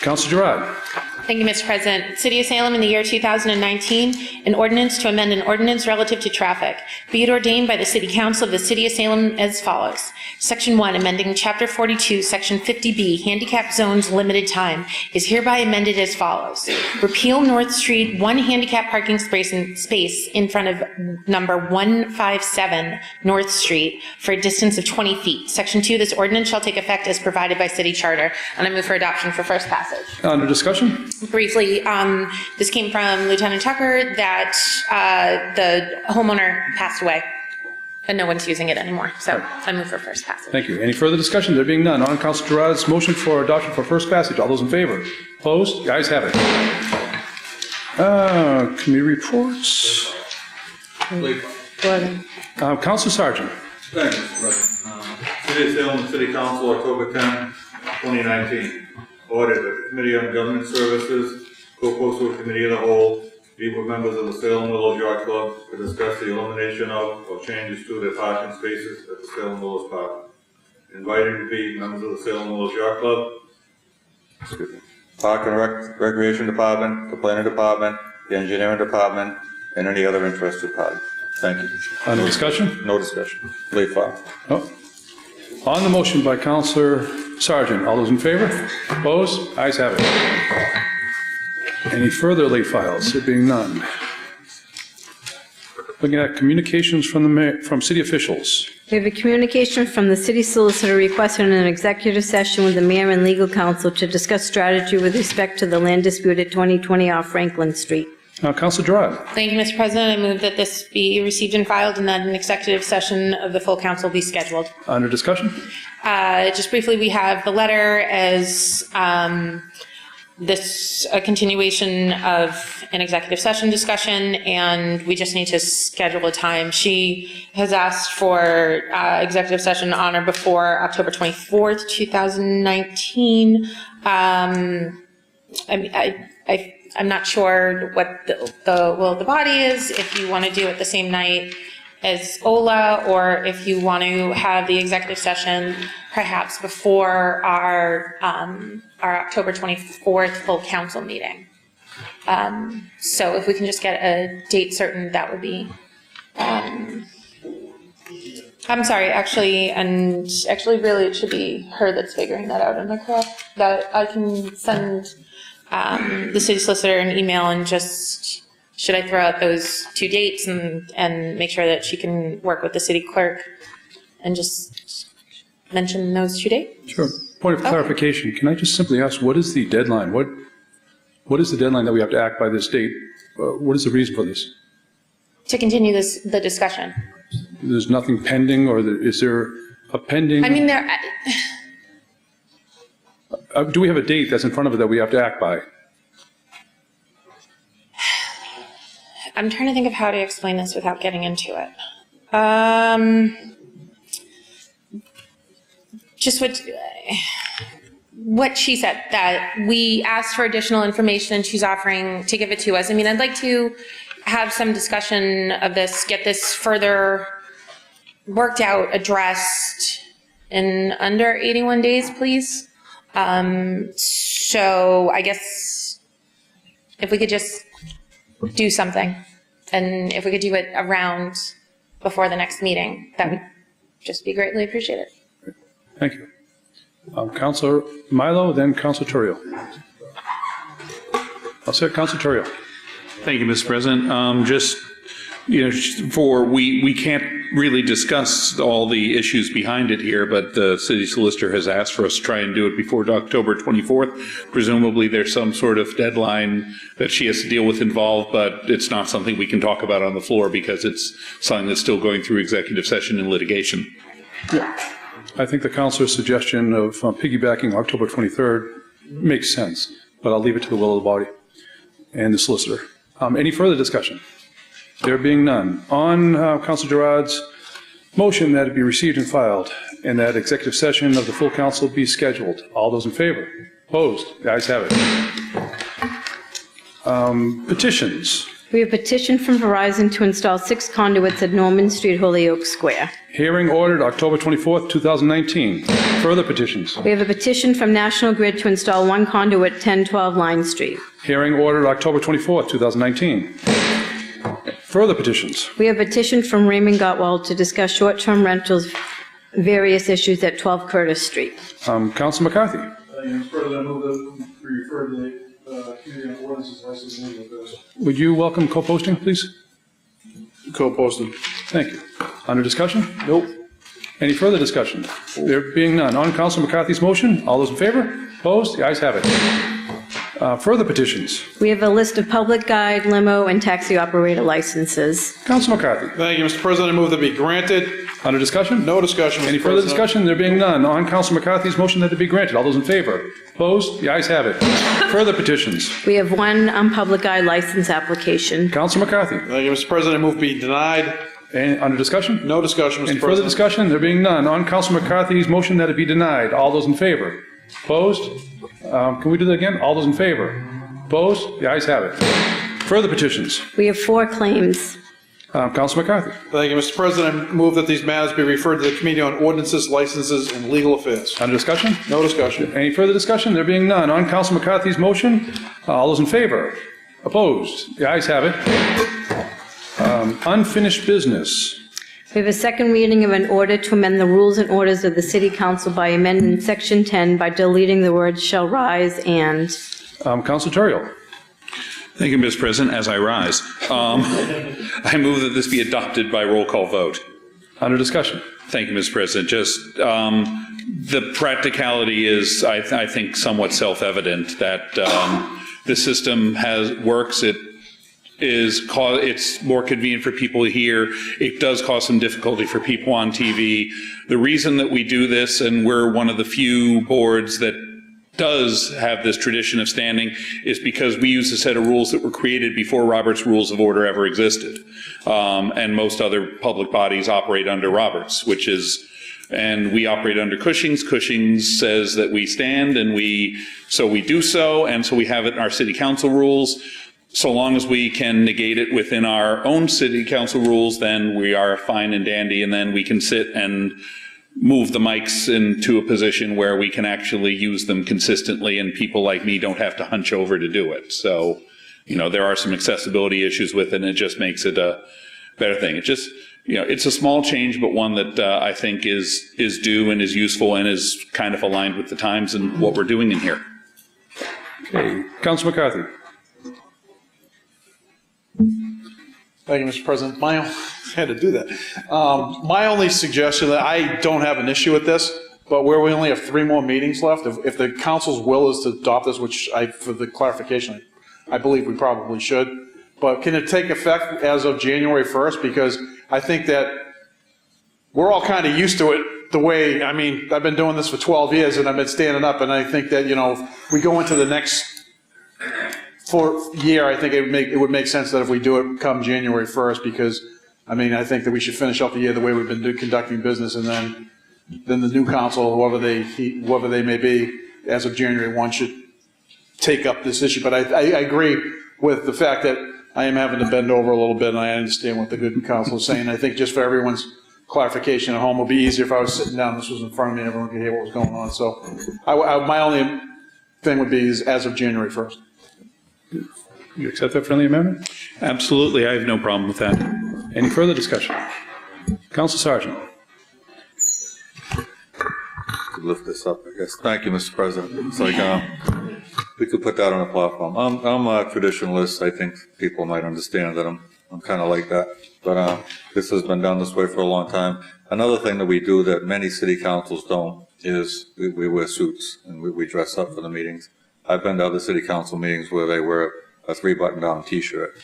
Council Gerard. Thank you, Mr. President. City of Salem in the year 2019, an ordinance to amend an ordinance relative to traffic. Be it ordained by the City Council of the City of Salem as follows. Section 1, amending Chapter 42, Section 50B, handicap zones limited time, is hereby amended as follows. Repeal North Street, one handicap parking space in front of number 157 North Street for a distance of 20 feet. Section 2, this ordinance shall take effect as provided by City Charter. And I move for adoption for first passage. Under discussion? Briefly, this came from Lieutenant Tucker that the homeowner passed away and no one's using it anymore. So I move for first passage. Thank you. Any further discussion? There being none. On Council Gerard's motion for adoption for first passage, all those in favor? Opposed? The ayes have it. Committee reports. Council Sergeant. Thank you, Mr. President. City of Salem City Council, October 10, 2019. Ordered the Committee on Government Services, co-postal Committee of the Whole, meet with members of the Salem Willows Yacht Club to discuss the elimination of or changes to their parking spaces at the Salem Willows Park. Invited to be members of the Salem Willows Yacht Club, Park and Recreation Department, the Planning Department, the Engineering Department, and any other interested party. Thank you. No discussion? No discussion. Late file. Oh. On the motion by Councilor Sergeant, all those in favor? Opposed? Ayes have it. Any further late files? There being none. Looking at communications from city officials. We have a communication from the city solicitor requesting an executive session with the mayor and legal counsel to discuss strategy with respect to the land dispute at 2020 off Franklin Street. Councilor Gerard. Thank you, Mr. President. I move that this be received and filed and that an executive session of the full council be scheduled. Under discussion? Just briefly, we have the letter as a continuation of an executive session discussion, and we just need to schedule a time. She has asked for executive session on or before October 24th, 2019. I'm not sure what the will of the body is, if you want to do it the same night as OLA, or if you want to have the executive session perhaps before our October 24th full council meeting. So if we can just get a date certain, that would be, I'm sorry, actually really it should be her that's figuring that out. Am I correct? That I can send the city solicitor an email and just, should I throw out those two dates and make sure that she can work with the city clerk and just mention those two dates? Sure. Point of clarification, can I just simply ask, what is the deadline? What is the deadline that we have to act by this date? What is the reason for this? To continue the discussion. There's nothing pending, or is there a pending? I mean, do we have a date that's in front of it that we have to act by? I'm trying to think of how to explain this without getting into it. Just what she said, that we asked for additional information and she's offering to give it to us. I mean, I'd like to have some discussion of this, get this further worked out, addressed in under 81 days, please. So I guess if we could just do something, and if we could do it around before the next meeting, that would just be greatly appreciated. Thank you. Councilor Milo, then Councilor Torrio. I'll say Councilor Torrio. Thank you, Mr. President. Just, we can't really discuss all the issues behind it here, but the city solicitor has asked for us to try and do it before October 24th. Presumably, there's some sort of deadline that she has to deal with involved, but it's not something we can talk about on the floor because it's something that's still going through executive session and litigation. Yeah. I think the councilor's suggestion of piggybacking October 23rd makes sense, but I'll leave it to the will of the body and the solicitor. Any further discussion? There being none. On Councilor Gerard's motion that it be received and filed and that executive session of the full council be scheduled. All those in favor? Opposed? The ayes have it. Petitions. We have a petition from Verizon to install 6 conduits at Norman Street, Holyoke Square. Hearing ordered October 24th, 2019. Further petitions. We have a petition from National Grid to install 1 conduit at 1012 Line Street. Hearing ordered October 24th, 2019. Further petitions. We have a petition from Raymond Gottwald to discuss short-term rentals, various issues at 12 Curtis Street. Councilor McCarthy. Mr. President, I move that we refer to the Committee on Ordinances, Licenses, and Legal Affairs. Would you welcome co-posting, please? Co-posted. Thank you. Under discussion? Nope. Any further discussion? There being none. On Councilor McCarthy's motion, all those in favor? Opposed? The ayes have it. Further petitions. We have a list of public guide, limo, and taxi operator licenses. Councilor McCarthy. Thank you, Mr. President. I move that be granted. Under discussion? No discussion, Mr. Any further President. discussion? There being none. On Councilor McCarthy's motion that it be granted. All those in favor? Opposed? The ayes have it. Further petitions. We have 1 public guide license application. Councilor McCarthy. Thank you, Mr. President. I move be denied. And under discussion? No discussion, Mr. Any President. further discussion? There being none. On Councilor McCarthy's motion that it be denied. All those in favor? Opposed? Can we do that again? All those in favor? Opposed? The ayes have it. Further petitions. We have 4 claims. Councilor McCarthy. Thank you, Mr. President. I move that these matters be referred to the Committee on Ordinances, Licenses, and Legal Affairs. Under discussion? No discussion. Any further discussion? There being none. On Councilor McCarthy's motion, all those in favor? Opposed? The ayes have it. Unfinished business. We have a second reading of an order to amend the rules and orders of the City Council by amending Section 10 by deleting the words "shall rise" and... Councilor Terrio. Thank you, Mr. President. As I rise, I move that this be adopted by roll call vote. Under discussion. Thank you, Mr. President. Just the practicality is, I think, somewhat self-evident that the system works. It's more convenient for people to hear. It does cause some difficulty for people on TV. The reason that we do this, and we're one of the few boards that does have this tradition of standing, is because we use a set of rules that were created before Robert's Rules of Order ever existed. And most other public bodies operate under Roberts, and we operate under Cushing's. Cushing's says that we stand, and so we do so, and so we have it in our city council rules. So long as we can negate it within our own city council rules, then we are fine and dandy, and then we can sit and move the mics into a position where we can actually use them consistently, and people like me don't have to hunch over to do it. So, there are some accessibility issues with it, and it just makes it a better thing. It just, it's a small change, but one that I think is due and is useful and is kind of aligned with the times and what we're doing in here. Okay, Councilor McCarthy. Thank you, Mr. President. I had to do that. My only suggestion, that I don't have an issue with this, but where we only have 3 more meetings left, if the council's will is to adopt this, which for the clarification, I believe we probably should, but can it take effect as of January 1st? Because I think that we're all kind of used to it the way, I've been doing this for 12 years and I've been standing up, and I think that, if we go into the next year, I think it would make sense that if we do it come January 1st, because I think that we should finish up the year the way we've been conducting business, and then the new council, whoever they may be, as of January 1, should take up this issue. But I agree with the fact that I am having to bend over a little bit, and I understand what the good council is saying. I think just for everyone's clarification at home, it would be easier if I was sitting down, this was in front of me, and everyone could hear what was going on. So my only thing would be is as of January 1st. You accept that friendly amendment? Absolutely. I have no problem with that. Any further discussion? Council Sergeant. Could lift this up, I guess. Thank you, Mr. President. It's like, we could put that on a platform. I'm a traditionalist. I think people might understand that I'm I'm kind of like that. But this has been done this way for a long time. Another thing that we do that many city councils don't is we wear suits and we dress up for the meetings. I've been to other city council meetings where they wear a 3-button-down T-shirt.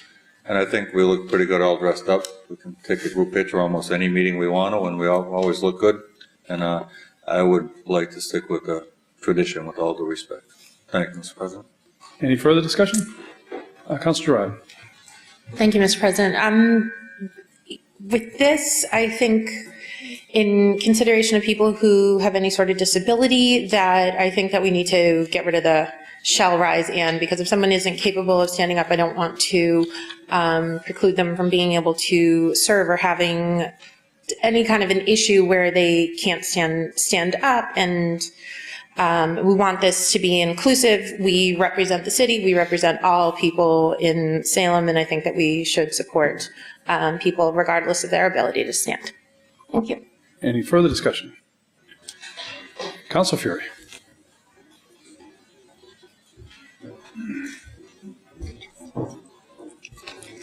And I think we look pretty good all dressed up. We can take a group picture almost any meeting we want to, and we always look good. And I would like to stick with the tradition with all due respect. Thank you, Mr. President. Any further discussion? Councilor Gerard. Thank you, Mr. President. With this, I think in consideration of people who have any sort of disability, that I think that we need to get rid of the shall rise and, because if someone isn't capable of standing up, I don't want to preclude them from being able to serve or having any kind of an issue where they can't stand up. And we want this to be inclusive. We represent the city, we represent all people in Salem, and I think that we should support people regardless of their ability to stand. Thank you. Any further discussion? Councilor Fury.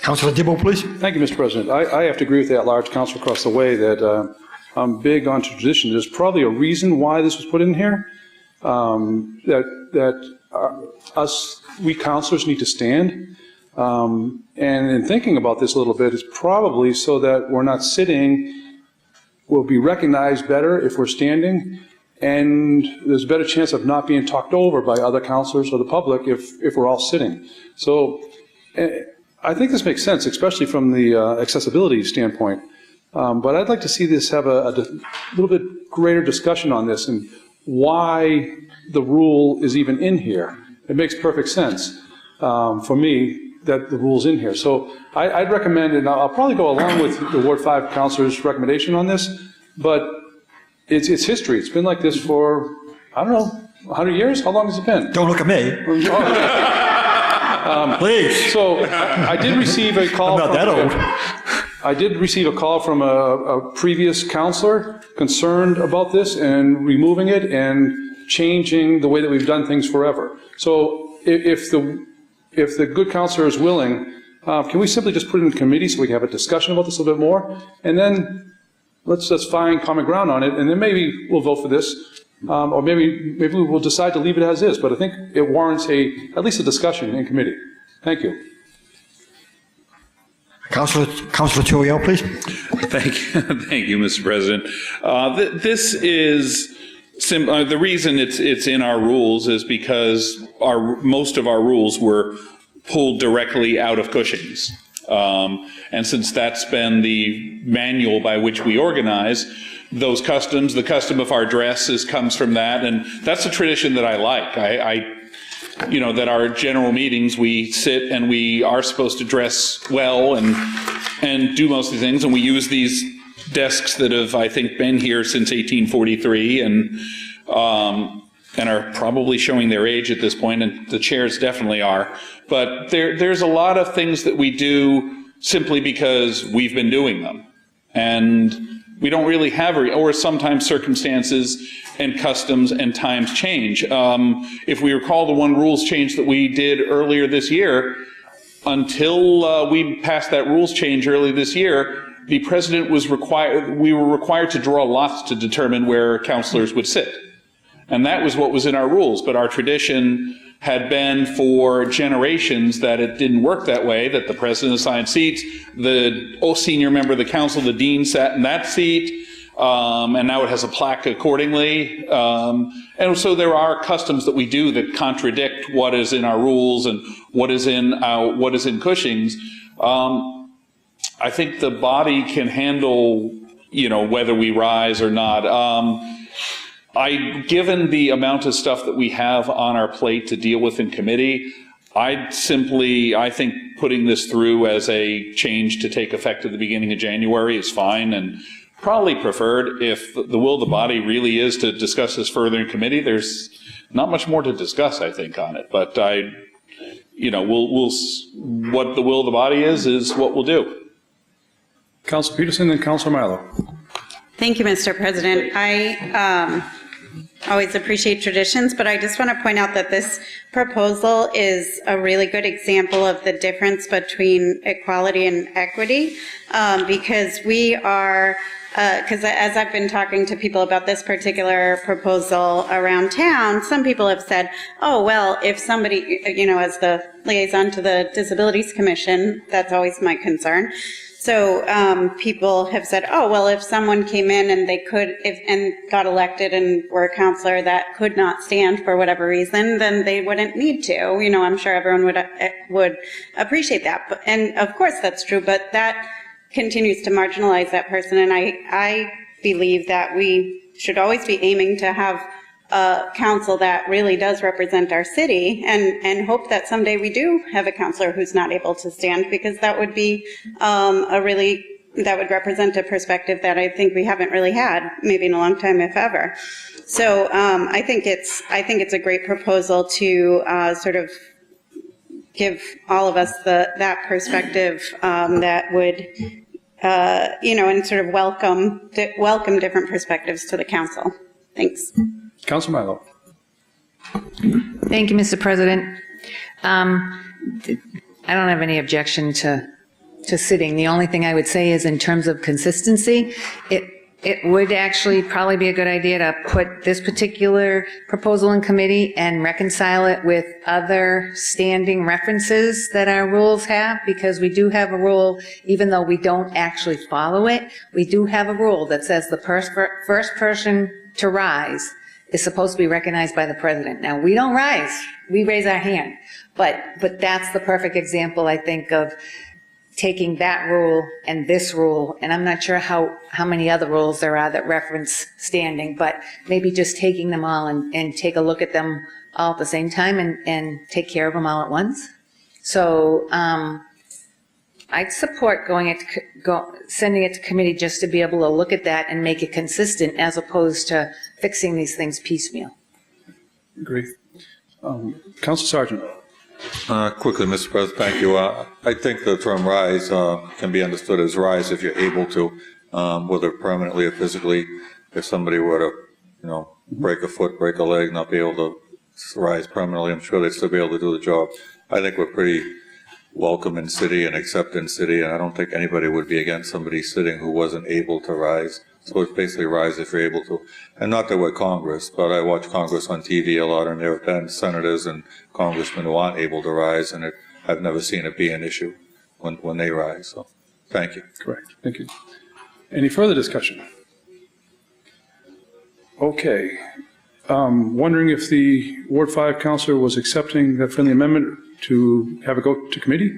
Councilor Dibble, please. Thank you, Mr. President. I have to agree with that large council across the way that I'm big on tradition. There's probably a reason why this was put in here. We councilors need to stand. And in thinking about this a little bit, it's probably so that we're not sitting, we'll be recognized better if we're standing, and there's a better chance of not being talked over by other councilors or the public if we're all sitting. So I think this makes sense, especially from the accessibility standpoint. But I'd like to see this have a little bit greater discussion on this and why the rule is even in here. It makes perfect sense for me that the rule's in here. So I'd recommend, and I'll probably go along with the Ward 5 councilor's recommendation on this, but it's history. It's been like this for, I don't know, 100 years? How long has it been? Don't look at me. Please. So I did receive a call. I'm not that old. I did receive a call from a previous counselor concerned about this and removing it and changing the way that we've done things forever. So if the good counselor is willing, can we simply just put it in committee so we can have a discussion about this a little bit more? And then let's just find common ground on it, and then maybe we'll vote for this. Or maybe we will decide to leave it as is, but I think it warrants at least a discussion in committee. Thank you. Councilor Turio, please. Thank you, Mr. President. This is the reason it's in our rules is because most of our rules were pulled directly out of Cushing's. And since that's been the manual by which we organize, those customs, the custom of our dress comes from that, and that's a tradition that I like. That our general meetings, we sit and we are supposed to dress well and do most of the things, and we use these desks that have, I think, been here since 1843 and are probably showing their age at this point, and the chairs definitely are. But there's a lot of things that we do simply because we've been doing them. And we don't really have, or sometimes circumstances and customs and times change. If we recall the one rules change that we did earlier this year, until we passed that rules change early this year, the president we were required to draw lots to determine where councilors would sit. And that was what was in our rules, but our tradition had been for generations that it didn't work that way, that the president assigned seats, the senior member of the council, the dean, sat in that seat, and now it has a plaque accordingly. And so there are customs that we do that contradict what is in our rules and what is in Cushing's. I think the body can handle, whether we rise or not. Given the amount of stuff that we have on our plate to deal with in committee, I think putting this through as a change to take effect at the beginning of January is fine, and probably preferred. If the will of the body really is to discuss this further in committee, there's not much more to discuss, I think, on it. But what the will of the body is what we'll do. Councilor Peterson and Councilor Milo. Thank you, Mr. President. always appreciate traditions, but I just want to point out that this proposal is a really good example of the difference between equality and equity, because we are, because as I've been talking to people about this particular proposal around town, some people have said, oh, well, if somebody, as the liaison to the Disabilities Commission, that's always my concern. So people have said, oh, well, if someone came in and they could, and got elected and were a counselor that could not stand for whatever reason, then they wouldn't need to. I'm sure everyone would appreciate that. And of course that's true, but that continues to marginalize that person. And I believe that we should always be aiming to have a council that really does represent our city, and hope that someday we do have a councilor who's not able to stand, because that would be that would represent a perspective that I think we haven't really had, maybe in a long time, if ever. So I think it's a great proposal to sort of give all of us that perspective that would, and sort of welcome different perspectives to the council. Thanks. Councilor Milo. Thank you, Mr. President. I don't have any objection to sitting. The only thing I would say is, in terms of consistency, it would actually probably be a good idea to put this particular proposal in committee and reconcile it with other standing references that our rules have, because we do have a rule, even though we don't actually follow it, we do have a rule that says the first person to rise is supposed to be recognized by the president. Now, we don't rise, we raise our hand, but that's the perfect example, I think, of taking that rule and this rule, and I'm not sure how many other rules there are that reference standing, but maybe just taking them all and take a look at them all at the same time and take care of them all at once. So I'd support sending it to committee just to be able to look at that and make it consistent, as opposed to fixing these things piecemeal. Agree. Council Sergeant. Quickly, Mr. President, thank you. I think the term rise can be understood as rise if you're able to, whether permanently or physically. If somebody were to, break a foot, break a leg, not be able to rise permanently, I'm sure they'd still be able to do the job. I think we're pretty welcome in city and accept in city, and I don't think anybody would be against somebody sitting who wasn't able to rise. So it's basically rise if you're able to. And not that we're Congress, but I watch Congress on TV a lot, and there have been senators and congressmen who aren't able to rise, and I've never seen it be an issue when they rise. So thank you. Correct. Thank you. Any further discussion? Okay. Wondering if the Ward 5 councilor was accepting that friendly amendment to have it go to committee?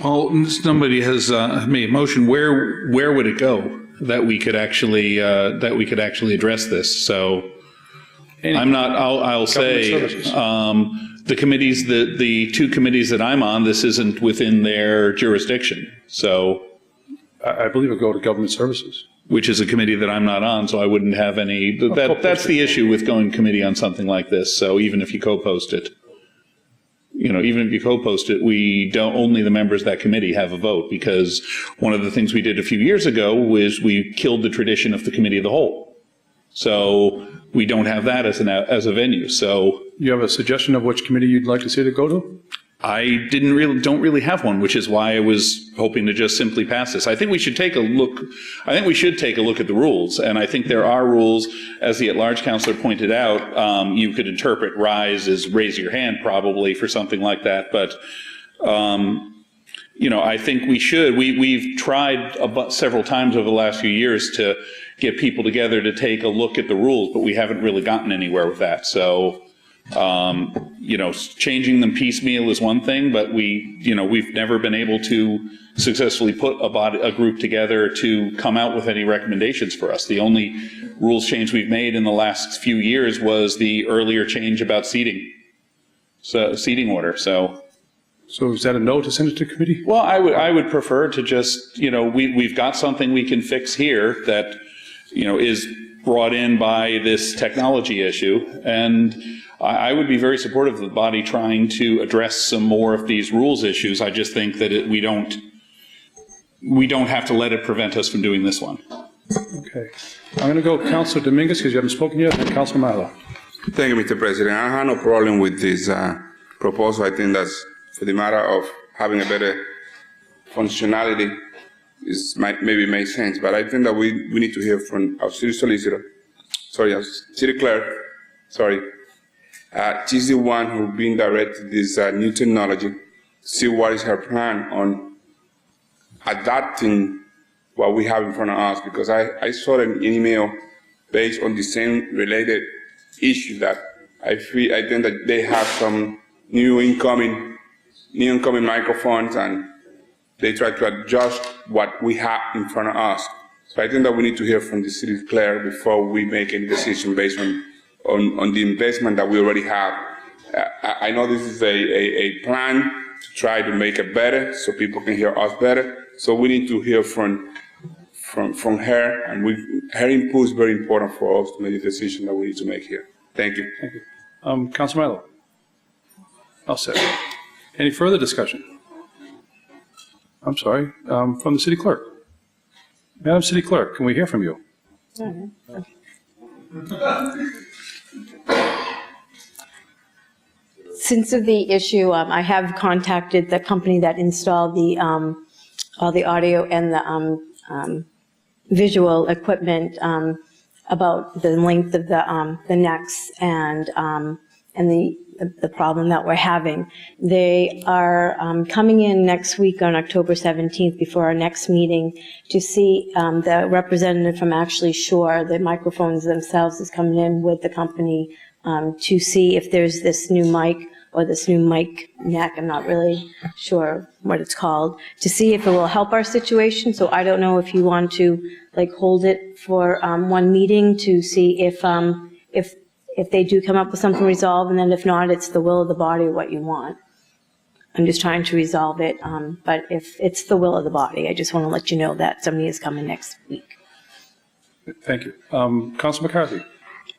Well, somebody has made a motion. Where would it go that we could actually address this? So I'll say the committees, the two committees that I'm on, this isn't within their jurisdiction. So I believe it would go to Government Services, which is a committee that I'm not on, so I wouldn't have any. That's the issue with going committee on something like this. So even if you co-post it, even if you co-post it, only the members of that committee have a vote, because one of the things we did a few years ago was we killed the tradition of the committee of the whole. So we don't have that as a venue. So you have a suggestion of which committee you'd like to see it go to? I don't really have one, which is why I was hoping to just simply pass this. I think we should take a look. I think we should take a look at the rules, and I think there are rules, as the at-large counselor pointed out. You could interpret rise as raise your hand, probably, for something like that. But I think we should. We've tried several times over the last few years to get people together to take a look at the rules, but we haven't really gotten anywhere with that. So. Changing them piecemeal is one thing, but we've never been able to successfully put a group together to come out with any recommendations for us. The only rules change we've made in the last few years was the earlier change about seating order. So is that a no to send it to committee? Well, I would prefer to just, we've got something we can fix here that, is brought in by this technology issue, and I would be very supportive of the body trying to address some more of these rules issues. I just think that we don't have to let it prevent us from doing this one. Okay. I'm going to go Councilor Dominguez because you haven't spoken yet, and Councilor Milo. Thank you, Mr. President. I have no problem with this proposal. I think that's for the matter of having a better functionality. Maybe makes sense, but I think that we need to hear from our city solicitor, our city clerk, she's the one who's being directed this new technology, see what is her plan on adapting what we have in front of us, because I saw an email based on the same related issue that I think that they have some new incoming microphones and they try to adjust what we have in front of us. So I think that we need to hear from the city clerk before we make any decision based on the investment that we already have. I know this is a plan to try to make it better so people can hear us better. So we need to hear from her, and her input is very important for us to make the decision that we need to make here. Thank you. Thank you. Councilor Milo. All set. Any further discussion? I'm sorry, from the city clerk. Madam City Clerk, can we hear from you? Since of the issue, I have contacted the company that installed all the audio and the visual equipment about the length of the necks and the problem that we're having. They are coming in next week on October 17th before our next meeting to see the representative from actually Shore, the microphones themselves is coming in with the company to see if there's this new mic or this new mic neck, I'm not really sure what it's called, to see if it will help our situation. So I don't know if you want to hold it for one meeting to see if they do come up with something resolved, and then if not, it's the will of the body what you want. I'm just trying to resolve it, but if it's the will of the body, I just want to let you know that somebody is coming next week. Thank you. Councilor McCarthy.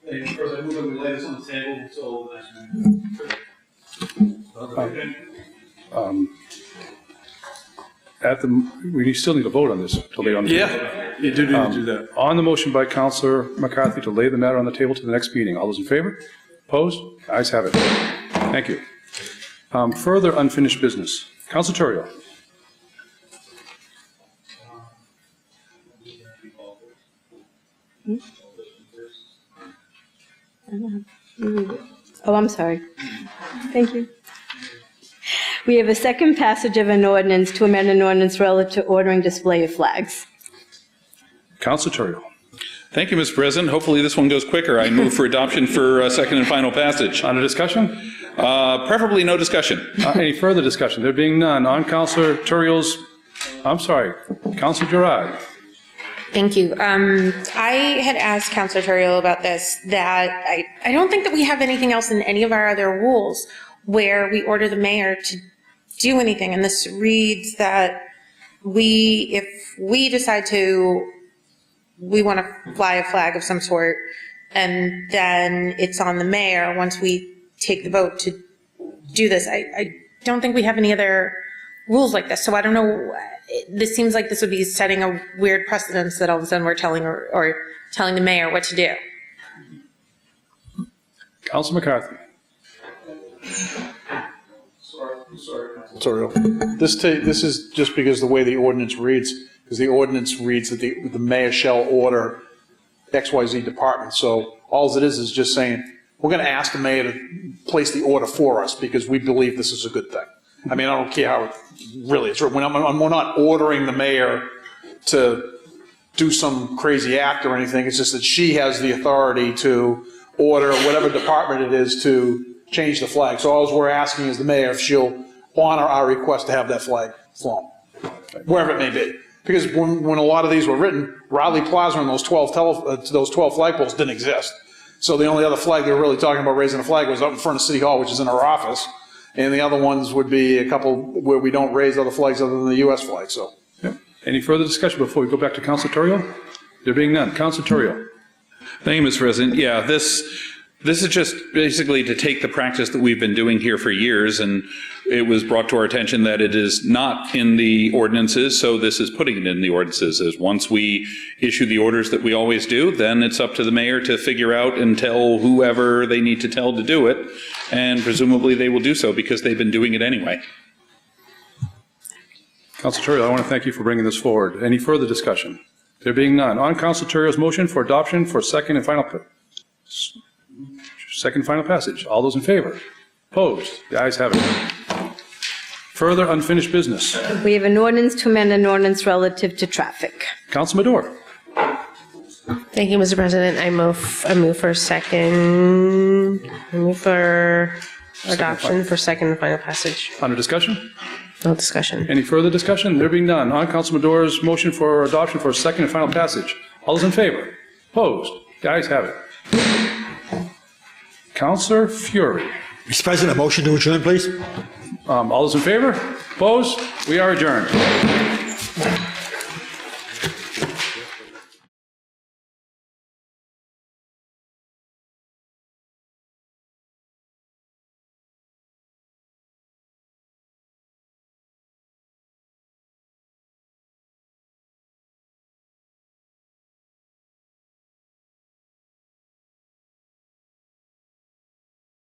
First, I move that we lay this on the table until the next meeting. We still need to vote on this to lay on the table. Yeah, you do need to do that. On the motion by Councilor McCarthy to lay the matter on the table to the next meeting. All those in favor? Opposed? Ayes have it. Thank you. Further unfinished business. Councilor Torrio. Oh, I'm sorry. Thank you. We have a second passage of an ordinance to amend an ordinance relative to ordering display of flags. Councilor Torrio. Thank you, Mr. President. Hopefully this one goes quicker. I move for adoption for second and final passage. Under discussion? Preferably no discussion. Any further discussion? There being none, on Councilor Torrio's, Councilor Gerard. Thank you. I had asked Councilor Torrio about this, that I don't think that we have anything else in any of our other rules where we order the mayor to do anything. And this reads that if we decide we want to fly a flag of some sort, and then it's on the mayor once we take the vote to do this. I don't think we have any other rules like this. So I don't know. This seems like this would be setting a weird precedence that all of a sudden we're telling or telling the mayor what to do. Councilor McCarthy. Sorry. This is just because the way the ordinance reads, because the ordinance reads that the mayor shall order XYZ department. So all it is just saying, we're going to ask the mayor to place the order for us because we believe this is a good thing. I mean, I don't care how it really is. We're not ordering the mayor to do some crazy act or anything. It's just that she has the authority to order whatever department it is to change the flag. So all we're asking is the mayor if she'll honor our request to have that flag flown, wherever it may be. Because when a lot of these were written, Riley Plaza and those 12 flagpoles didn't exist. So the only other flag they were really talking about raising a flag was up in front of City Hall, which is in our office. And the other ones would be a couple where we don't raise other flags other than the U.S. flag. So, yep. Any further discussion before we go back to Councilor Torrio? There being none. Councilor Torrio. Thank you, Mr. President. Yeah, this This is just basically to take the practice that we've been doing here for years, and it was brought to our attention that it is not in the ordinances, so this is putting it in the ordinances. As once we issue the orders that we always do, then it's up to the mayor to figure out and tell whoever they need to tell to do it, and presumably they will do so because they've been doing it anyway. Councilor Terrio, I want to thank you for bringing this forward. Any further discussion? There being none. On Councilor Terrio's motion for adoption for second and final passage. All those in favor? Opposed? The ayes have it. Further unfinished business. We have an ordinance to amend an ordinance relative to traffic. Councilor Madore. Thank you, Mr. President. I move for adoption for second and final passage. Under discussion? No discussion. Any further discussion? There being none. On Councilor Madore's motion for adoption for second and final passage. All those in favor? Opposed? The ayes have it. Councilor Fury. Mr. President, a motion to adjourn, please. All those in favor? Opposed? We are adjourned.